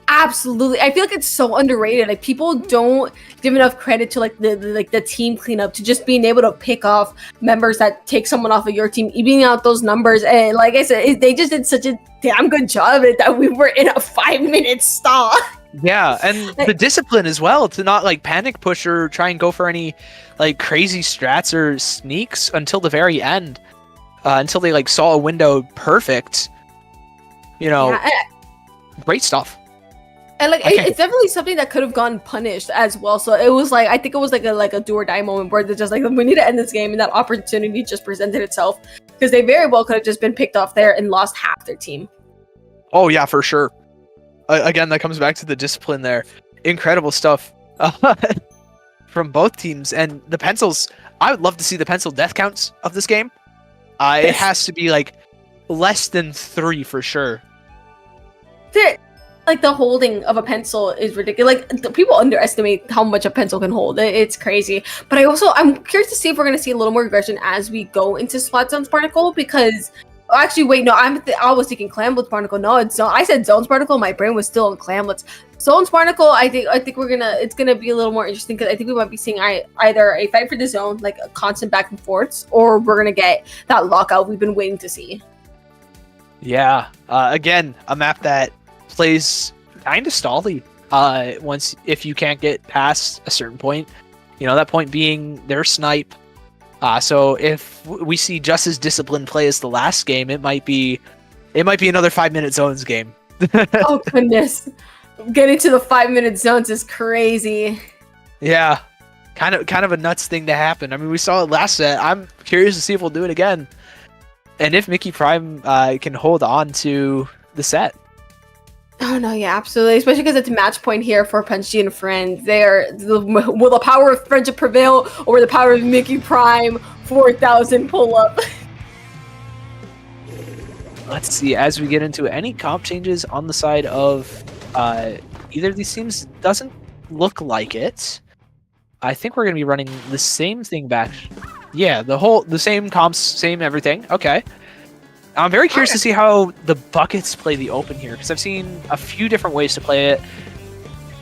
Absolutely, I feel like it's so underrated. Like, people don't give enough credit to the team cleanup, to just being able to pick off members that take someone off of your team, evening out those numbers. And like I said, they just did such a damn good job of it that we were in a 5-minute stall. Yeah, and the discipline as well, to not like panic push or try and go for any like crazy strats or sneaks until the very end, until they like saw a window perfect. Great stuff. And like, it's definitely something that could have gone punished as well. So it was like, I think it was like a do or die moment where they're just like, we need to end this game, and that opportunity just presented itself, because they very well could have just been picked off there and lost half their team. Oh yeah, for sure. Again, that comes back to the discipline there. Incredible stuff from both teams. And the pencils, I would love to see the pencil death counts of this game. It has to be like less than 3 for sure. Like, the holding of a pencil is ridiculous. Like, people underestimate how much a pencil can hold. It's crazy. But I'm curious to see if we're going to see a little more aggression as we go into Splatoon Spartacle, because Oh, actually, wait, no, I was thinking Clamblitz Barnacle. No, it's Zone. I said Zones Barnacle. My brain was still in Clamblitz. Zones Barnacle. I think it's gonna be a little more interesting because I think we might be seeing either a fight for the zone, like a constant back and forths, or we're gonna get that lockout we've been waiting to see. Yeah. Again, a map that plays kind of stally. If you can't get past a certain point, that point being their snipe. So if we see just as disciplined play as the last game, it might be another 5-minute zones game. Oh goodness, getting to the 5-minute zones is crazy. Yeah, kind of a nuts thing to happen. I mean, we saw it last set. I'm curious to see if we'll do it again, and if Mickey Prime can hold on to the set. Oh no, yeah, absolutely. Especially because it's a match point here for Punchy and Friend. Will the power of friendship prevail over the power of Mickey Prime 4000 pull up? Let's see, as we get into any comp changes on the side of either of these teams, doesn't look like it. I think we're going to be running the same thing back. Yeah, the same comps, same everything. Okay. I'm very curious to see how the buckets play the open here, because I've seen a few different ways to play it,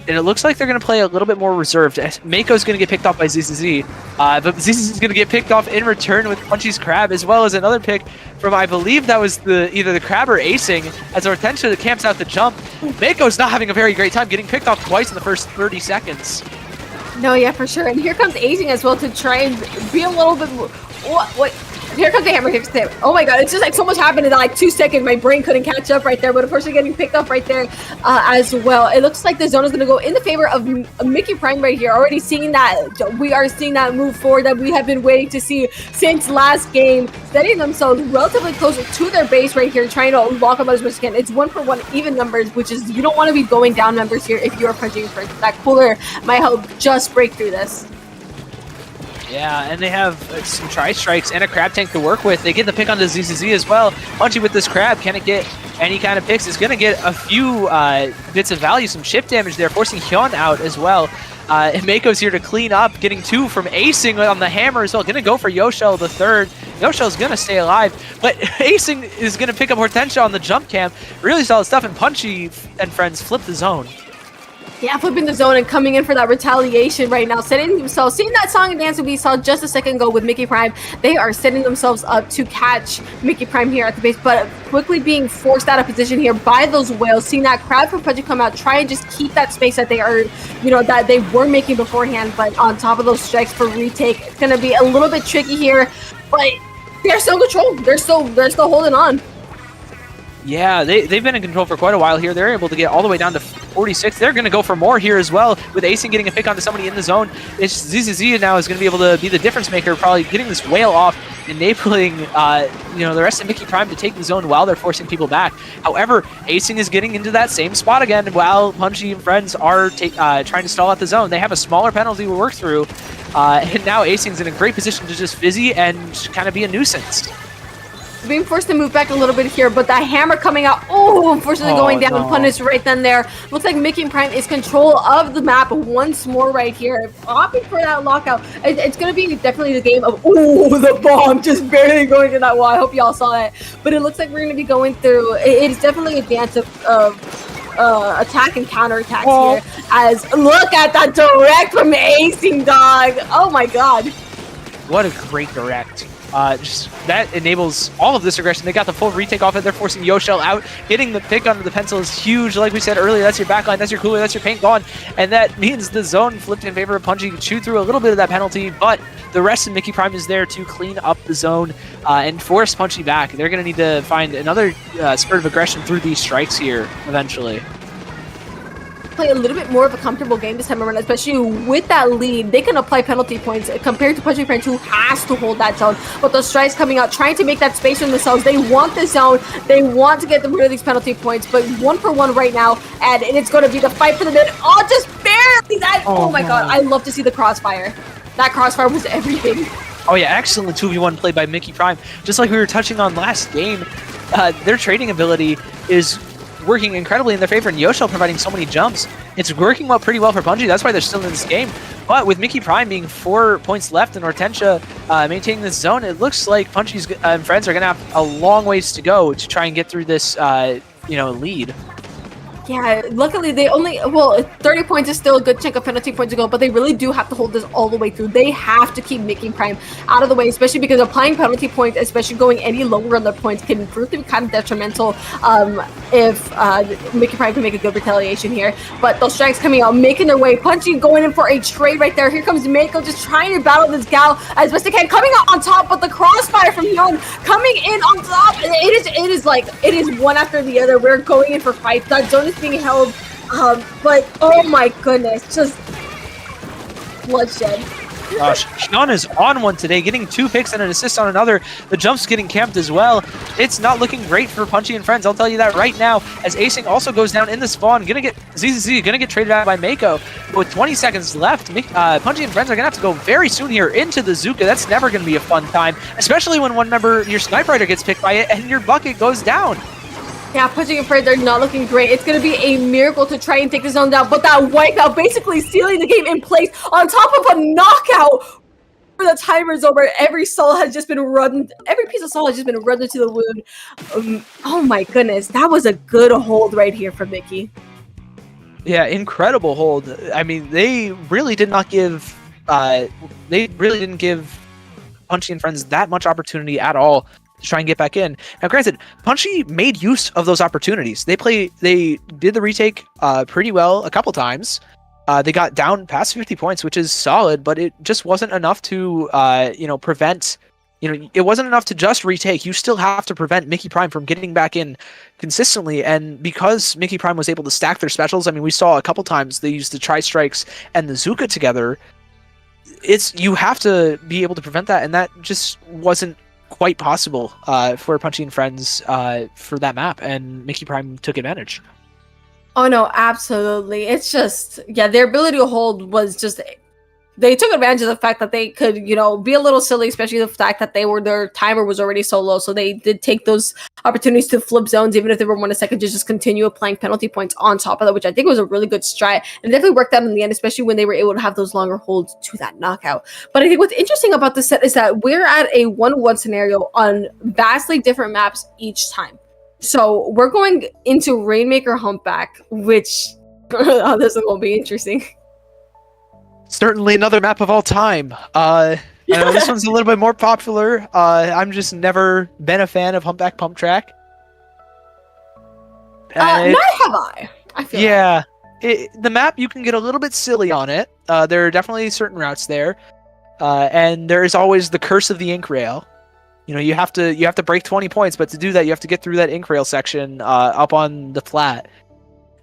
and it looks like they're going to play a little bit more reserved. Mako's going to get picked off by ZZZ, but ZZZ is going to get picked off in return with Punchy's Crab, as well as another pick from, I believe that was either the Crab or Acing, as Hortensia camps out the jump. Mako's not having a very great time, getting picked off twice in the first 30 seconds. No, yeah, for sure. And here comes Acing as well to try and be a little bit more... What? Here comes the hammer. Here's the hammer. Oh my god, it's just like so much happened in like 2 seconds. My brain couldn't catch up right there, but of course we're getting picked up right there as well. It looks like the zone is going to go in the favor of Mickey Prime right here. Already seeing that. We are seeing that move forward that we have been waiting to see since last game. Setting themselves relatively closer to their base right here, trying to lock them as much as can. It's 1-for-1 even numbers, which is, you don't want to be going down numbers here if you are punching for that cooler might help just break through this. Yeah, and they have some tri-strikes and a crab tank to work with. They get the pick onto ZZZ as well. Punchy with this crab, can it get any kind of picks? It's going to get a few bits of value, some chip damage there, forcing Hyun out as well. And Mako's here to clean up, getting 2 from Acing on the hammer as well. Going to go for Yoshel the third. Yoshel's going to stay alive, but Acing is going to pick up Hortensia on the jump cam. Really solid stuff, and Punchy and friends flip the zone. Yeah, flipping the zone and coming in for that retaliation right now, setting themselves, seeing that song and dance we saw just a second ago with Mickey Prime, they are setting themselves up to catch Mickey Prime here at the base, but quickly being forced out of position here by those whales, seeing that crowd from Punchy come out, try and just keep that space that they are, that they were making beforehand, but on top of those strikes for retake, it's going to be a little bit tricky here, but they're still in control. They're still holding on. Yeah, they've been in control for quite a while here. They're able to get all the way down to 46. They're going to go for more here as well, with Acing getting a pick onto somebody in the zone. It's ZZZ now is going to be able to be the difference maker, probably getting this whale off, enabling the rest of Mickey Prime to take the zone while they're forcing people back. However, Acing is getting into that same spot again while Punchy and friends are trying to stall out the zone. They have a smaller penalty to work through, and now Acing's in a great position to just fizzy and kind of be a nuisance. Being forced to move back a little bit here, but that hammer coming out, unfortunately going down and punished right then there. Looks like Mickey Prime is control of the map once more right here, opting for that lockout. It's going to be definitely the game of, the bomb just barely going to that wall. I hope y'all saw that. But it looks like we're going to be going through, it's definitely a dance of attack and counter attacks here, as look at that direct from Acing, dog. Oh my god. What a great direct. Just that enables all of this aggression. They got the full retake off it. They're forcing Yoshel out. Getting the pick onto the pencil is huge. Like we said earlier, that's your backline, that's your cooler, that's your paint gone. And that means the zone flipped in favor of Punchy. Chew through a little bit of that penalty, but the rest of Mickey Prime is there to clean up the zone and force Punchy back. They're going to need to find another spurt of aggression through these strikes here eventually. Play a little bit more of a comfortable game this time around, especially with that lead. They can apply penalty points compared to Punchy Friends, who has to hold that zone. But those strikes coming out, trying to make that space for themselves. They want the zone. They want to get rid of these penalty points. But 1-for-1 right now, and it's going to be the fight for the mid. Oh, just barely! Oh my god, I love to see the crossfire. That crossfire was everything. Oh yeah, excellent 2v1 play by Mickey Prime. Just like we were touching on last game, their trading ability is working incredibly in their favor, and Yoshel providing so many jumps. It's working pretty well for Punchy. That's why they're still in this game. But with Mickey Prime being 4 points left and Hortensia maintaining this zone. It looks like Punchy's and friends are going to have a long ways to go to try and get through this, lead. Yeah, luckily they only, 30 points is still a good chunk of penalty points to go, but they really do have to hold this all the way through. They have to keep Mickey Prime out of the way, especially because applying penalty points, especially going any lower on the points, can prove to be kind of detrimental if Mickey Prime can make a good retaliation here. But those strikes coming out, making their way, Punchy going in for a trade right there. Here comes Mako just trying to battle this gal as best they can, coming out on top, but the crossfire from Young coming in on top. It is one after the other. We're going in for fights. That zone is being held, but oh my goodness, just bloodshed. Sean is on one today, getting 2 picks and an assist on another. The jump's getting camped as well. It's not looking great for Punchy and friends, I'll tell you that right now, as Acing also goes down in the spawn. Gonna get ZZZ, gonna get traded out by Mako. With 20 seconds left, Punchy and friends are gonna have to go very soon here into the Zuka. That's never gonna be a fun time, especially when one member, your Sniper Rider, gets picked by it and your bucket goes down. Yeah, Punchy and friends are not looking great. It's going to be a miracle to try and take the zone down, but that wipeout basically sealing the game in place on top of a knockout where the timer's over. Every piece of salt has just been run into the wound. Oh my goodness, that was a good hold right here from Mickey. Yeah, incredible hold. I mean, they really didn't give Punchy and friends that much opportunity at all to try and get back in. Now, granted, Punchy made use of those opportunities. They did the retake pretty well a couple times. They got down past 50 points, which is solid, but it just wasn't enough to prevent. It wasn't enough to just retake. You still have to prevent Mickey Prime from getting back in consistently. And because Mickey Prime was able to stack their specials, I mean, we saw a couple times they used the Tri-Strikes and the Zuka together. You have to be able to prevent that, and that just wasn't quite possible for Punchy and friends for that map, and Mickey Prime took advantage. Oh no, absolutely. It's just, yeah, their ability to hold was just, they took advantage of the fact that they could, be a little silly, especially the fact that their timer was already so low. So they did take those opportunities to flip zones, even if they were 1 second, to just continue applying penalty points on top of that, which I think was a really good strat. And it definitely worked out in the end, especially when they were able to have those longer holds to that knockout. But I think what's interesting about this set is that we're at a 1-1 scenario on vastly different maps each time. So we're going into Rainmaker Humpback, which this will be interesting. Certainly another map of all time. I know this one's a little bit more popular. I'm just never been a fan of Humpback Pump Track. Neither have I. I feel the map, you can get a little bit silly on it. There are definitely certain routes there, and there is always the curse of the ink rail. You have to break 20 points, but to do that, you have to get through that ink rail section up on the flat,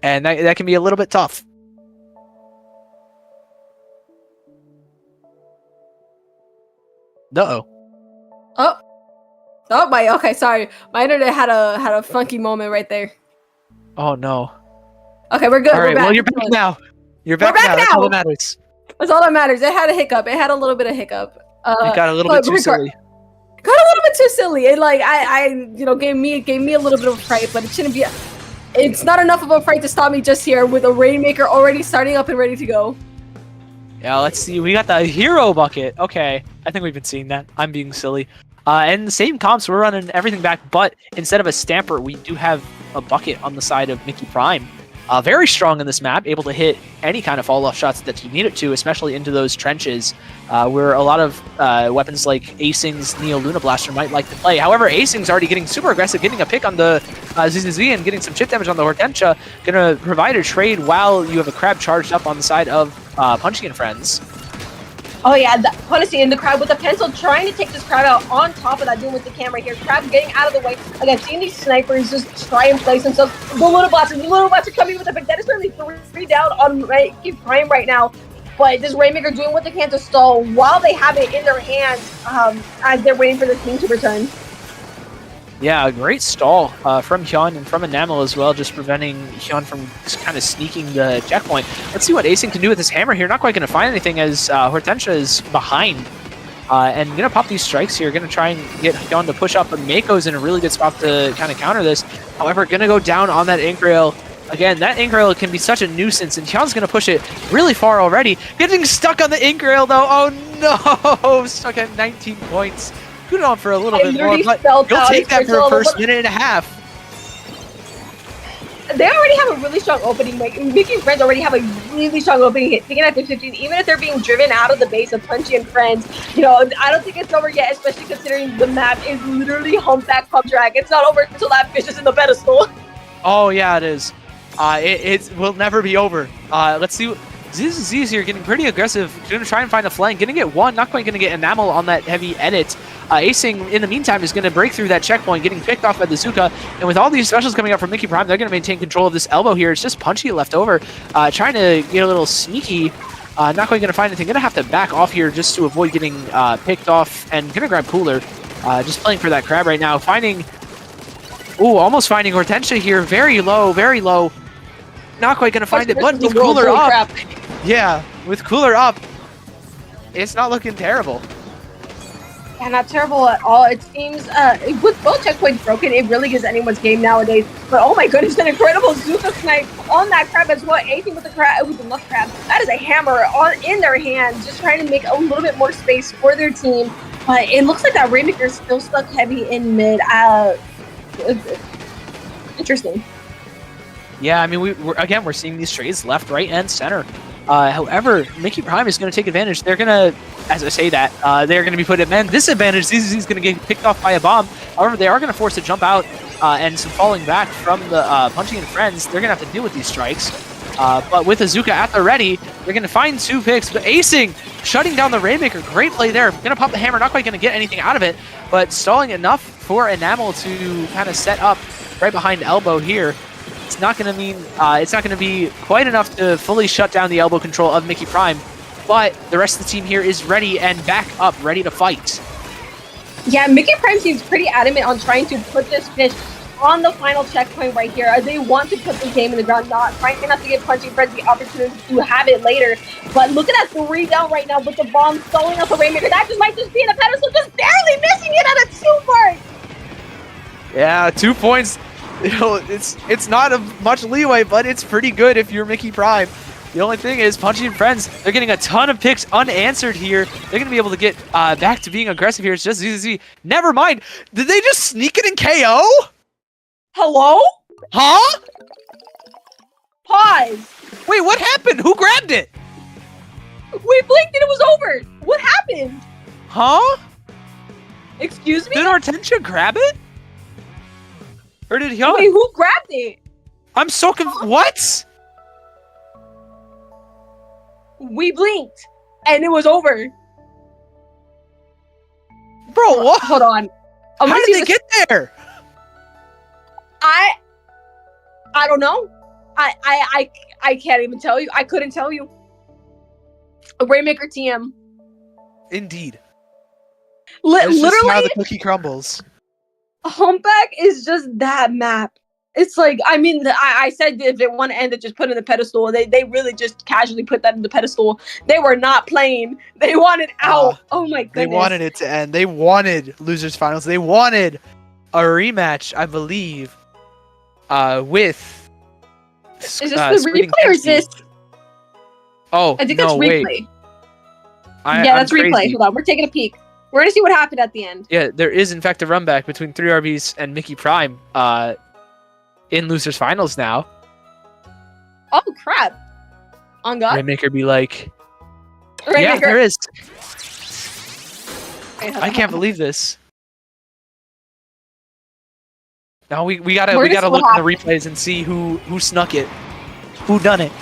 and that can be a little bit tough. Oh my, okay, sorry. My internet had a funky moment right there. Oh no. Okay, we're good. All right, we're back. well, you're back now. You're back now. That's all that matters. That's all that matters. It had a hiccup. It had a little bit of hiccup. It got a little bit too silly. Got a little bit too silly. It gave me a little bit of a fright, but it shouldn't be. It's not enough of a fright to stop me just here with a Rainmaker already starting up and ready to go. Yeah, let's see. We got the hero bucket. Okay, I think we've been seeing that. I'm being silly. And the same comps, we're running everything back, but instead of a stamper, we do have a bucket on the side of Mickey Prime. Very strong in this map, able to hit any kind of fall-off shots that you need it to, especially into those trenches, where a lot of weapons like Acing's Neo Luna Blaster might like to play. However, Acing's already getting super aggressive, getting a pick on the ZZZ and getting some chip damage on the Hortensia, gonna provide a trade while you have a crab charged up on the side of Punchy and friends. Oh yeah, honestly, in the crab with the pencil, trying to take this crab out on top of that dude with the camera here. Crab getting out of the way. Again, seeing these snipers just try and place themselves. The little blaster coming with the pick. That is certainly 3 down on Mickey Prime right now. But this Rainmaker doing what they can to stall while they have it in their hands as they're waiting for the team to return. Yeah, a great stall from Hyun and from Enamel as well, just preventing Hyun from kind of sneaking the checkpoint. Let's see what Acing can do with his hammer here. Not quite going to find anything as Hortensia is behind. And going to pop these strikes here, going to try and get Hyun to push up, but Mako's in a really good spot to kind of counter this. However, going to go down on that ink rail. Again, that ink rail can be such a nuisance, and Hyun's going to push it really far already. Getting stuck on the ink rail, though. Oh, no. Stuck at 19 points. Good on for a little bit more, but he'll take that for a first minute and a half. They already have a really strong opening. Like, Mickey and Friends already have a really strong opening hit. Thinking at the 15, even if they're being driven out of the base of Punchy and Friends, you know, I don't think it's over yet, especially considering the map is literally humpback pump track. It's not over until that fish is in the pedestal. Oh, yeah, it is. It will never be over. Let's see. Z's here getting pretty aggressive. Going to try and find a flank. Going to get one. Not quite going to get Enamel on that heavy edit. Acing, in the meantime, is going to break through that checkpoint, getting picked off by the Zuka. And with all these specials coming up from Mickey Prime, they're going to maintain control of this elbow here. It's just Punchy left over. Trying to get a little sneaky. Not quite going to find anything. Going to have to back off here just to avoid getting picked off. And going to grab Cooler. Just playing for that crab right now. Finding... Ooh, almost finding Hortensia here. Very low, very low. Not quite going to find it, but with Cooler up... Yeah, with Cooler up, it's not looking terrible. Yeah, not terrible at all. It seems, with both checkpoints broken, it really is anyone's game nowadays. But oh my goodness, an incredible Zuka snipe on that crab as well. Anything with the crab, with the musk crab. That is a hammer in their hands, just trying to make a little bit more space for their team. But it looks like that Rainmaker is still stuck heavy in mid. Interesting. Yeah, I mean, we're seeing these trades left, right, and center. However, Mickey Prime is going to take advantage. They're going to, as I say that, they're going to be put at man disadvantage. ZZ's going to get picked off by a bomb. However, they are going to force a jump out and some falling back from the Punchy and Friends. They're going to have to deal with these strikes. But with Azuka at the ready, they're going to find 2 picks. But Acing, shutting down the Rainmaker. Great play there. Going to pop the hammer. Not quite going to get anything out of it, but stalling enough for Enamel to kind of set up right behind Elbow here. It's not going to mean it's not going to be quite enough to fully shut down the elbow control of Mickey Prime, but the rest of the team here is ready and back up, ready to fight. Yeah, Mickey Prime seems pretty adamant on trying to put this fish on the final checkpoint right here. They want to put the game in the ground, trying not to give Punchy Friends the opportunity to have it later. But look at that 3 down right now with the bomb stalling up the Rainmaker. That just might just be in a pedestal, just barely missing it at a 2 mark. Yeah, 2 points. You know, it's not much leeway, but it's pretty good if you're Mickey Prime. The only thing is, Punchy and Friends, they're getting a ton of picks unanswered here. They're going to be able to get back to being aggressive here. It's just ZZ. Never mind. Did they just sneak it in KO? Hello? Huh? Pause. Wait, what happened? Who grabbed it? We blinked and it was over. What happened? Huh? Excuse me? Did Hortensia grab it? Or did he? Wait, who grabbed it? I'm so confused. What? We blinked, and it was over. Bro, what? Hold on. How did they get there? I don't know. I can't even tell you. I couldn't tell you. A Rainmaker TM. Indeed. Literally, how the cookie crumbles. Humpback is just that map. It's like, I mean, I said if they want to end it, just put it in the pedestal. They really just casually put that in the pedestal. They were not playing. They wanted out. Oh my goodness. They wanted it to end. They wanted losers finals. They wanted a rematch, I believe, with. Is this the replay or is this? Oh, I think that's replay. Wait. Yeah, that's replay. Hold on, we're taking a peek. We're gonna see what happened at the end. Yeah, there is in fact a run back between 3RBs and Mickey Prime in losers finals now. Oh crap! On God. Rainmaker be like, Rainmaker. yeah, there is. Wait, I can't believe this. Now we gotta look at the replays and see who snuck it, who done it.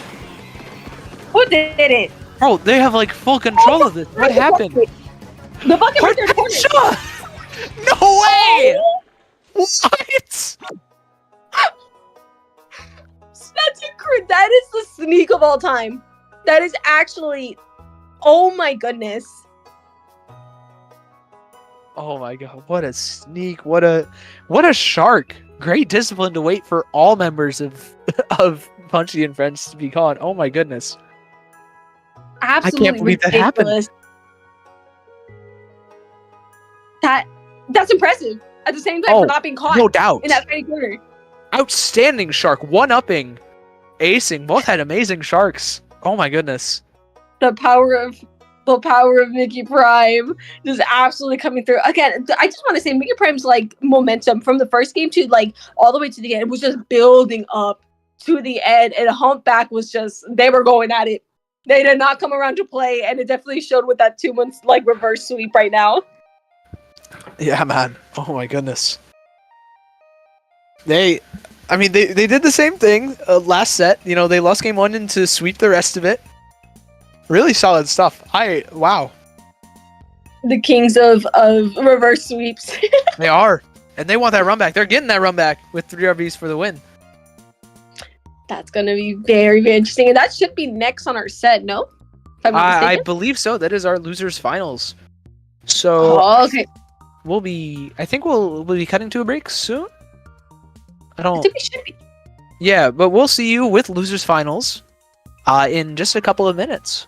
Who did it? Bro, they have like full control of this. What happened? The bucket was their corner. No way! What? That is the sneak of all time. That is actually, oh my goodness. Oh my god, what a sneak, what a shark. Great discipline to wait for all members of Punchy and Friends to be caught. Oh my goodness. Absolutely I can't believe ridiculous. that happened. That's impressive. At the same time, for not being caught no doubt. in that tiny corner. Outstanding shark, one-upping acing. Both had amazing sharks. Oh my goodness. The power of Mickey Prime just absolutely coming through. Again, I just want to say Mickey Prime's like momentum from the first game to like all the way to the end was just building up to the end, and Humpback was just they were going at it. They did not come around to play, and it definitely showed with that 2 months like reverse sweep right now. Yeah, man. Oh my goodness. They did the same thing last set. You know, they lost game 1 and to sweep the rest of it. Really solid stuff. Wow. The kings of reverse sweeps. They are. And they want that run back. They're getting that run back with 3 RBs for the win. That's gonna be very, very interesting, and that should be next on our set. No, if I'm not I mistaken. believe so. That is our losers finals. So Oh, okay. I think we'll be cutting to a break soon. I I don't. think we should be. Yeah, but we'll see you with losers finals in just a couple of minutes.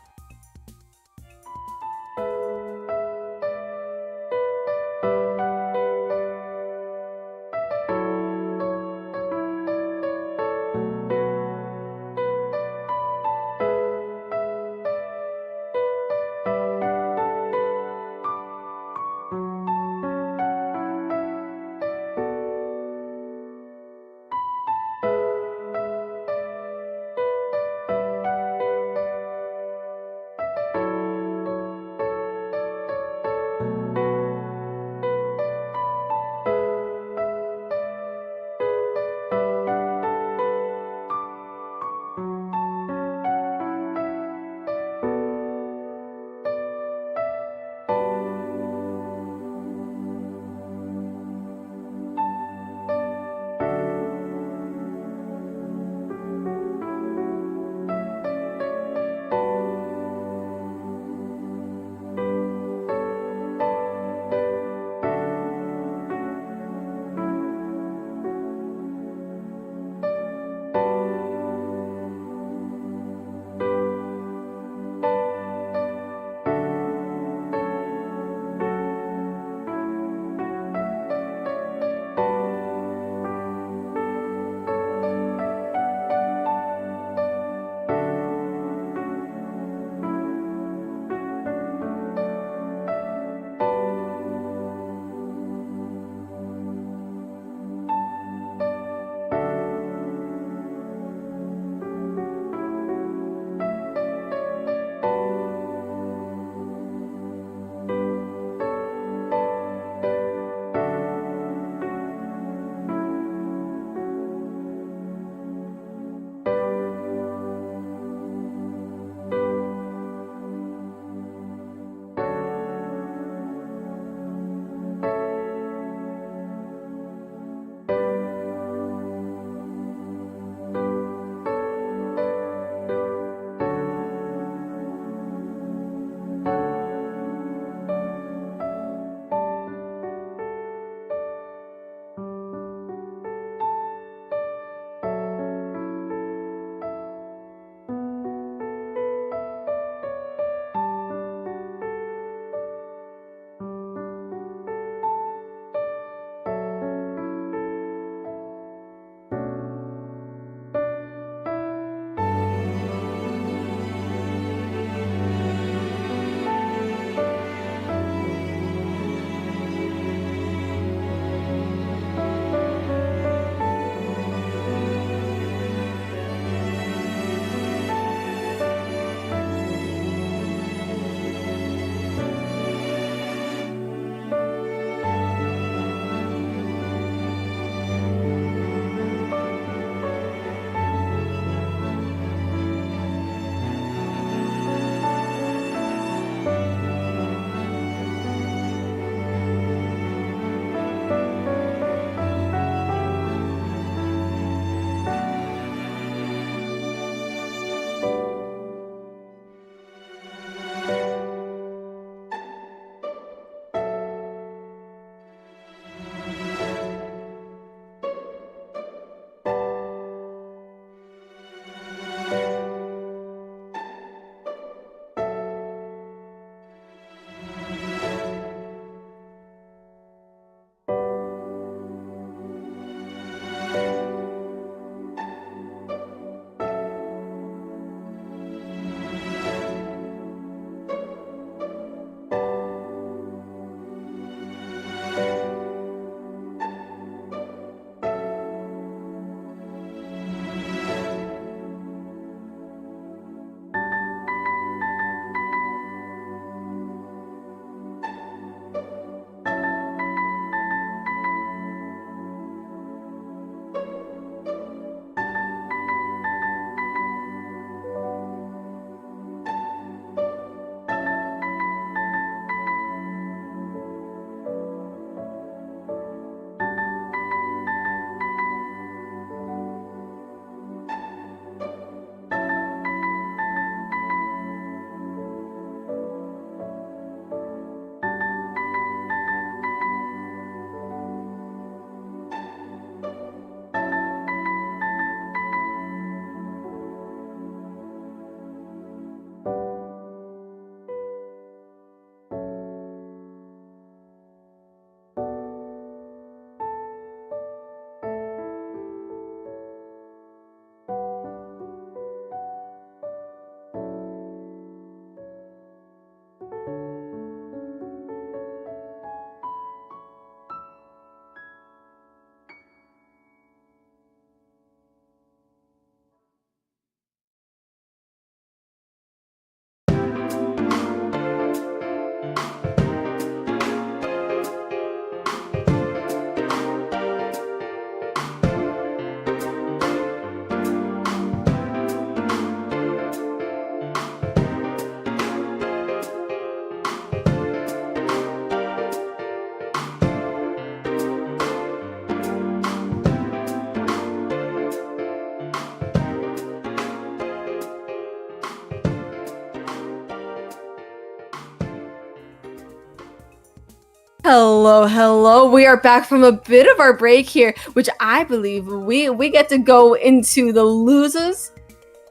Hello. We are back from a bit of our break here, which I believe we get to go into the losers.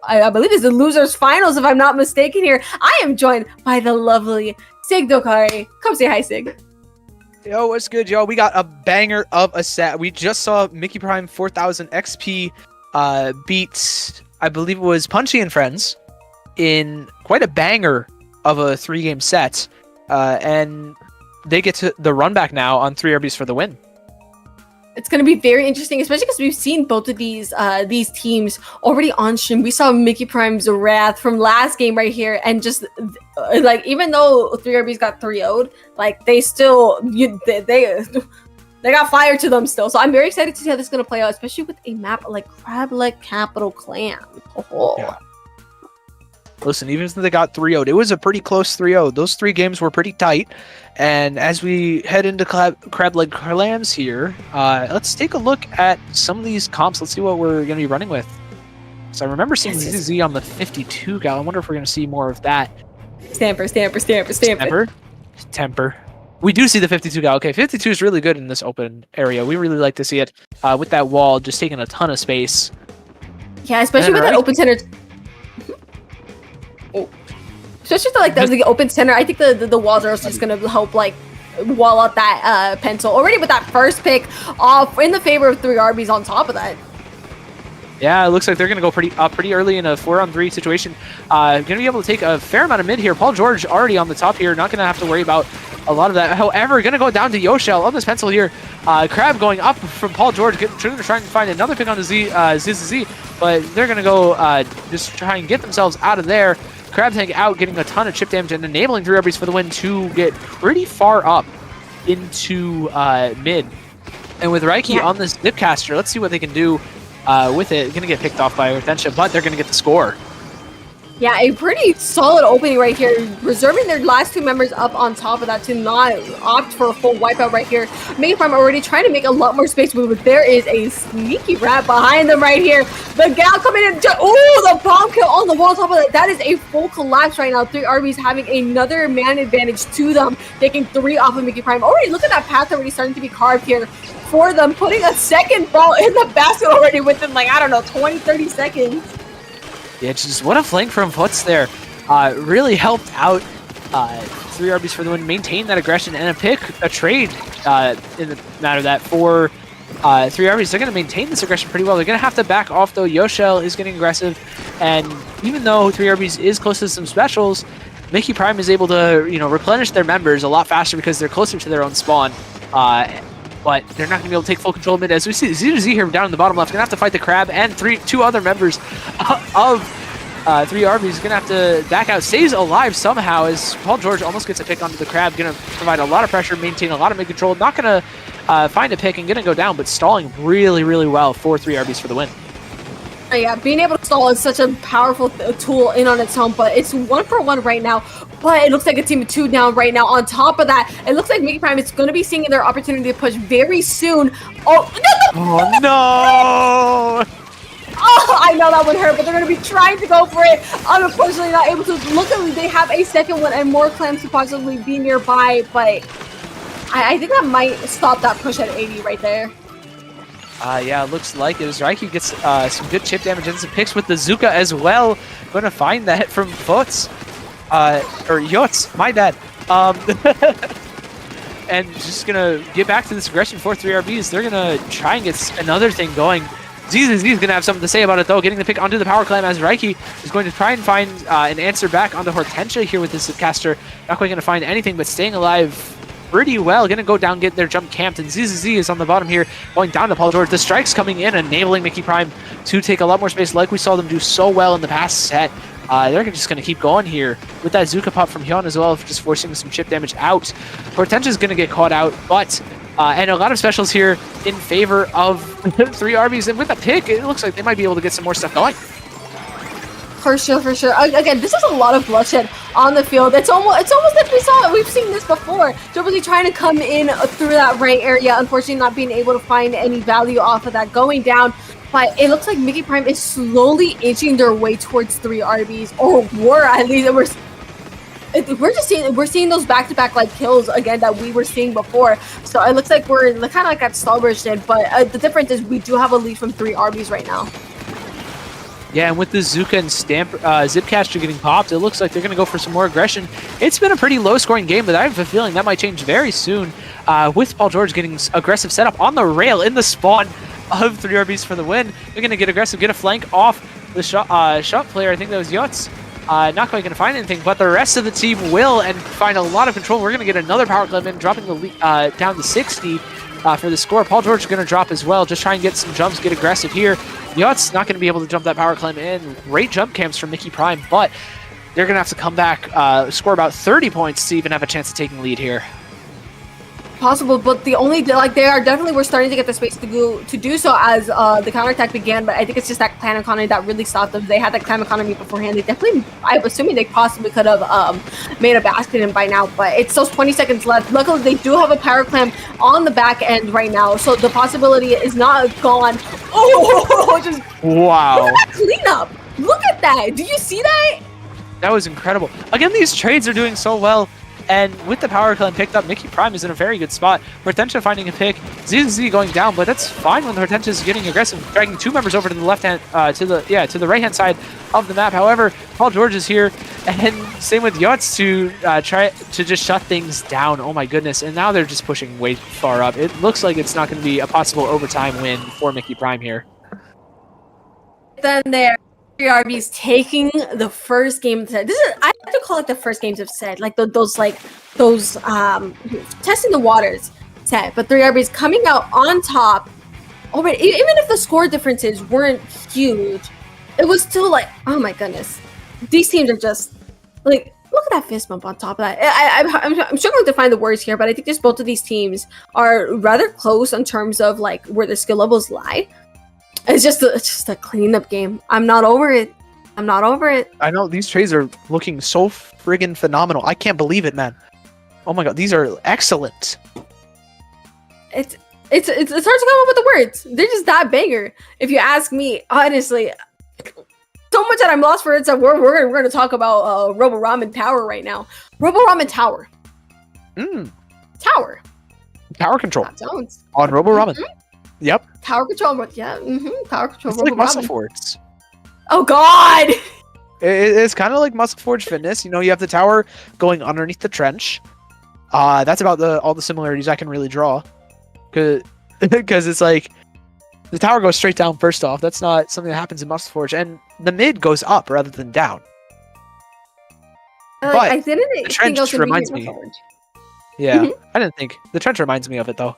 I believe it's the losers finals, if I'm not mistaken here. I am joined by the lovely Sig Dokari. Come say hi, Sig. Yo, what's good, yo? We got a banger of a set. We just saw Mickey Prime 4000 XP beat, I believe it was Punchy and Friends, in quite a banger of a 3-game set. And they get to the run back now on 3 RBs for the win. It's going to be very interesting, especially because we've seen both of these teams already on stream. We saw Mickey Prime's Wrath from last game right here, and just like, even though 3RBs got 3-0'd, like they still they got fire to them still. So I'm very excited to see how this is going to play out, especially with a map like Crableg Capital Clan. Oh. Yeah. Listen, even if they got 3-0'd, it was a pretty close 3-0. Those 3 games were pretty tight. And as we head into Crableg Clans here, let's take a look at some of these comps. Let's see what we're going to be running with. So I remember seeing ZZ on the 52 gal. I wonder if we're going to see more of that. Stamper. Temper. We do see the 52 gal. Okay, 52 is really good in this open area. We really like to see it with that wall just taking a ton of space. Yeah, especially with that open center. Especially like the open center, I think the walls are also just gonna help like wall out that pencil already with that first pick off in the favor of 3RBs on top of that. Yeah, it looks like they're gonna go pretty early in a 4-on-3 situation. Gonna be able to take a fair amount of mid here. Paul George already on the top here, not gonna have to worry about a lot of that. However, gonna go down to Yoshel on this pencil here. Crab going up from Paul George, trying to find another pick on the ZZZ, but they're gonna go just try and get themselves out of there. Crab Tank out, getting a ton of chip damage and enabling 3RBs for the win to get pretty far up into mid. And with Reiki on this Zipcaster, let's see what they can do with it. Gonna get picked off by Hortensia, but they're gonna get the score. Yeah, a pretty solid opening right here, reserving their last 2 members up on top of that to not opt for a full wipeout right here. Mickey Prime already trying to make a lot more space, but there is a sneaky rat behind them right here. The gal coming in, oh, the bomb kill on the wall on top of that. That is a full collapse right now. 3RBs having another man advantage to them, taking 3 off of Mickey Prime. Already, look at that path already starting to be carved here for them, putting a second ball in the basket already within, like, I don't know, 20, 30 seconds. Yeah, just what a flank from Foots there. Really helped out 3RBs for the win, maintain that aggression, and a trade in the matter of that for 3RBs. They're going to maintain this aggression pretty well. They're going to have to back off, though. Yoshel is getting aggressive, and even though 3RBs is close to some specials, Mickey Prime is able to, replenish their members a lot faster because they're closer to their own spawn. But they're not going to be able to take full control of mid. As we see Z2Z here down in the bottom left, going to have to fight the Crab and 2 other members of 3RBs. Going to have to back out. Stays alive somehow as Paul George almost gets a pick onto the Crab. Going to provide a lot of pressure, maintain a lot of mid control. Not going to find a pick and going to go down, but stalling really, really well for 3RBs for the win. Yeah, being able to stall is such a powerful tool in on its own, but it's 1-for-1 right now. But it looks like a team of 2 down right now. On top of that, it looks like Mickey Prime is going to be seeing their opportunity to push very soon. Oh, no! Oh, I know that would hurt, but they're going to be trying to go for it. Unfortunately, not able to. Luckily, they have a second one and more clams to possibly be nearby, but I think that might stop that push at 80 right there. Yeah, it looks like it. As Raiki gets some good chip damage and some picks with the Zuka as well. Going to find that from Foots. Or Yots, my bad. And just going to get back to this aggression for 3RBs. They're going to try and get another thing going. ZZZ is going to have something to say about it, though. Getting the pick onto the power clam as Reiki is going to try and find an answer back onto Hortensia here with this caster. Not quite going to find anything, but staying alive pretty well. Going to go down, get their jump camped, and ZZZ is on the bottom here, going down to Paul George. The strikes coming in, enabling Mickey Prime to take a lot more space, like we saw them do so well in the past set. They're just going to keep going here with that Zuka pop from Hyun as well, just forcing some chip damage out. Hortensia is going to get caught out, but and a lot of specials here in favor of 3RBs. And with a pick, it looks like they might be able to get some more stuff going. For sure. Again, this is a lot of bloodshed on the field. It's almost like we've seen this before. They're really trying to come in through that right area. Unfortunately, not being able to find any value off of that going down. But it looks like Mickey Prime is slowly inching their way towards 3RBs, or were at least. we're seeing those back-to-back like kills again that we were seeing before. So it looks like we're kind of like at Stallbridge did, but the difference is we do have a lead from 3 Arby's right now. Yeah, and with the Zuka and Zipcaster getting popped, it looks like they're going to go for some more aggression. It's been a pretty low-scoring game, but I have a feeling that might change very soon with Paul George getting aggressive setup on the rail in the spawn of 3 RBs for the win. They're going to get aggressive, get a flank off the shot player. I think that was Yutz. Not quite going to find anything, but the rest of the team will and find a lot of control. We're going to get another power climb in, dropping the lead, down to 60 for the score. Paul George is going to drop as well. Just try and get some jumps, get aggressive here. Yutz not going to be able to jump that power climb in. Great jump camps from Mickey Prime, but they're going to have to come back, score about 30 points to even have a chance of taking the lead here. Possible, but they are definitely we're starting to get the space to do so as the counterattack began. But I think it's just that clan economy that really stopped them. They had that clan economy beforehand. They definitely, I'm assuming they possibly could have made a basket in by now. But it's those 20 seconds left. Luckily, they do have a power clamp on the back end right now, so the possibility is not gone. Oh, just wow! Look at that cleanup. Look at that. Do you see that? That was incredible. Again, these trades are doing so well. And with the power climb picked up, Mickey Prime is in a very good spot. Hortensia finding a pick, ZZ going down, but that's fine when Hortensia is getting aggressive, dragging 2 members over to the left hand, to the right hand side of the map. However, Paul George is here, and same with Yutz to try to just shut things down. Oh my goodness! And now they're just pushing way far up. It looks like it's not going to be a possible overtime win for Mickey Prime here. Then there. RB's taking the first game of set. This is, I have to call it the first games of set, like those testing the waters set. But 3 RB's coming out on top. Oh, but even if the score differences weren't huge, it was still like, oh my goodness, these teams are just like, look at that fist bump on top of that. I'm struggling to find the words here, but I think just both of these teams are rather close in terms of like where the skill levels lie. It's just a cleanup game. I'm not over it. I know these trades are looking so friggin' phenomenal. I can't believe it, man. Oh my god, these are excellent. It's hard to come up with the words. They're just that banger. If you ask me, honestly, so much that I'm lost for it. So we're going to talk about Robo Ramen Tower right now. Robo Ramen Tower. Tower. Power control. Jones. On Robo Ramen. Yep. Power control, yeah. Power control. It's like Muscle Forge. Oh God! It's kind of like Muscle Forge Fitness. You know, you have the tower going underneath the trench. That's about all the similarities I can really draw. Because it's like the tower goes straight down first off. That's not something that happens in Muscle Forge, and the mid goes up rather than down. But I didn't the trench reminds me. Yeah, I didn't think the trench reminds me of it though.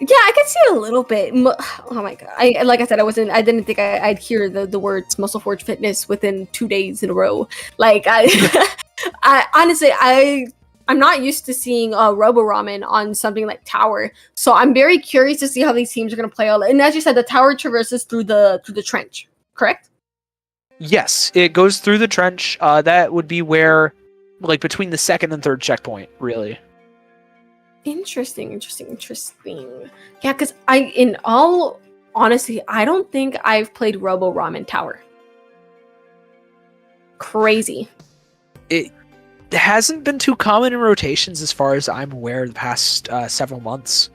Yeah, I can see it a little bit. Oh my god! Like I said, I didn't think I'd hear the words Muscle Forge Fitness within 2 days in a row. Like I honestly, I'm not used to seeing Robo Ramen on something like Tower, so I'm very curious to see how these teams are going to play out. And as you said, the tower traverses through the trench, correct? Yes, it goes through the trench. That would be where, like, between the 2nd and 3rd checkpoint, really. Interesting. Yeah, because in all honesty, I don't think I've played Robo Ramen Tower. Crazy. It hasn't been too common in rotations as far as I'm aware the past several months.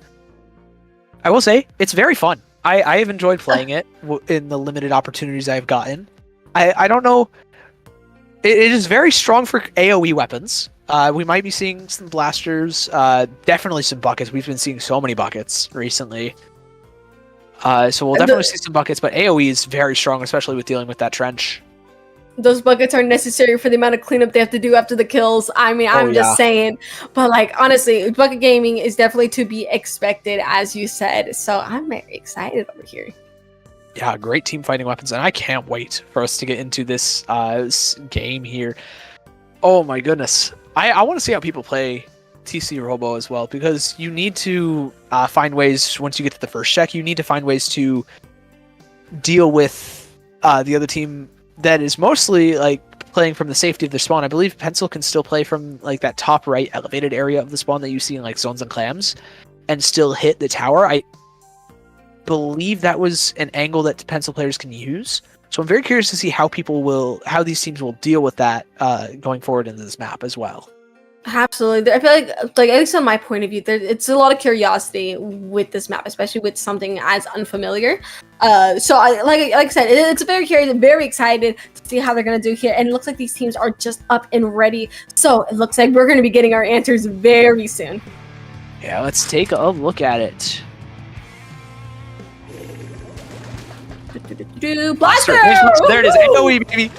I will say, it's very fun. I have enjoyed playing it in the limited opportunities I've gotten. I don't know. It is very strong for AoE weapons. We might be seeing some blasters, definitely some buckets. We've been seeing so many buckets recently. So we'll definitely see some buckets, but AoE is very strong, especially with dealing with that trench. Those buckets are necessary for the amount of cleanup they have to do after the kills. I mean, I'm just saying. But, like, honestly, bucket gaming is definitely to be expected, as you said. So I'm very excited over here. Yeah, great team fighting weapons, and I can't wait for us to get into this game here. Oh my goodness. I want to see how people play TC Robo as well, because you need to find ways, once you get to the first check, you need to find ways to deal with the other team that is mostly like playing from the safety of their spawn. I believe Pencil can still play from like that top right elevated area of the spawn that you see in like Zones and Clams and still hit the tower. I believe that was an angle that Pencil players can use. So I'm very curious to see how these teams will deal with that going forward in this map as well. Absolutely. I feel like at least on my point of view, it's a lot of curiosity with this map, especially with something as unfamiliar. So like I said, it's very curious and very excited to see how they're gonna do here. And it looks like these teams are just up and ready. So it looks like we're gonna be getting our answers very soon. Yeah, let's take a look at it. Blaster! There it is. AoE, baby.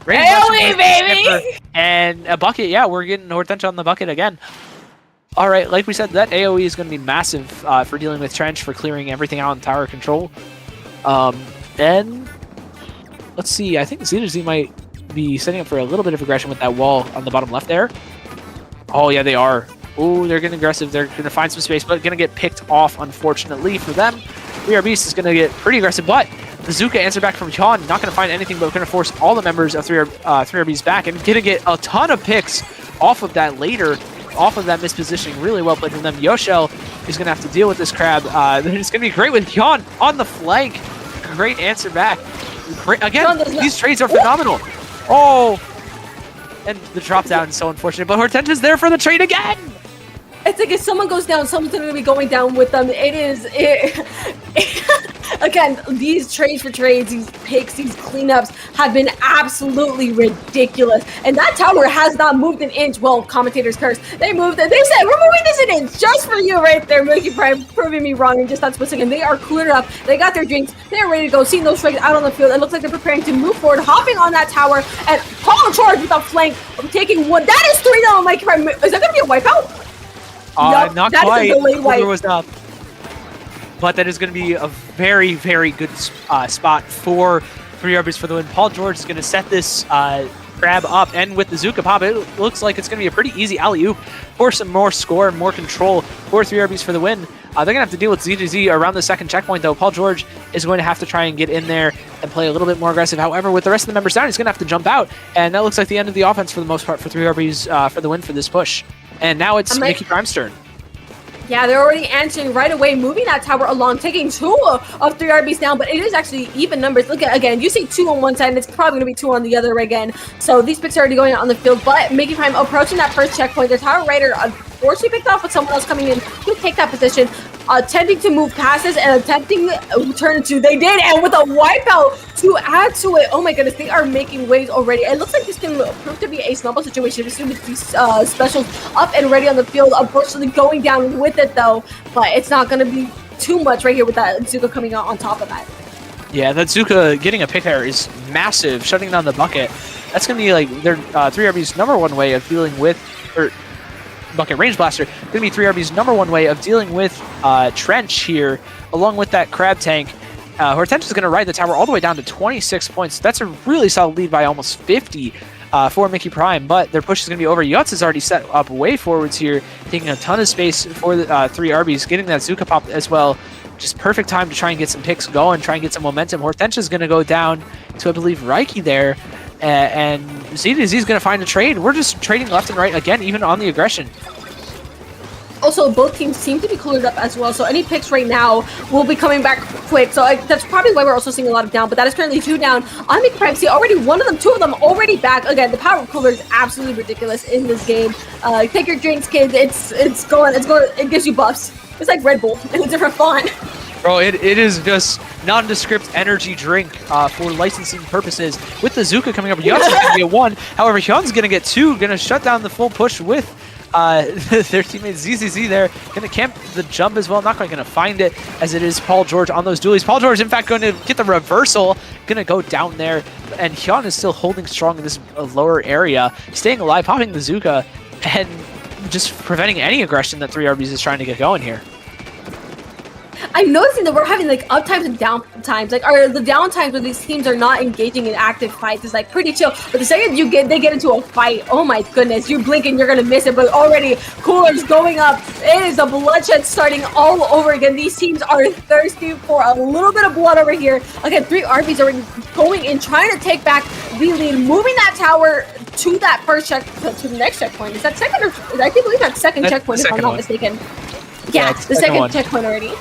AoE, baby! And a bucket. Yeah, we're getting Hortensia on the bucket again. All right, like we said, that AoE is going to be massive for dealing with Trench, for clearing everything out in tower control. And let's see. I think Z2Z might be setting up for a little bit of aggression with that wall on the bottom left there. Oh, yeah, they are. Oh, they're getting aggressive. They're going to find some space, but going to get picked off, unfortunately for them. 3R Beast is going to get pretty aggressive, but the Zuka answer back from Hyun, not going to find anything, but going to force all the members of 3R Beast back, and going to get a ton of picks off of that later, off of that mispositioning. Really well played from them. Yoshel is going to have to deal with this crab. It's going to be great with Hyun on the flank. Great answer back. Again, these trades are phenomenal. Oh, and the drop down is so unfortunate, but Hortensia's there for the trade again. It's like if someone goes down, someone's going to be going down with them. Again, these trades for trades, these picks, these cleanups have been absolutely ridiculous. And that tower has not moved an inch. Well, commentators curse. They moved it. They said, we're moving this an inch just for you right there. Mickey Prime proving me wrong and just not switching. And they are cleared up. They got their drinks. They're ready to go. Seeing those strikes out on the field. It looks like they're preparing to move forward, hopping on that tower. And Paul charge with a flank of taking one. That is 3 now on Mikey Prime. Is that going to be a wipeout? Nope, not quite. It was not. But that is going to be a very, very good spot for 3R Beast for the win. Paul George is going to set this crab up, and with the Zuka pop, it looks like it's going to be a pretty easy alley-oop for some more score and more control for 3R Beast for the win. They're going to have to deal with Z2Z around the second checkpoint, though. Paul George is going to have to try and get in there and play a little bit more aggressive. However, with the rest of the members down, he's going to have to jump out, and that looks like the end of the offense for the most part for 3R Beast for the win for this push. And now it's Mickey Prime's turn. Yeah, they're already answering right away, moving that tower along, taking 2 of 3R Beast down, but it is actually even numbers. Look at, again, you see 2 on one side, and it's probably going to be 2 on the other again. So these picks are already going out on the field, but Mickey Prime approaching that first checkpoint. Their tower raider unfortunately picked off with someone else coming in to take that position, attempting to move past this and attempting to turn to. They did, and with a wipeout to add to it. Oh my goodness, they are making waves already. It looks like this can prove to be a snowball situation. As soon as these specials up and ready on the field, unfortunately going down with it though, but it's not going to be too much right here with that Zuka coming out on top of that. Yeah, that Zuka getting a pick there is massive, shutting down the bucket. That's going to be like their 3RB's #1 way of dealing with, or bucket range blaster, going to be 3RB's #1 way of dealing with Trench here, along with that crab tank. Hortensia is going to ride the tower all the way down to 26 points. That's a really solid lead by almost 50 for Mickey Prime, but their push is going to be over. Yutz is already set up way forwards here, taking a ton of space for the 3RBs, getting that Zuka pop as well. Just perfect time to try and get some picks going, try and get some momentum. Hortensia is going to go down to, I believe, Reiki there, and Z2Z is going to find a trade. We're just trading left and right again, even on the aggression. Also, both teams seem to be cleared up as well, so any picks right now will be coming back quick. So that's probably why we're also seeing a lot of down, but that is currently 2 down on Mickey Prime. See, already 1 of them, 2 of them already back. Again, the power cooler is absolutely ridiculous in this game. Take your drinks, kids. It gives you buffs. It's like Red Bull in a different font. Bro, it is just nondescript energy drink for licensing purposes. With the Zuka coming up, Yutz is going to get 1. However, Hyun's going to get 2, going to shut down the full push with their teammate ZZZ there. Going to camp the jump as well. Not quite going to find it, as it is Paul George on those dualies. Paul George, in fact, going to get the reversal. Going to go down there. And Hyun is still holding strong in this lower area, staying alive, popping the Zuka, and just preventing any aggression that 3RBs is trying to get going here. I'm noticing that we're having like up times and down times. Like, are the down times where these teams are not engaging in active fights is like pretty chill. But the second they get into a fight, oh my goodness, you blink and you're gonna miss it. But already coolers going up. It is a bloodshed starting all over again. These teams are thirsty for a little bit of blood over here. Again, 3RBs are going in, trying to take back the lead, moving that tower to that first to the next checkpoint. Is that second or I can't believe that second checkpoint if I'm not mistaken. Yeah, the second checkpoint already.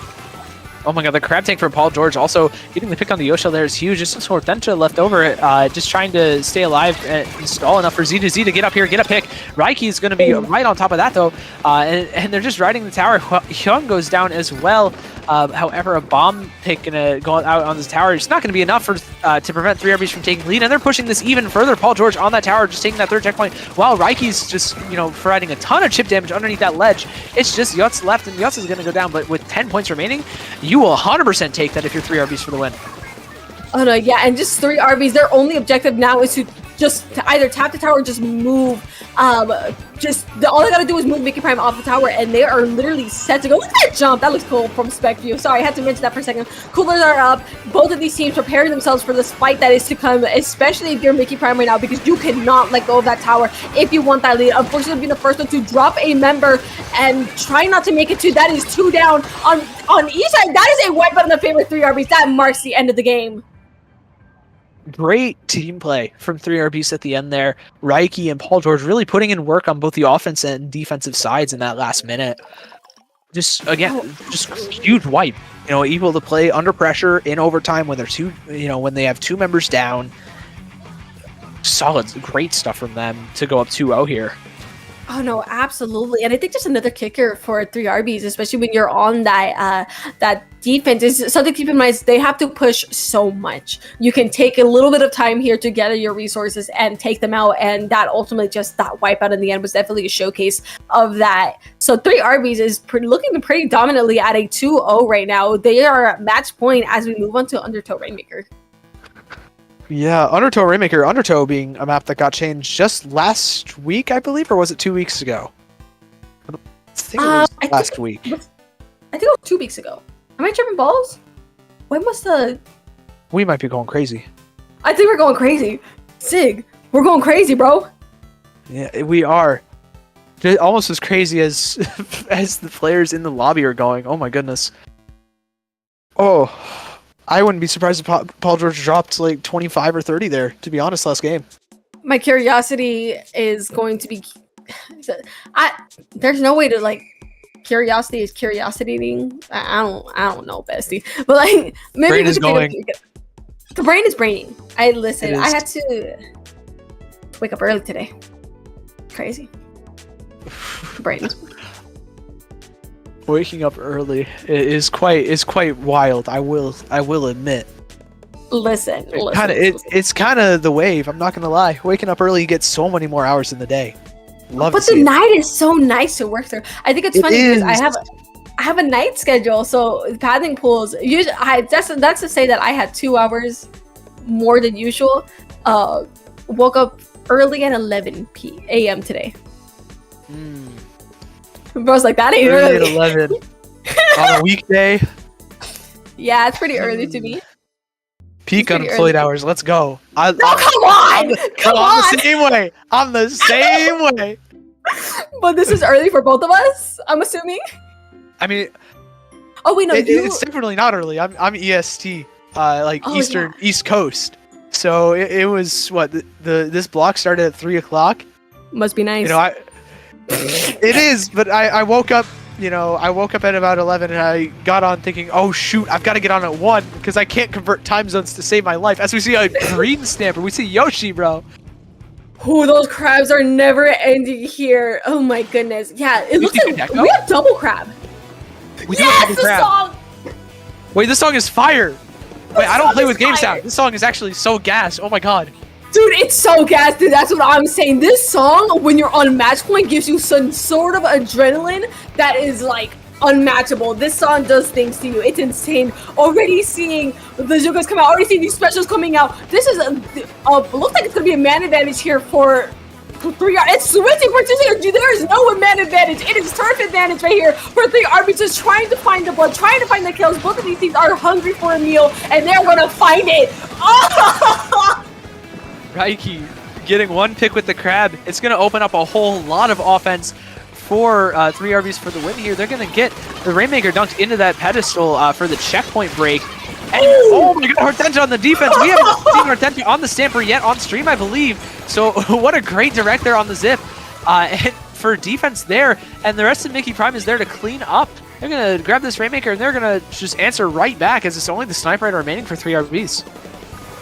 Oh my god, the crab tank for Paul George also getting the pick on the Yoshi there is huge. Just some Hortensia left over, just trying to stay alive and stall enough for Z2Z to get up here, get a pick. Raiki is going to be right on top of that though, and they're just riding the tower. Hyun goes down as well. However, a bomb pick gonna go out on this tower. It's not going to be enough for to prevent 3RBs from taking lead, and they're pushing this even further. Paul George on that tower, just taking that third checkpoint, while Raiki's just, you know, providing a ton of chip damage underneath that ledge. It's just Yutz left, and Yutz is going to go down, but with 10 points remaining, you will 100% take that if you're 3RBs for the win. Oh no, yeah, and just 3RBs, their only objective now is to just either tap the tower or just move. All they gotta do is move Mickey Prime off the tower, and they are literally set to go. Look at that jump! That looks cool from Spec View. Sorry, I had to mention that for a second. Coolers are up. Both of these teams preparing themselves for this fight that is to come, especially if you're Mickey Prime right now, because you cannot let go of that tower if you want that lead. Unfortunately, being the first one to drop a member and try not to make it to that is 2 down on each side. That is a wipeout on the favorite 3RBs. That marks the end of the game. Great team play from 3RBs at the end there. Raiki and Paul George really putting in work on both the offense and defensive sides in that last minute. Just again, just huge wipe. You know, able to play under pressure in overtime when they're when they have 2 members down. Solid, great stuff from them to go up 2-0 here. Oh no, absolutely, and I think just another kicker for 3RBs, especially when you're on that defense, is something to keep in mind. Is they have to push so much. You can take a little bit of time here to gather your resources and take them out, and that ultimately just that wipeout in the end was definitely a showcase of that. So 3RBs is looking pretty dominantly at a 2-0 right now. They are at match point as we move on to Undertow Rainmaker. Yeah, Undertow Rainmaker. Undertow being a map that got changed just last week, I believe, or was it 2 weeks ago? I think it was last week. I think it was 2 weeks ago. Am I tripping balls? When must the... We might be going crazy. I think we're going crazy. Sig, we're going crazy, bro. Yeah, we are. Almost as crazy as as the players in the lobby are going. Oh my goodness. Oh, I wouldn't be surprised if Paul George dropped like 25 or 30 there, to be honest, last game. My curiosity is going to be... There's no way to, like... Curiosity is curiosity-ing. I don't know, bestie. But, like, maybe... Brain is going. The brain is braining. I had to wake up early today. Crazy. The brain is... Waking up early is quite wild. I will admit. Listen. It's kind of the wave. I'm not gonna lie. Waking up early, you get so many more hours in the day. Love but to see the night is so nice to work through. I think it's funny because I have a night schedule, so padding pools. Usually, that's to say that I had 2 hours more than usual. Woke up early at 11 a.m. today. Bro's like, that ain't early. At 11 on a weekday. Yeah, it's pretty early to me. Peak unemployed hours. Let's go. Come on! Come on! I'm the same way. But this is early for both of us, I'm assuming. I mean, oh wait, no, it's definitely not early. I'm EST, East Coast. So it was what this block started at 3 o'clock. Must be nice. You know, it is, but I woke up. You know, I woke up at about 11 and I got on thinking, oh shoot, I've got to get on at 1 because I can't convert time zones to save my life. As we see a green stamper, we see Yoshi, bro. Oh, those crabs are never ending here. Oh my goodness. Yeah, it looks like we have double crab. We do have double crab. Song! Wait, this song is fire. Wait, I don't play with game fire. sound. This song is actually so gas. Oh my god. Dude, it's so gas, dude. That's what I'm saying. This song, when you're on match point, gives you some sort of adrenaline that is like unmatchable. This song does things to you. It's insane. Already seeing the Zugas come out. Already seeing these specials coming out. This is looks like it's gonna be a man advantage here for 3R. It's switching for 2. There is no man advantage. It is turf advantage right here for 3RB. Just trying to find the blood, trying to find the kills. Both of these teams are hungry for a meal, and they're gonna find it. Oh! Raiki getting 1 pick with the crab. It's going to open up a whole lot of offense for 3RBs for the win here. They're going to get the Rainmaker dunked into that pedestal for the checkpoint break. And oh my god, Hortensia on the defense. We haven't seen Hortensia on the Stamper yet on stream, I believe. So what a great direct there on the zip. And for defense there, and the rest of Mickey Prime is there to clean up They're going to grab this Rainmaker, and they're going to just answer right back as it's only the Sniper Rider remaining for 3 RBs.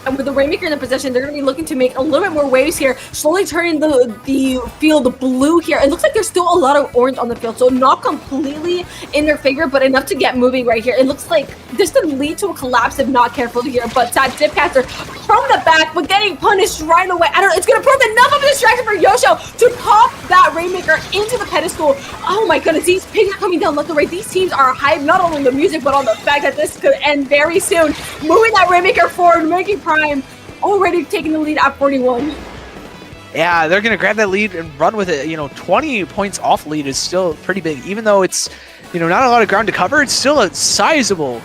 And with the Rainmaker in the possession, they're going to be looking to make a little bit more waves here, slowly turning the field blue here. It looks like there's still a lot of orange on the field, so not completely in their favor, but enough to get moving right here. It looks like this could lead to a collapse if not careful here, but that Zipcaster from the back, but getting punished right away. I don't know, it's going to prove enough of a distraction for Yosho to pop that Rainmaker into the pedestal. Oh my goodness, these pings are coming down left and right. These teams are hyped, not only on the music, but on the fact that this could end very soon. Moving that Rainmaker forward, making Prime already taking the lead at 41. Yeah, they're going to grab that lead and run with it. 20 points off lead is still pretty big. Even though it's, not a lot of ground to cover, it's still a sizable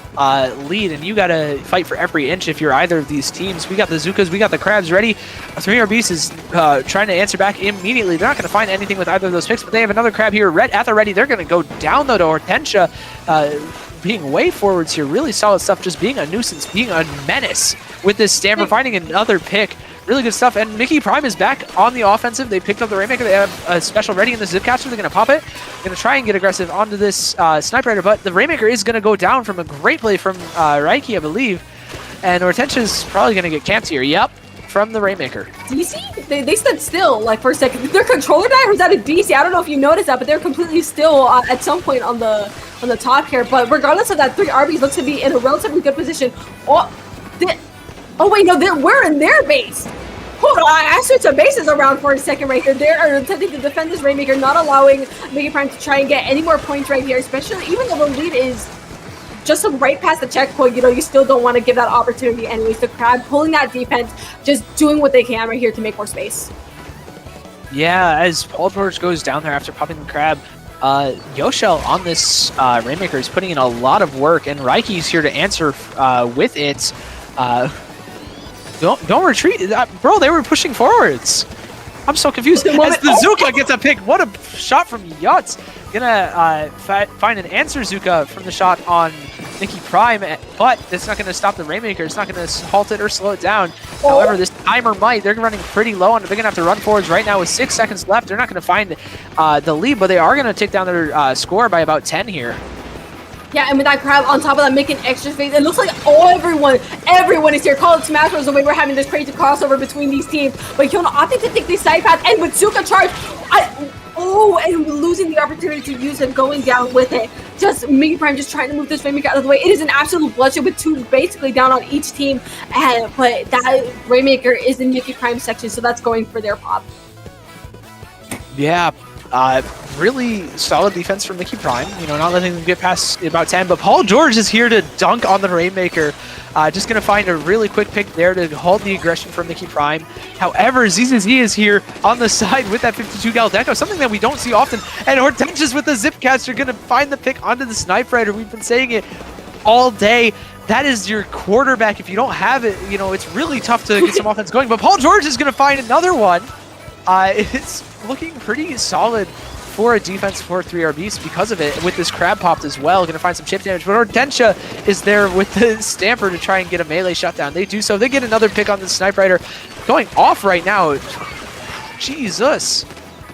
lead, and you got to fight for every inch if you're either of these teams. We got the Zukas, we got the Crabs ready. 3RBs is trying to answer back immediately. They're not going to find anything with either of those picks, but they have another Crab here at the ready. They're going to go down, though, to Hortensia. Being way forwards here, really solid stuff, just being a nuisance, being a menace with this Stamper, finding another pick. Really good stuff, and Mickey Prime is back on the offensive. They picked up the Rainmaker. They have a special ready in the Zipcaster. They're going to pop it. Going to try and get aggressive onto this Sniper Rider, but the Rainmaker is going to go down from a great play from Reiki, I believe, and Hortensia's probably going to get camped here. Yep, from the Rainmaker. DC? They stood still, like, for a second. Their controller died, or was that a DC? I don't know if you noticed that, but they're completely still at some point on the top here. But regardless of that, 3RBs looks to be in a relatively good position. Oh wait, no, we're in their base. Hold on, I switched the bases around for a second right here. They're attempting to defend this Rainmaker, not allowing Mickey Prime to try and get any more points right here, especially even though the lead is just right past the checkpoint. You still don't want to give that opportunity anyways. The Crab pulling that defense, just doing what they can right here to make more space. Yeah, as Paul George goes down there after popping the Crab, Yoshel on this Rainmaker is putting in a lot of work, and Reiki's here to answer with it. Don't retreat. Bro, they were pushing forwards. I'm so confused. As the Zuka gets a pick. What a shot from Yutz. Gonna find an answer Zuka from the shot on Mickey Prime, but that's not going to stop the Rainmaker. It's not going to halt it or slow it down. However, this timer might. They're running pretty low on it. They're going to have to run forwards right now with 6 seconds left. They're not going to find the lead, but they are going to take down their score by about 10 here. Yeah, and with that Crab on top of that making extra space, it looks like everyone is here. Call it Smash Bros. The way we're having this crazy crossover between these teams. But Hyono opting to take the side path, and with Zuka charge, and losing the opportunity to use it, going down with it. Just Mickey Prime just trying to move this Rainmaker out of the way. It is an absolute bloodshed with 2 basically down on each team. But that Rainmaker is in Mickey Prime's section, so that's going for their pop. Yeah. Really solid defense from Mickey Prime, not letting them get past about 10, but Paul George is here to dunk on the Rainmaker. Just going to find a really quick pick there to halt the aggression from Mickey Prime. However, ZZZ is here on the side with that 52 gal deco, something that we don't see often, and Hortensia's with the Zipcaster going to find the pick onto the Sniper Rider. We've been saying it all day. That is your quarterback. If you don't have it, it's really tough to get some offense going, but Paul George is going to find another one. It's looking pretty solid for a defense for 3RBs because of it, with this Crab popped as well. Going to find some chip damage, but Hortensia is there with the Stamper to try and get a melee shutdown. They do so. They get another pick on the Sniper Rider. Going off right now. Jesus.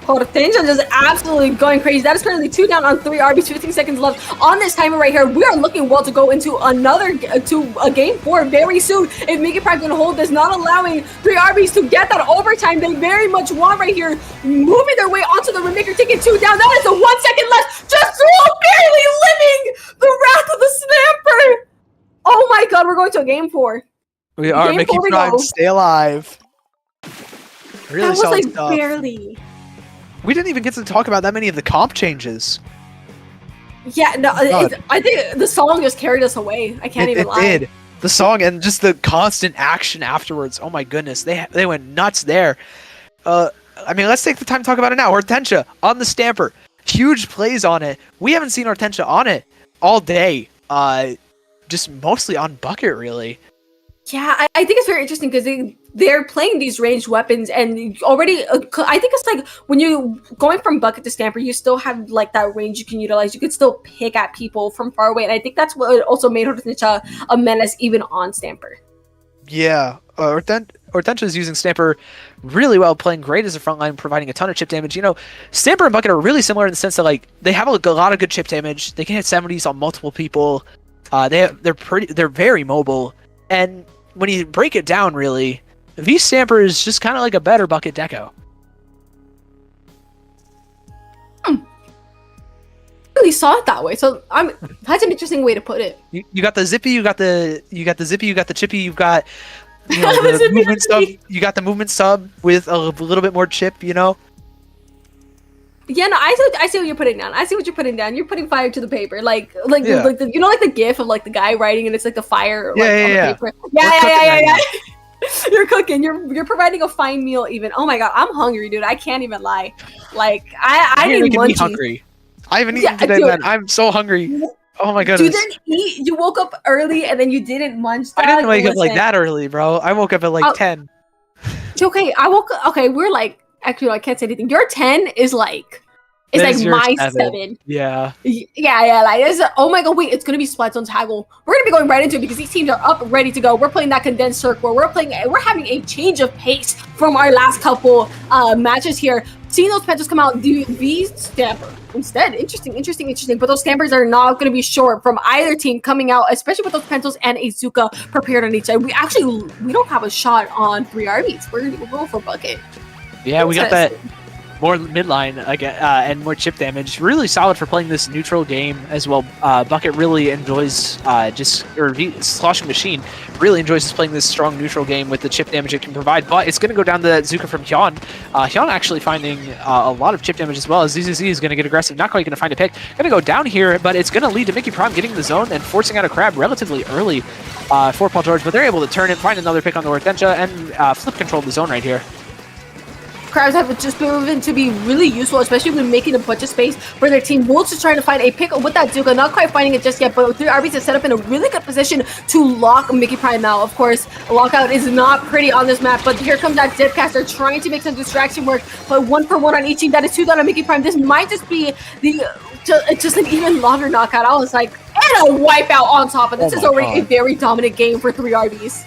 Hortensia just absolutely going crazy. That is currently 2 down on 3RBs, 15 seconds left on this timer right here. We are looking well to go into a game 4 very soon. If Mickey Prime can hold this, not allowing 3RBs to get that overtime they very much want right here, moving their way onto the Rainmaker, taking 2 down. That is a 1 second left, just barely living the wrath of the Snapper. Oh my god, we're going to a game 4. We are. Game Mickey 4 Prime, stay alive. Really that was solid like stuff. barely. We didn't even get to talk about that many of the comp changes. Yeah, no, I think the song just carried us away. I can't even lie. It did. The song and just the constant action afterwards. Oh my goodness, they went nuts there. I mean, let's take the time to talk about it now. Hortensia on the Stamper. Huge plays on it. We haven't seen Hortensia on it all day. Just mostly on Bucket, really. Yeah, I think it's very interesting because they're playing these ranged weapons, and already I think it's like when you going from Bucket to Stamper, you still have like that range you can utilize. You could still pick at people from far away, and I think that's what also made Hortensia a menace even on Stamper. Yeah, Hortensia is using Stamper really well, playing great as a front line, providing a ton of chip damage. You know, Stamper and Bucket are really similar in the sense that like they have a lot of good chip damage. They can hit 70s on multiple people. They're very mobile, and when you break it down, really, V Stamper is just kind of like a better Bucket Deco. Really saw it that way, so that's an interesting way to put it. You got the zippy, you got the zippy, you got the chippy, you've got you know, The the zippy, movement the sub. zippy. You got the movement sub with a little bit more chip. You know. Yeah, no, I see what you're putting down. I see what you're putting down. You're putting fire to the paper, like Yeah. like the, you know, like the gif of like the guy writing and it's like the fire, like, Yeah, on yeah. the paper. We're cooking right Yeah. You're cooking. You're providing a fine meal. Even. Oh my god, I'm hungry, dude. I can't even lie. Like I You're need making me munchies. hungry. I haven't Yeah, eaten today, dude. man. I'm so hungry. Oh my You goodness. didn't eat. You woke up early and then you didn't munch. I didn't dog? wake up like Listen. that early, bro. I woke up at like Oh. 10. It's okay. I woke up. Okay, we're like actually no, I can't say anything. Your 10 is like That is like your my 7. 7. Yeah. Yeah, like it's oh my god, wait, it's gonna be Splatoon's haggle. We're gonna be going right into it because these teams are up, ready to go. We're playing that condensed circle. We're having a change of pace from our last couple matches here. Seeing those pencils come out, the Stamper instead. Interesting. But those Stampers are not gonna be short from either team coming out, especially with those pencils and a Zuka prepared on each side. We don't have a shot on 3 RBs. We're going for Bucket. Yeah, we got that more midline again, and more chip damage. Really solid for playing this neutral game as well. Bucket really enjoys Sloshing Machine really enjoys just playing this strong neutral game with the chip damage it can provide. But it's going to go down to Zuka from Hyun. Hyun actually finding a lot of chip damage as well as ZZZ is going to get aggressive. Not quite going to find a pick. Going to go down here, but it's going to lead to Mickey Prime getting the zone and forcing out a crab relatively early for Paul George. But they're able to turn it, find another pick on the Hortensia, and flip control the zone right here. Crabs have just proven to be really useful, especially when making a bunch of space for their team. Wolves is trying to find a pick with that Zuka, not quite finding it just yet, but 3 RBs is set up in a really good position to lock Mickey Prime out. Of course, lockout is not pretty on this map, but here comes that Zipcaster trying to make some distraction work, but 1 for 1 on each team. That is 2 down on Mickey Prime. This might just be just an even longer knockout. I was like, and a wipeout on top, and this is already a very dominant game for 3 RBs.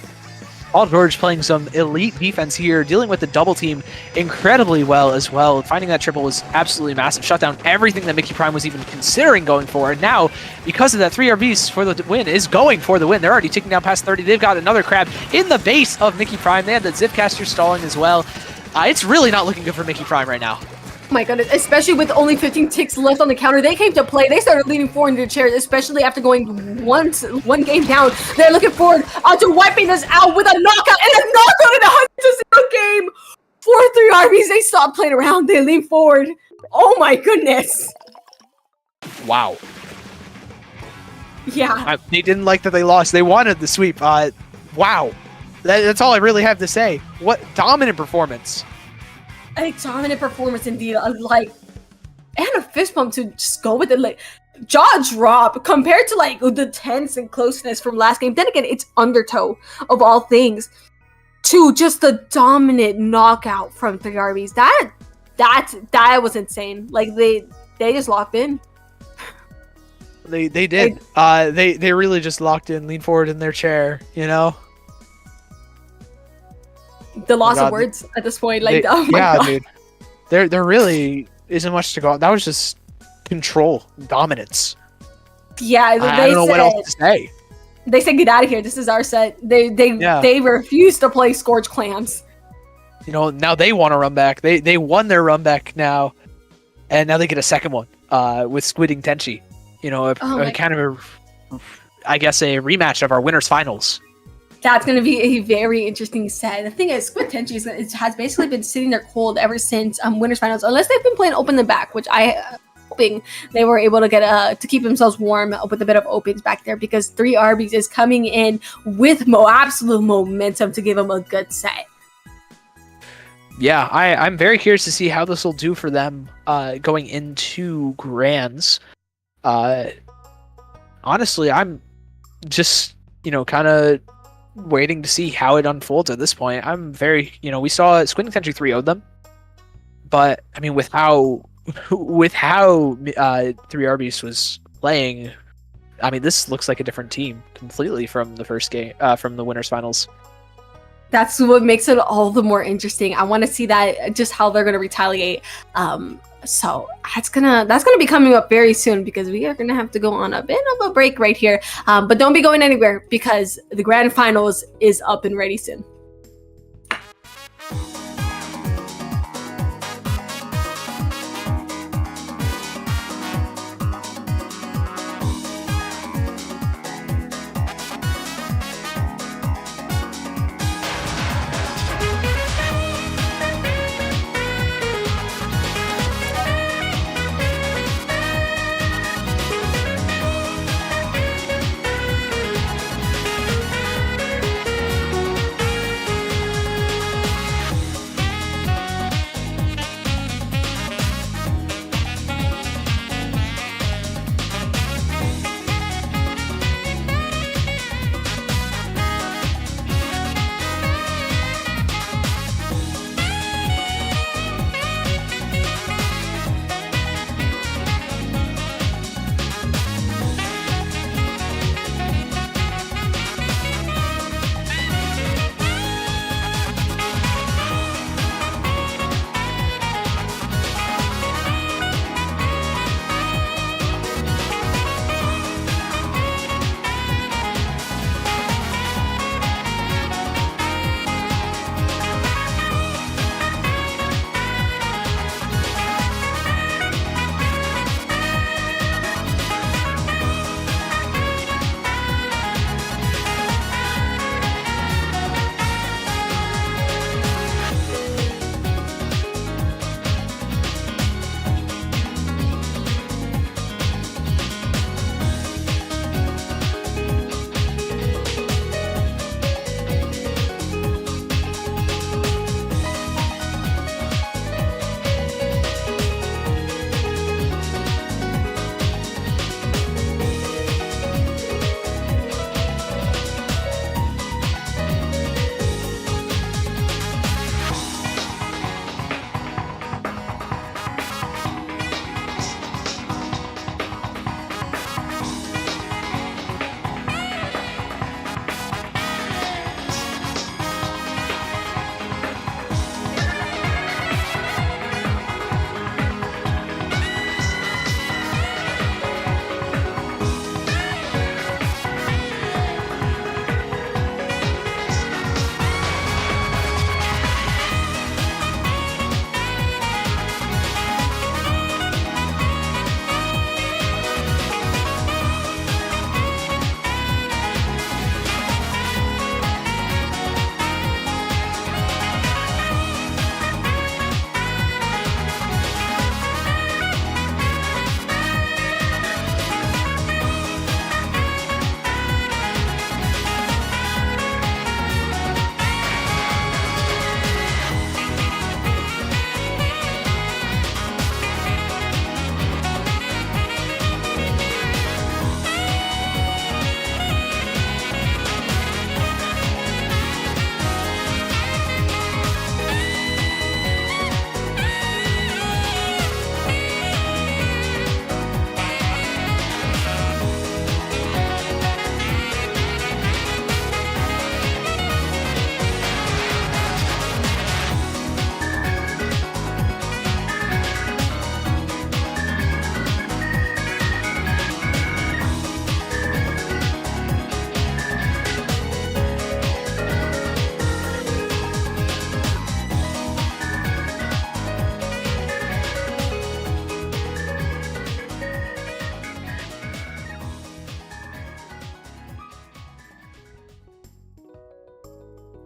Paul George playing some elite defense here, dealing with the double team incredibly well as well. Finding that triple was absolutely massive. Shut down everything that Mickey Prime was even considering going for. And now, because of that, 3 RBs for the win is going for the win. They're already ticking down past 30. They've got another crab in the base of Mickey Prime. They had that Zipcaster stalling as well. It's really not looking good for Mickey Prime right now. Oh my goodness, especially with only 15 ticks left on the counter. They came to play. They started leaning forward into their chairs, especially after going one game down. They're looking forward to wiping this out with a knockout and a knockout in a 100-0 game. 4-3 RBs, they stopped playing around. They lean forward. Oh my goodness. Wow. Yeah. They didn't like that they lost. They wanted the sweep. Wow. That's all I really have to say. What dominant performance. A dominant performance indeed. Like, and a fist bump to just go with it. Like, jaw drop compared to like the tense and closeness from last game. Then again, it's undertow of all things. To just the dominant knockout from 3 RBs. That was insane. Like they just locked in. They did. They really just locked in, leaned forward in their chair, you know? The loss God, of words at this point, like, oh my yeah, god. dude. There really isn't much to go on. That was just control, dominance. Yeah, I don't know what else to say. They said, "Get out of here. This is our set." They refused to play Scorch Clams. You know, now they want to run back. They won their run back now, and now they get a second one with Squidding Tenchi. You know, a kind of I guess a rematch of our winners finals. That's going to be a very interesting set. The thing is, Squid Tenchi has basically been sitting there cold ever since winners finals, unless they've been playing open the back, which I hoping they were able to get to keep themselves warm with a bit of opens back there, because 3 RBs is coming in with absolute momentum to give them a good set. Yeah, I'm very curious to see how this will do for them going into Grands. Honestly, I'm just, kind of waiting to see how it unfolds at this point. I'm very, we saw Squinting Century 3 0'd them, but I mean, with how 3 RBs was playing, I mean, this looks like a different team completely from the first game, from the winners finals. That's what makes it all the more interesting. I want to see that, just how they're gonna retaliate. So that's gonna be coming up very soon, because we are gonna have to go on a bit of a break right here. But don't be going anywhere, because the grand finals is up and ready soon.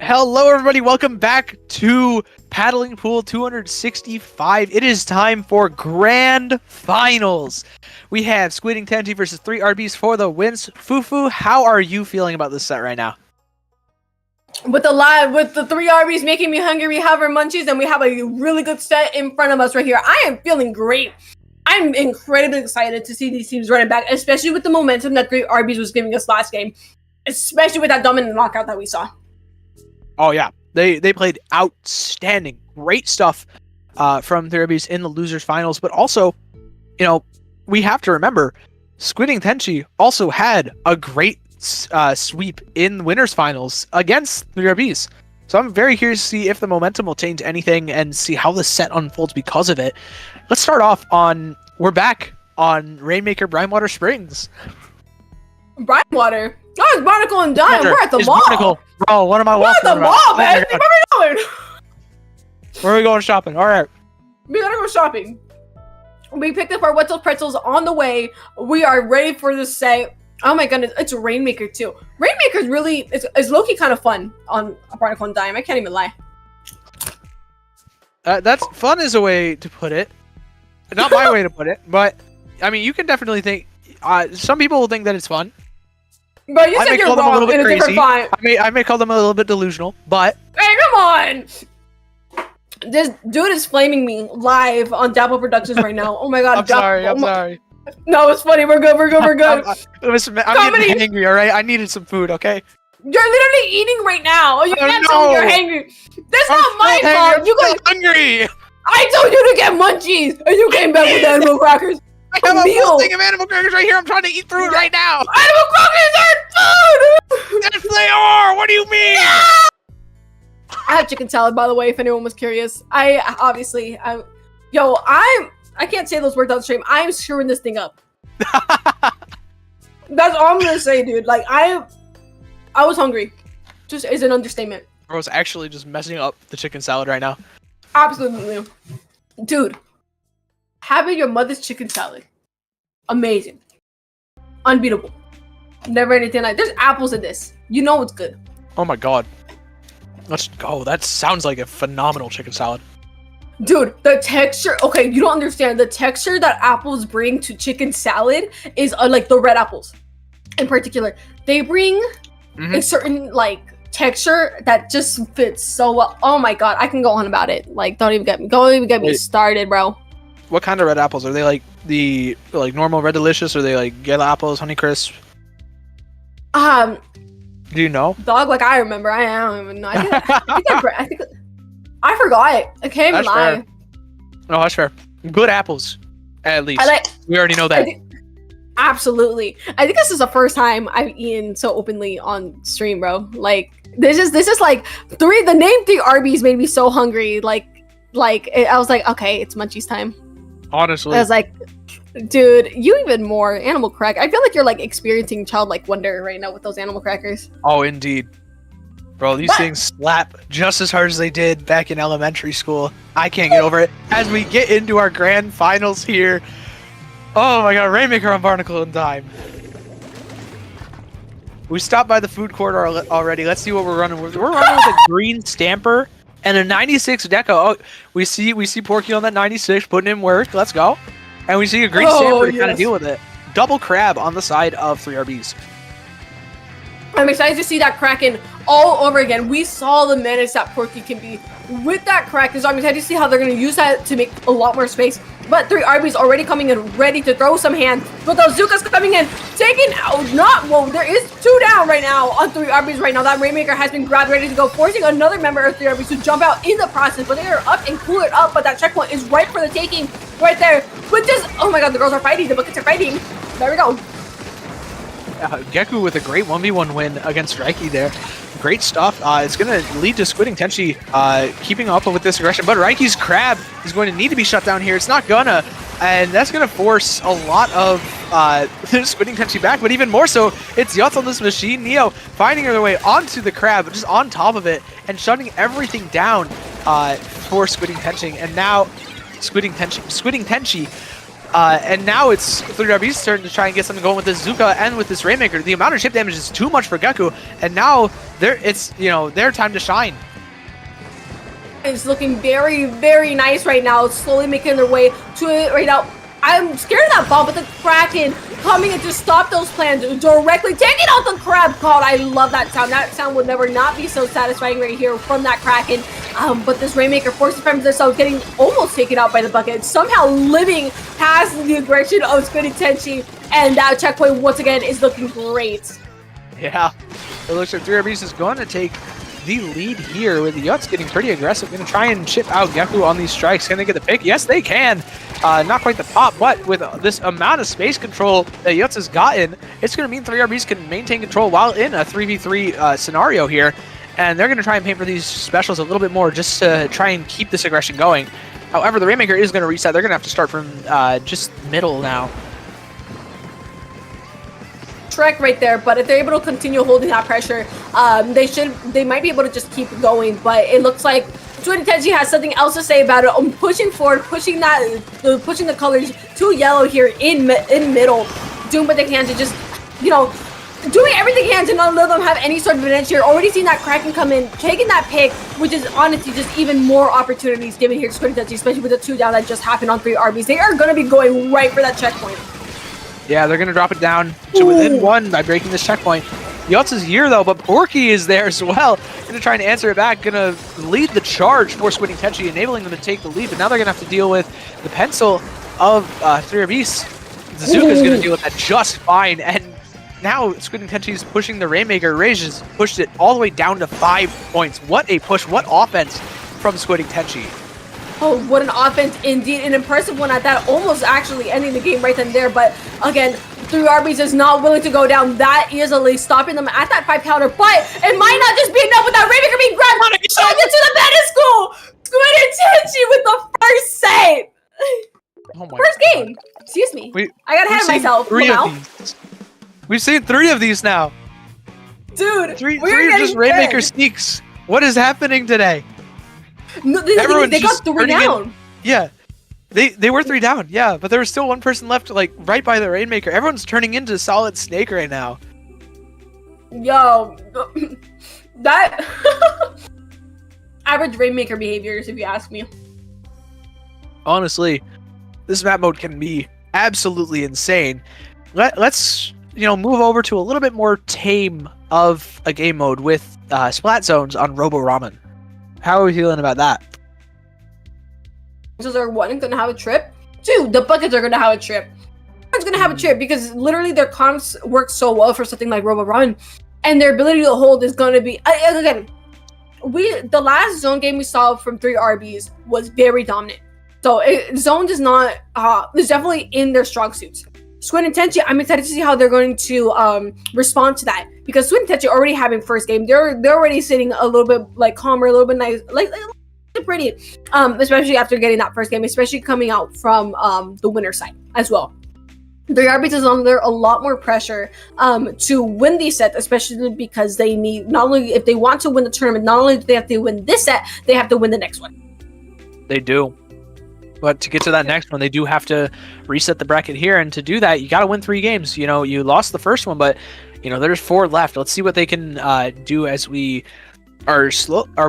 Hello, everybody. Welcome back to Paddling Pool 265. It is time for Grand Finals. We have Squiding Tenji versus 3RBs for the wins. Fufu, how are you feeling about this set right now? With the 3RBs making me hungry, we have our munchies, and we have a really good set in front of us right here. I am feeling great. I'm incredibly excited to see these teams running back, especially with the momentum that 3RBs was giving us last game, especially with that dominant knockout that we saw. Oh, yeah. They played outstanding. Great stuff from 3RBs in the losers finals. But also, you know, we have to remember, Squiding Tenchi also had a great sweep in winners finals against 3RBs. So I'm very curious to see if the momentum will change anything and see how the set unfolds because of it. Let's start off on, we're back on Rainmaker Brinewater Springs. Brinewater? Oh, it's Barnacle and Dime. We're at the It's mall. Barnacle. Bro, what am I We're walking at the about? mall, Oh my man. God. Where are we going? Where are we going shopping? All right. We gotta go shopping. We picked up our Wetzel pretzels on the way. We are ready for the set. Oh my goodness, it's Rainmaker too. Rainmaker's really, it's low-key kind of fun on Barnacle and Dime. I can't even lie. That's fun is a way to put it. Not my way to put it, but I mean, you can definitely think. Some people will think that it's fun. But you I said may you're call them a wrong little in bit a different crazy. font. I may call them a little bit delusional, but Hey, come on! This dude is flaming me live on Dapple Productions right now. Oh my god, I'm sorry. I'm sorry. No, it's funny. We're good. We're good. We're good. Listen, man, I'm Comedy. getting angry. All right, I needed some food. Okay. You're literally eating right now. You can't tell me no. you're hangry. That's not my I'm fault. You still guys, hungry. I told you to get munchies, and you came back with animal crackers. I have a meal. full thing of animal crackers right here. I'm trying to eat through it right now. Animal crackers are food. Yes, they are. What do you mean? I have chicken salad, by the way, if anyone was curious. I can't say those words on stream. I am screwing this thing up. That's all I'm gonna say, dude. Like I was hungry. Just is an understatement. Bro's actually just messing up the chicken salad right now. Absolutely, dude. Having your mother's chicken salad, amazing, unbeatable. Never anything like. There's apples in this. You know it's good. Oh my god. Let's go. That sounds like a phenomenal chicken salad. Dude, the texture, okay, you don't understand. The texture that apples bring to chicken salad is like the red apples in particular. They bring a certain like texture that just fits so well. Oh my god, I can go on about it. Like, don't even get me Wait. started, bro. What kind of red apples? Are they like the normal Red Delicious? Or are they like yellow apples, Honey Crisp? Do you know? Dog, like I remember. I don't even know. I forgot. I can't even That's lie. fair. No, that's fair. Good apples, at least. I like. We already know that. Absolutely. I think this is the first time I've eaten so openly on stream, bro. Like this is like the name 3 Arby's made me so hungry. I was like, okay, it's munchies time. Honestly. I was like, dude, you even more animal crack. I feel like you're like experiencing childlike wonder right now with those animal crackers. Oh, indeed. Bro, these things slap just as hard as they did back in elementary school. I can't get over it. As we get into our grand finals here. Oh my god, Rainmaker on Barnacle and Dime. We stopped by the food court already. Let's see what we're running with. We're running with a green Stamper and a 96 Deco. Oh, we see Porky on that 96 putting in work. Let's go. And we see a green Stamper to kind of deal with it. Double Crab on the side of 3RBs. I'm excited to see that Kraken all over again. We saw the menace that Porky can be with that Kraken, so I'm excited to see how they're going to use that to make a lot more space. But 3RB's already coming in ready to throw some hands. But the Zuka's coming in, taking out, there is 2 down right now on 3RB's right now. That Rainmaker has been grabbed, ready to go, forcing another member of 3RB's to jump out in the process. But they are up and cool it up, but that checkpoint is right for the taking right there. With this, oh my god, the girls are fighting, the buckets are fighting. There we go. Geku with a great 1v1 win against Raiki there. Great stuff. It's going to lead to Squidding Tenchi keeping up with this aggression, but Raiki's Crab is going to need to be shut down here. It's not gonna, and that's going to force a lot of Squidding Tenchi back, but even more so, it's Yutz on this machine. Neo finding their way onto the Crab, just on top of it, and shutting everything down for Squidding Tenchi, and now Squidding Tenchi. And now it's 3RB's starting to try and get something going with this Zuka and with this Rainmaker. The amount of chip damage is too much for Geku, and now it's their time to shine. It's looking very, very nice right now. It's slowly making their way to it right now. I'm scared of that bomb, but the Kraken coming in to stop those plans, directly taking out the Crab. God, I love that sound. That sound would never not be so satisfying right here from that Kraken. But this Rainmaker forces themselves getting almost taken out by the bucket, somehow living past the aggression of Squiddy Tenchi, and that checkpoint once again is looking great. Yeah, it looks like 3RB's is going to take the lead here with the Yutz getting pretty aggressive. Going to try and chip out Geku on these strikes. Can they get the pick? Yes, they can. Not quite the pop, but with this amount of space control that Yutz has gotten, it's going to mean 3RB's can maintain control while in a 3v3 scenario here. and they're going to try and paint for these specials a little bit more just to try and keep this aggression going. However, the Rainmaker is going to reset. They're going to have to start from just middle now. Track right there, but if they're able to continue holding that pressure, they might be able to just keep going. But it looks like Squid and Tenchi has something else to say about it. Pushing forward, pushing the colors to yellow here in middle, doing what they can to just, you know, doing everything they can to not let them have any sort of advantage here. Already seen that Kraken come in, taking that pick, which is honestly just even more opportunities given here to Squid and Tenchi, especially with the 2 down that just happened on 3 RBs. They are going to be going right for that checkpoint. Yeah, they're going to drop it down to within 1 by breaking this checkpoint. Yachts is here, though, but Porky is there as well. Going to try and answer it back. Going to lead the charge for Squid and Tenchi, enabling them to take the lead. But now they're going to have to deal with the pencil of 3RBs. Zuka is going to deal with that just fine. And now Squid and Tenchi is pushing the Rainmaker. Rage has pushed it all the way down to 5 points. What a push. What offense from Squid and Tenchi. Oh, what an offense indeed. An impressive one at that, almost actually ending the game right then there. But again, 3RBs is not willing to go down that easily, stopping them at that 5 counter. But it might not just be enough with that Rainmaker being grabbed. Send it to the pedestal. Squid and Tenchi with the first save. Oh my First God. game. Excuse me. I got ahead of myself. We've seen 3 of these now. Dude, Three just Rainmaker sneaks. What is happening today? No, they got 3 down. Yeah. They were 3 down, yeah, but there was still 1 person left, like, right by the Rainmaker. Everyone's turning into solid Snake right now. Yo, that average Rainmaker behaviors, if you ask me. Honestly, this map mode can be absolutely insane. Let's, you know, move over to a little bit more tame of a game mode with Splat Zones on Robo Ramen. How are we feeling about that? So they're 1 gonna have a trip. 2, the buckets are gonna have a trip. One's gonna have a trip because literally their comps work so well for something like Robo Run, and their ability to hold is gonna be again. The last zone game we saw from 3RBs was very dominant. So zone is not is definitely in their strong suits. Squid and Tenchi, I'm excited to see how they're going to respond to that, because Squid and Tenchi already having first game. They're already sitting a little bit like calmer, a little bit nice, like pretty, especially after getting that first game, especially coming out from the winner side as well. The RBs is under a lot more pressure to win these sets, especially because they need, not only if they want to win the tournament, not only do they have to win this set, they have to win the next one. They do. But to get to that next one, they do have to reset the bracket here, and to do that, you got to win 3 games. You know, you lost the first one, but you know there's 4 left. Let's see what they can do as we are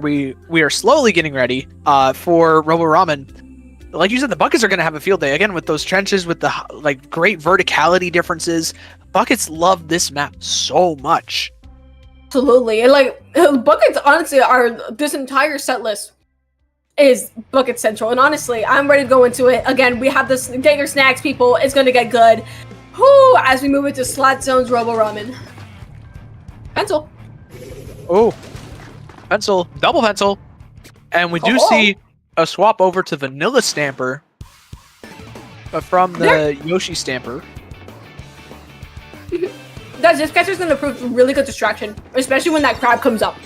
we are slowly getting ready for Robo Ramen. Like you said, the buckets are going to have a field day again with those trenches, with the like great verticality differences. Buckets love this map so much. Absolutely, and like buckets honestly are this entire set list is bucket central, and honestly I'm ready to go into it. Again, we have this, get your snacks people, it's going to get good. Whoo, as we move into Slot Zone's Robo Ramen. Pencil. Oh, pencil, double pencil, and we do see a swap over to Vanilla Stamper from the Yoshi Stamper. This catcher's going to prove a really good distraction, especially when that crab comes up.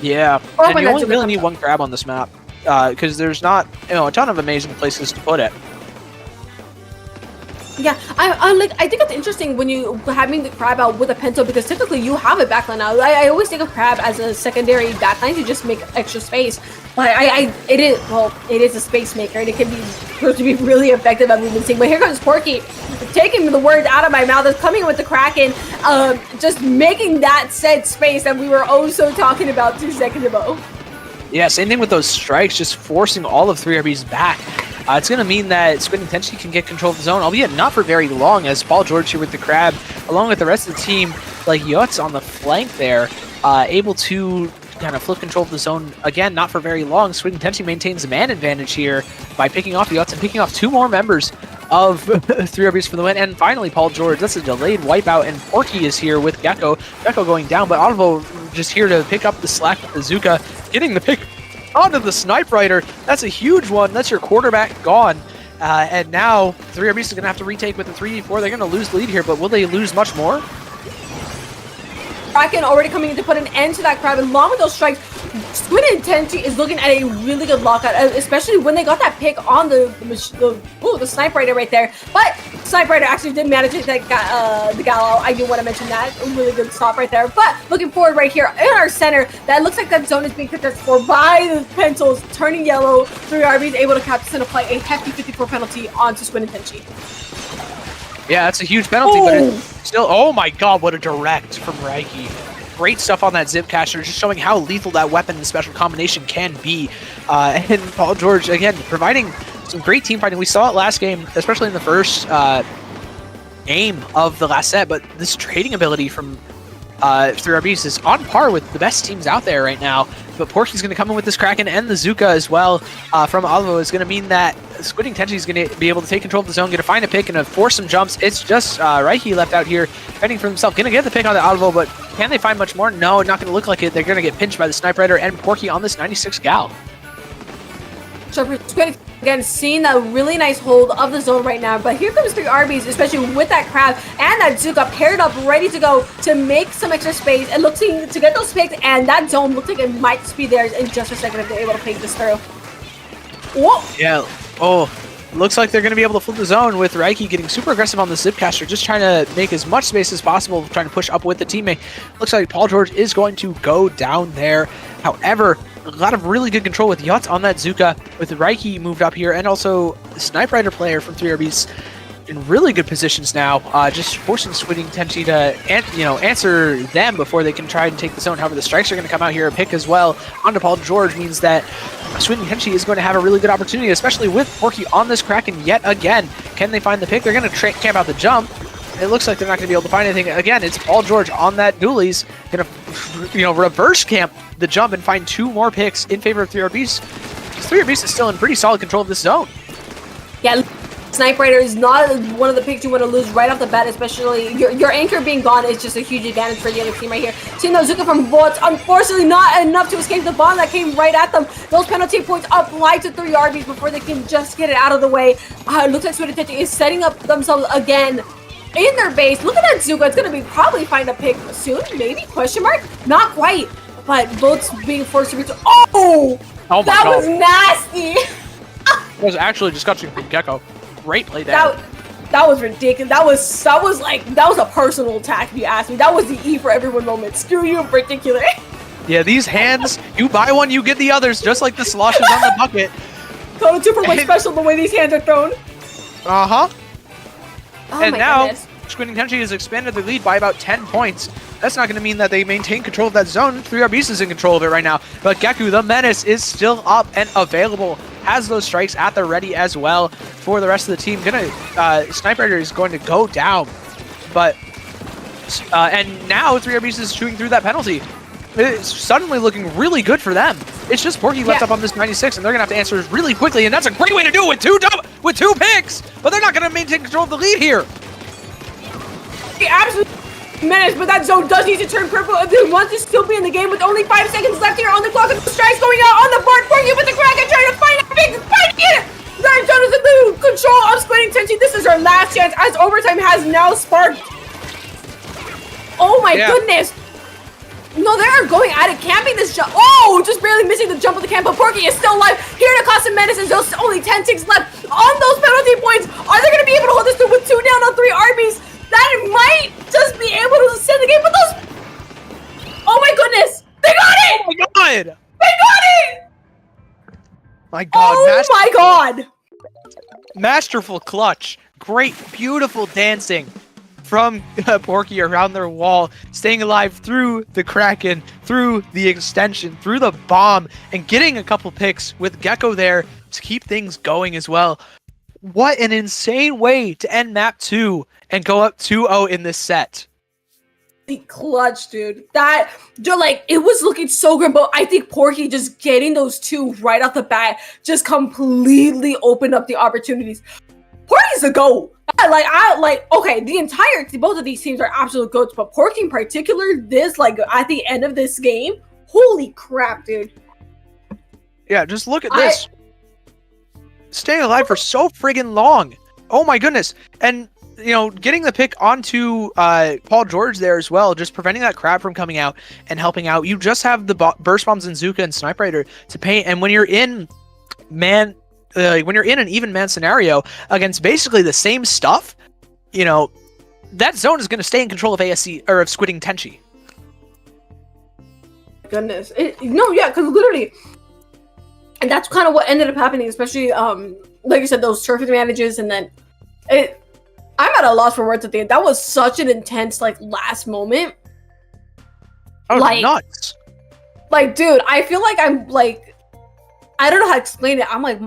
Yeah, Or and when you that only Zuka really comes need up. 1 crab on this map, because there's not, you know, a ton of amazing places to put it. Yeah, I think it's interesting when you having the crab out with a pencil, because typically you have a backline out. I always think of crab as a secondary backline to just make extra space. But it is a space maker, and it can be proved to be really effective at movement sync. But here comes Porky, taking the words out of my mouth, is coming with the Kraken, just making that said space that we were so talking about 2 seconds ago. Yeah, same thing with those strikes, just forcing all of 3RB's back. It's going to mean that Squid and Tenchi can get control of the zone, albeit not for very long, as Paul George here with the crab, along with the rest of the team, like Yutz on the flank there, able to kind of flip control of the zone. Again, not for very long. Squid and Tenchi maintains the man advantage here by picking off Yutz and picking off 2 more members of 3RBs for the win. And finally, Paul George, that's a delayed wipeout, and Porky is here with Gecko. Gecko going down, but Audible just here to pick up the slack with the Zuka, getting the pick onto the Snipe Rider. That's a huge one. That's your quarterback gone. And now 3RBs is going to have to retake with the 3v4. They're going to lose the lead here, but will they lose much more? Kraken already coming in to put an end to that crowd, and along with those strikes, Squid and Tenchi is looking at a really good lockout, especially when they got that pick on the Snipe Rider right there. But Snipe Rider actually did manage to take the Gallo. I do want to mention that. A really good stop right there. But looking forward right here in our center, that looks like that zone is being contested for by the pencils, turning yellow. 3RB is able to catch and apply a hefty 54 penalty onto Squid and Tenchi. Yeah, that's a huge penalty, but it's still... Oh my god, what a direct from Reiki. Great stuff on that Zip Caster, just showing how lethal that weapon and special combination can be. And Paul George, again, providing some great team fighting. We saw it last game, especially in the first game of the last set, but this trading ability from 3RBs is on par with the best teams out there right now. But Porky's going to come in with this Kraken and the Zuka as well from Olivo is going to mean that Squid and Tenchi is going to be able to take control of the zone, going to find a pick and force some jumps. It's just Reiki left out here fending for himself. Going to get the pick on the Olivo, but can they find much more? No, not going to look like it. They're going to get pinched by the Snipe Rider and Porky on this 96 Gal. So for Squid, again, seeing a really nice hold of the zone right now, but here comes 3RBs, especially with that crowd and that Zuka paired up, ready to go to make some extra space and looking to get those picks, and that zone looks like it might just be theirs in just a second if they're able to pick this through. Whoa! Yeah, looks like they're going to be able to flip the zone with Reiki getting super aggressive on the Zipcaster, just trying to make as much space as possible, trying to push up with the teammate. Looks like Paul George is going to go down there. However, a lot of really good control with Yacht on that Zuka, with Reiki moved up here, and also the Snipe Rider player from 3RBs in really good positions now, just forcing Squid and Tenchi to answer them before they can try and take the zone. However, the strikes are going to come out here, a pick as well onto Paul George means that Squid and Tenchi is going to have a really good opportunity, especially with Porky on this Kraken yet again. Can they find the pick? They're going to camp out the jump. It looks like they're not going to be able to find anything. Again, it's Paul George on that dualies, going to reverse camp the jump and find two more picks in favor of 3RBs. 3RBs is still in pretty solid control of this zone. Yeah, Snipe Rider is not one of the picks you want to lose right off the bat, especially your anchor being gone is just a huge advantage for the other team right here. Seeing those Zuka from Volts, unfortunately not enough to escape the bomb that came right at them. Those penalty points applied to 3RBs before they can just get it out of the way. It looks like Squid and Tenchi is setting up themselves again in their base. Look at that Zuka. It's going to be probably find a pick soon, maybe? Question mark? Not quite. But Volts being forced to reach. Oh my God. Was nasty. That was actually disgusting from Gecko. Great play there. That was ridiculous. That was a personal attack if you ask me. That was the E for everyone moment. Screw you in particular. Yeah, these hands, you buy one, you get the others, just like the sloshes on the bucket. Total 2 for 1 special the way these hands are thrown. Uh-huh. Oh and my now, goodness. Squid and Tenchi has expanded their lead by about 10 points. That's not going to mean that they maintain control of that zone. 3RBs is in control of it right now. But Geku, the Menace, is still up and available. Has those strikes at the ready as well for the rest of the team. Snipe Rider is going to go down. But, and now 3RBs is chewing through that penalty. It's suddenly looking really good for them. It's just Porky left up on this 96, and they're going to have to answer really quickly, and that's a great way to do it with two picks! But they're not going to maintain control of the lead here. The absolute menace, but that zone does need to turn purple if they want to still be in the game with only 5 seconds left here on the clock, and the strikes going out on the board. Porky with the Kraken trying to find a pick, finding it! That zone is in the control of Squid and Tenchi. This is our last chance as overtime has now sparked. Oh my goodness! No, they are going at it, camping this jump. Oh, just barely missing the jump of the camp, but Porky is still alive. Here to cause some menaces. There's only 10 ticks left on those penalty points. Are they going to be able to hold this through with 2 down on 3RBs? That might just be able to send the game, but those... Oh my goodness! They got it! Oh my god! They got it! My god, oh my god! Masterful clutch. Great, beautiful dancing from Porky around their wall, staying alive through the Kraken, through the extension, through the bomb, and getting a couple picks with Gecko there to keep things going as well. What an insane way to end map 2 and go up 2-0 in this set. The clutch, dude. It was looking so good, but I think Porky just getting those 2 right off the bat just completely opened up the opportunities. Porky's a GOAT. Okay, both of these teams are absolute GOATs, but Porky in particular, at the end of this game, holy crap, dude. Yeah, just look at this. Staying alive for so friggin' long. Oh my goodness. And you know, getting the pick onto Paul George there as well, just preventing that crab from coming out and helping out. You just have the burst bombs and Zuka and Sniper Rider to paint, and when you're in when you're in an even man scenario against basically the same stuff, you know, that zone is going to stay in control of ASC or of Squidding Tenchi. Goodness, no, yeah, because literally, and that's kind of what ended up happening, especially like you said, those turf advantages, and then I'm at a loss for words at the end. That was such an intense like last moment. That was nuts. Like, dude, I feel like I'm like, I don't know how to explain it. I'm like,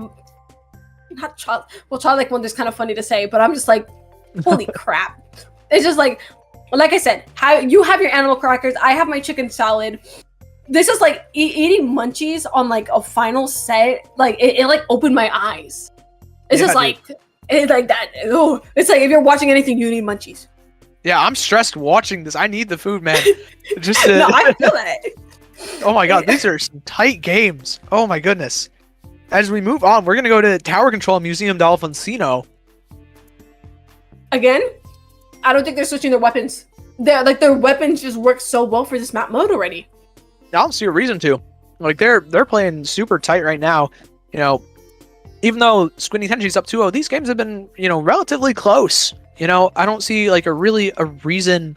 not child. Well, childlike wonder is kind of funny to say, but I'm just like, holy crap! It's just like I said, how you have your animal crackers, I have my chicken salad. This is like eating munchies on like a final set. Like it like opened my eyes. It's just like it's like that. Oh, it's like if you're watching anything, you need munchies. Yeah, I'm stressed watching this. I need the food, man. Just to... No, I feel that. Oh my god, these are some tight games. Oh my goodness. As we move on, we're gonna go to Tower Control Museum d'Alfonsino. Again, I don't think they're switching their weapons. Their weapons just work so well for this map mode already. I don't see a reason to. Like they're playing super tight right now. You know, even though Squinty Tenchi's up 2-0, these games have been, you know, relatively close. You know, I don't see like a reason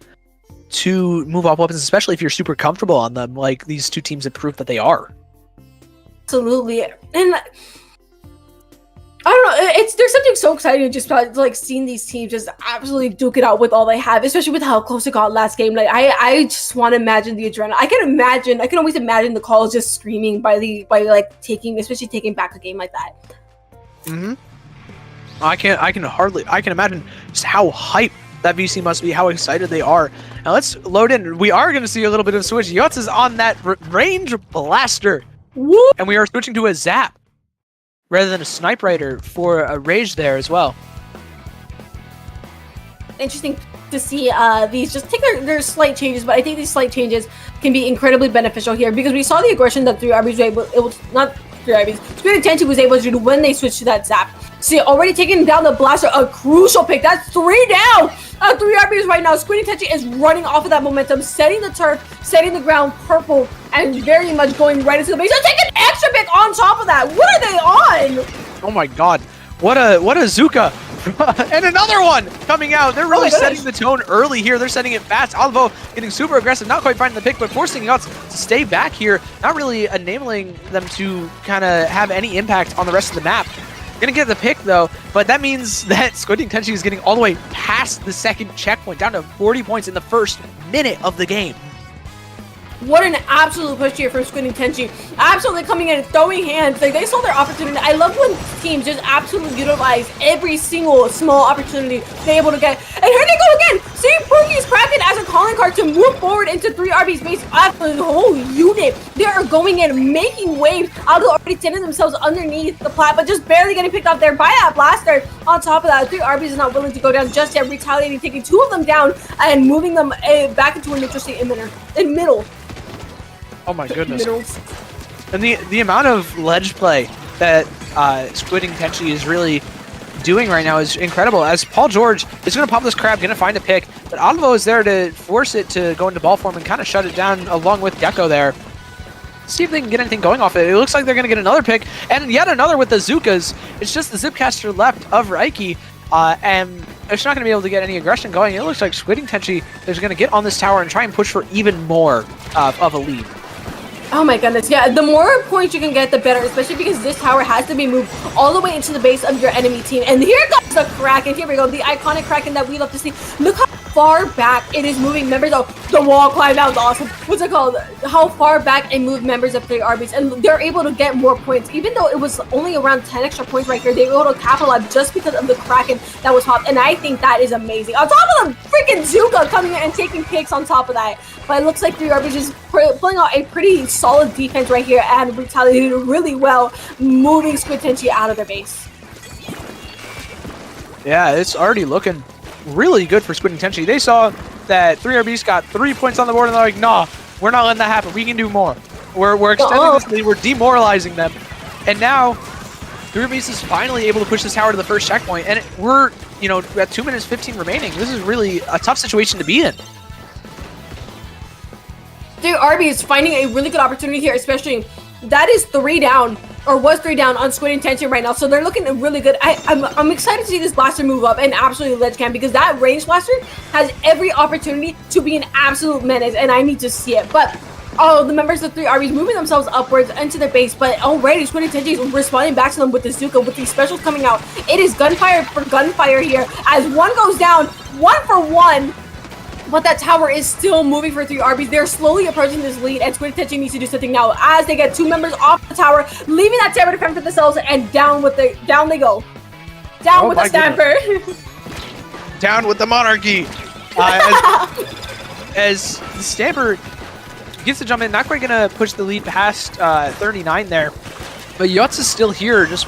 to move off weapons, especially if you're super comfortable on them. Like these two teams have proved that they are. Absolutely, and I don't know. There's something so exciting just about like seeing these teams just absolutely duke it out with all they have, especially with how close it got last game. Like I just want to imagine the adrenaline. I can always imagine the calls just screaming by especially taking back a game like that. Mm-hmm. I can imagine just how hype that VC must be, how excited they are. Now let's load in. We are going to see a little bit of switch. Yotz is on that range blaster. Woo! And we are switching to a zap rather than a Sniper Rider for a rage there as well. Interesting to see these just take their slight changes, but I think these slight changes can be incredibly beneficial here because we saw the aggression that 3RBs were able to, not 3RBs, Squid Attention was able to do when they switched to that zap. See, already taking down the blaster, a crucial pick. That's 3 down. 3RBs right now. Squid Attention is running off of that momentum, setting the turf, setting the ground purple, and very much going right into the base. Take an extra pick on top of that. What are they on? Oh my god. What a Zuka. And another one coming out. They're really setting the tone early here. They're setting it fast. Alvo getting super aggressive, not quite finding the pick, but forcing Yotz to stay back here, not really enabling them to kind of have any impact on the rest of the map. Gonna get the pick though, but that means that Squinting Tenchi is getting all the way past the second checkpoint, down to 40 points in the first minute of the game. What an absolute push here from Squinting Tenchi. Absolutely coming in and throwing hands. Like, they saw their opportunity. I love when teams just absolutely utilize every single small opportunity they're able to get. And here they go again. Seeing Pookies Kraken as a calling card to move forward into 3RB's base. After the whole unit, they are going in, making waves. Aldo already sending themselves underneath the plat, but just barely getting picked up there by that blaster. On top of that, 3RBs is not willing to go down just yet, retaliating, taking 2 of them down and moving them back into a neutral state in middle. Oh my goodness. And the amount of ledge play that Squinting Tenchi is really doing right now is incredible. As Paul George is going to pop this crab, going to find a pick, but Alvo is there to force it to go into ball form and kind of shut it down along with Gecko there. See if they can get anything going off it. It looks like they're going to get another pick, and yet another with the Zukas. It's just the Zipcaster left of Raiki, and it's not going to be able to get any aggression going. It looks like Squinting Tenchi is going to get on this tower and try and push for even more of a lead. Oh my goodness, yeah, the more points you can get, the better, especially because this tower has to be moved all the way into the base of your enemy team. And here comes the Kraken, here we go, the iconic Kraken that we love to see. Look how far back it is moving members of the wall climb. That was awesome. What's it called? How far back it moved members of 3RBs, and they're able to get more points. Even though it was only around 10 extra points right here, they were able to capitalize just because of the Kraken that was popped, and I think that is amazing. On top of the freaking Zuka coming in and taking picks on top of that. But it looks like 3RBs is pulling out a pretty solid defense right here and retaliated really well, moving Squid Tenchi out of their base. Yeah, it's already looking really good for Squinting Tenchi. They saw that 3RBs got 3 points on the board and they're like, nah, we're not letting that happen. We can do more. We're extending this lead. We're demoralizing them. And now 3RBs is finally able to push this tower to the first checkpoint. And we're you know, at 2 minutes 15 remaining, this is really a tough situation to be in. Dude, RB is finding a really good opportunity here, especially that is 3 down, or was 3 down on Squid Intention right now, so they're looking really good. I'm excited to see this blaster move up and absolutely ledge cam, because that range blaster has every opportunity to be an absolute menace, and I need to see it. But all the members of 3RBs moving themselves upwards into their base, but already Squid Intention is responding back to them with the Zuka, with these specials coming out. It is gunfire for gunfire here, as one goes down, 1 for 1. But that tower is still moving for 3RBs. They're slowly approaching this lead, and Squid Intention needs to do something now as they get 2 members off the tower, leaving that tower to fend for themselves, and down they go. Down with the Stamper. Down with the Monarchy. As the Stamper gets the jump in, not quite gonna push the lead past 39 there, but Yutz is still here, just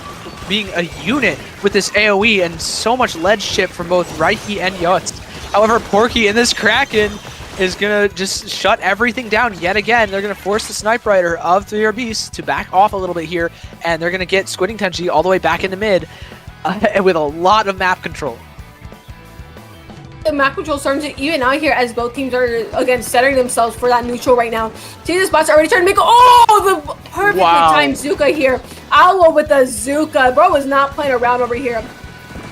being a unit with this AoE and so much ledge chip from both Reiki and Yutz. However, Porky in this Kraken is going to just shut everything down yet again. They're going to force the Snipe Rider of 3RBs to back off a little bit here, and they're going to get Squid Intention all the way back into mid with a lot of map control. The map control starting to even out here as both teams are, again, centering themselves for that neutral right now. See, this bot's already trying to make the perfectly timed Zuka here. Alwo with the Zuka. Bro was not playing around over here.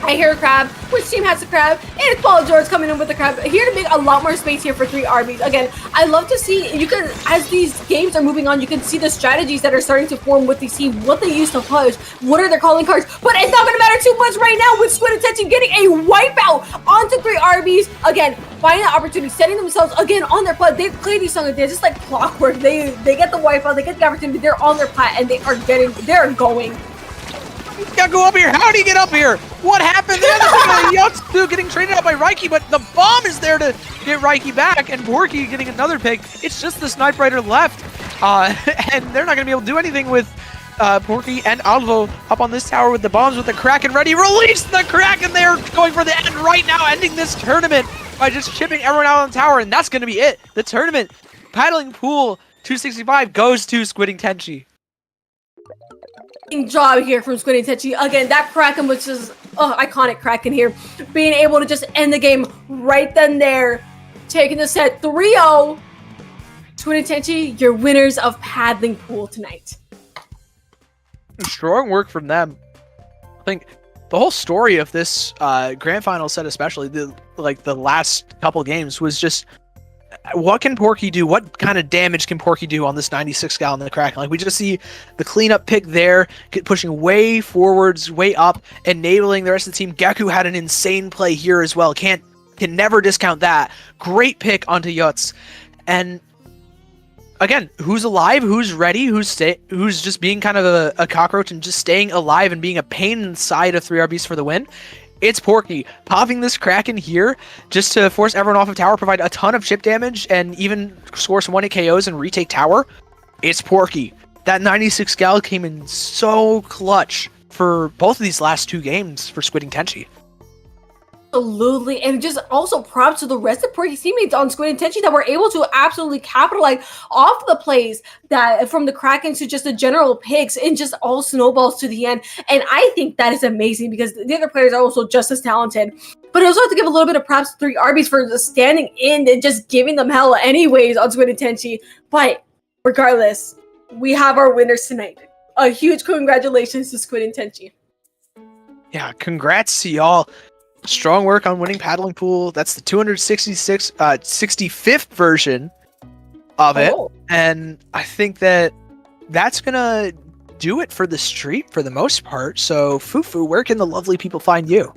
I hear a crab. Which team has a crab? And Paul George coming in with the crab. Here to make a lot more space here for 3RBs. Again, I love to see, you can, as these games are moving on, you can see the strategies that are starting to form with these teams, what they use to push, what are their calling cards. But it's not going to matter too much right now with Squid Intention getting a wipeout onto 3RBs. Again, finding that opportunity, setting themselves again on their plat. They play these songs, they're just like clockwork. They get the wipeout, they get the opportunity, they're on their plat, and they're going. You gotta go up here. How do you get up here? What happened there? Yutz getting traded out by Reiki, but the bomb is there to get Reiki back, and Porky getting another pick. It's just the Snipe Rider left, and they're not gonna be able to do anything with Porky and Alvo up on this tower with the bombs, with the Kraken ready. Release the Kraken! They're going for the end right now, ending this tournament by just chipping everyone out on the tower, and that's gonna be it. The tournament, Paddling Pool 265 goes to Squid Intention. Job here from Squid Intention. Again, that Kraken was just iconic Kraken here. Being able to just end the game right then there. Taking the set 3-0. Squid Intention, you're winners of Paddling Pool tonight. Strong work from them. I think the whole story of this grand final set, especially the last couple games, was just what can Porky do? What kind of damage can Porky do on this 96 gal in the Kraken? Like, we just see the cleanup pick there, pushing way forwards, way up, enabling the rest of the team. Geku had an insane play here as well. Can never discount that. Great pick onto Yutz. And again, who's alive? Who's ready? Who's just being kind of a cockroach and just staying alive and being a pain inside of 3RBs for the win? It's Porky. Popping this Kraken here just to force everyone off of tower, provide a ton of chip damage, and even score some 1-hit KOs and retake tower. It's Porky. That 96 gal came in so clutch for both of these last 2 games for Squid Intention. Absolutely, and just also props to the rest of Porky's teammates on Squid Intention that were able to absolutely capitalize off the plays that from the Kraken to just the general picks and just all snowballs to the end. And I think that is amazing because the other players are also just as talented. But I also have to give a little bit of props to 3RBs for just standing in and just giving them hell anyways on Squid Intention. But regardless, we have our winners tonight. A huge congratulations to Squid Intention. Yeah, congrats to y'all. Strong work on winning Paddling Pool. That's the 65th version of it. And I think that's going to do it for the stream for the most part. So, Fufu, where can the lovely people find you?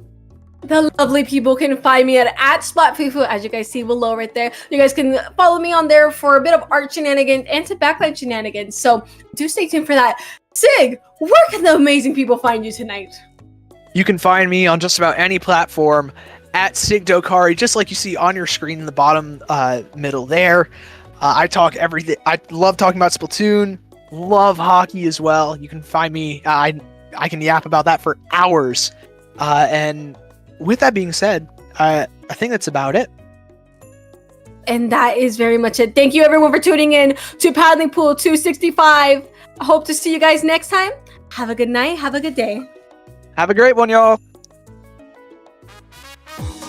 The lovely people can find me at @SplatFufu, as you guys see below right there. You guys can follow me on there for a bit of art shenanigans and to backline shenanigans. So, do stay tuned for that. Sig, where can the amazing people find you tonight? You can find me on just about any platform at SigDokari, just like you see on your screen in the bottom middle there. I talk everything. I love talking about Splatoon, love hockey as well. You can find me. I can yap about that for hours. And with that being said, I think that's about it. And that is very much it. Thank you everyone for tuning in to Paddling Pool 265. I hope to see you guys next time. Have a good night. Have a good day. Have a great one, y'all. Bye.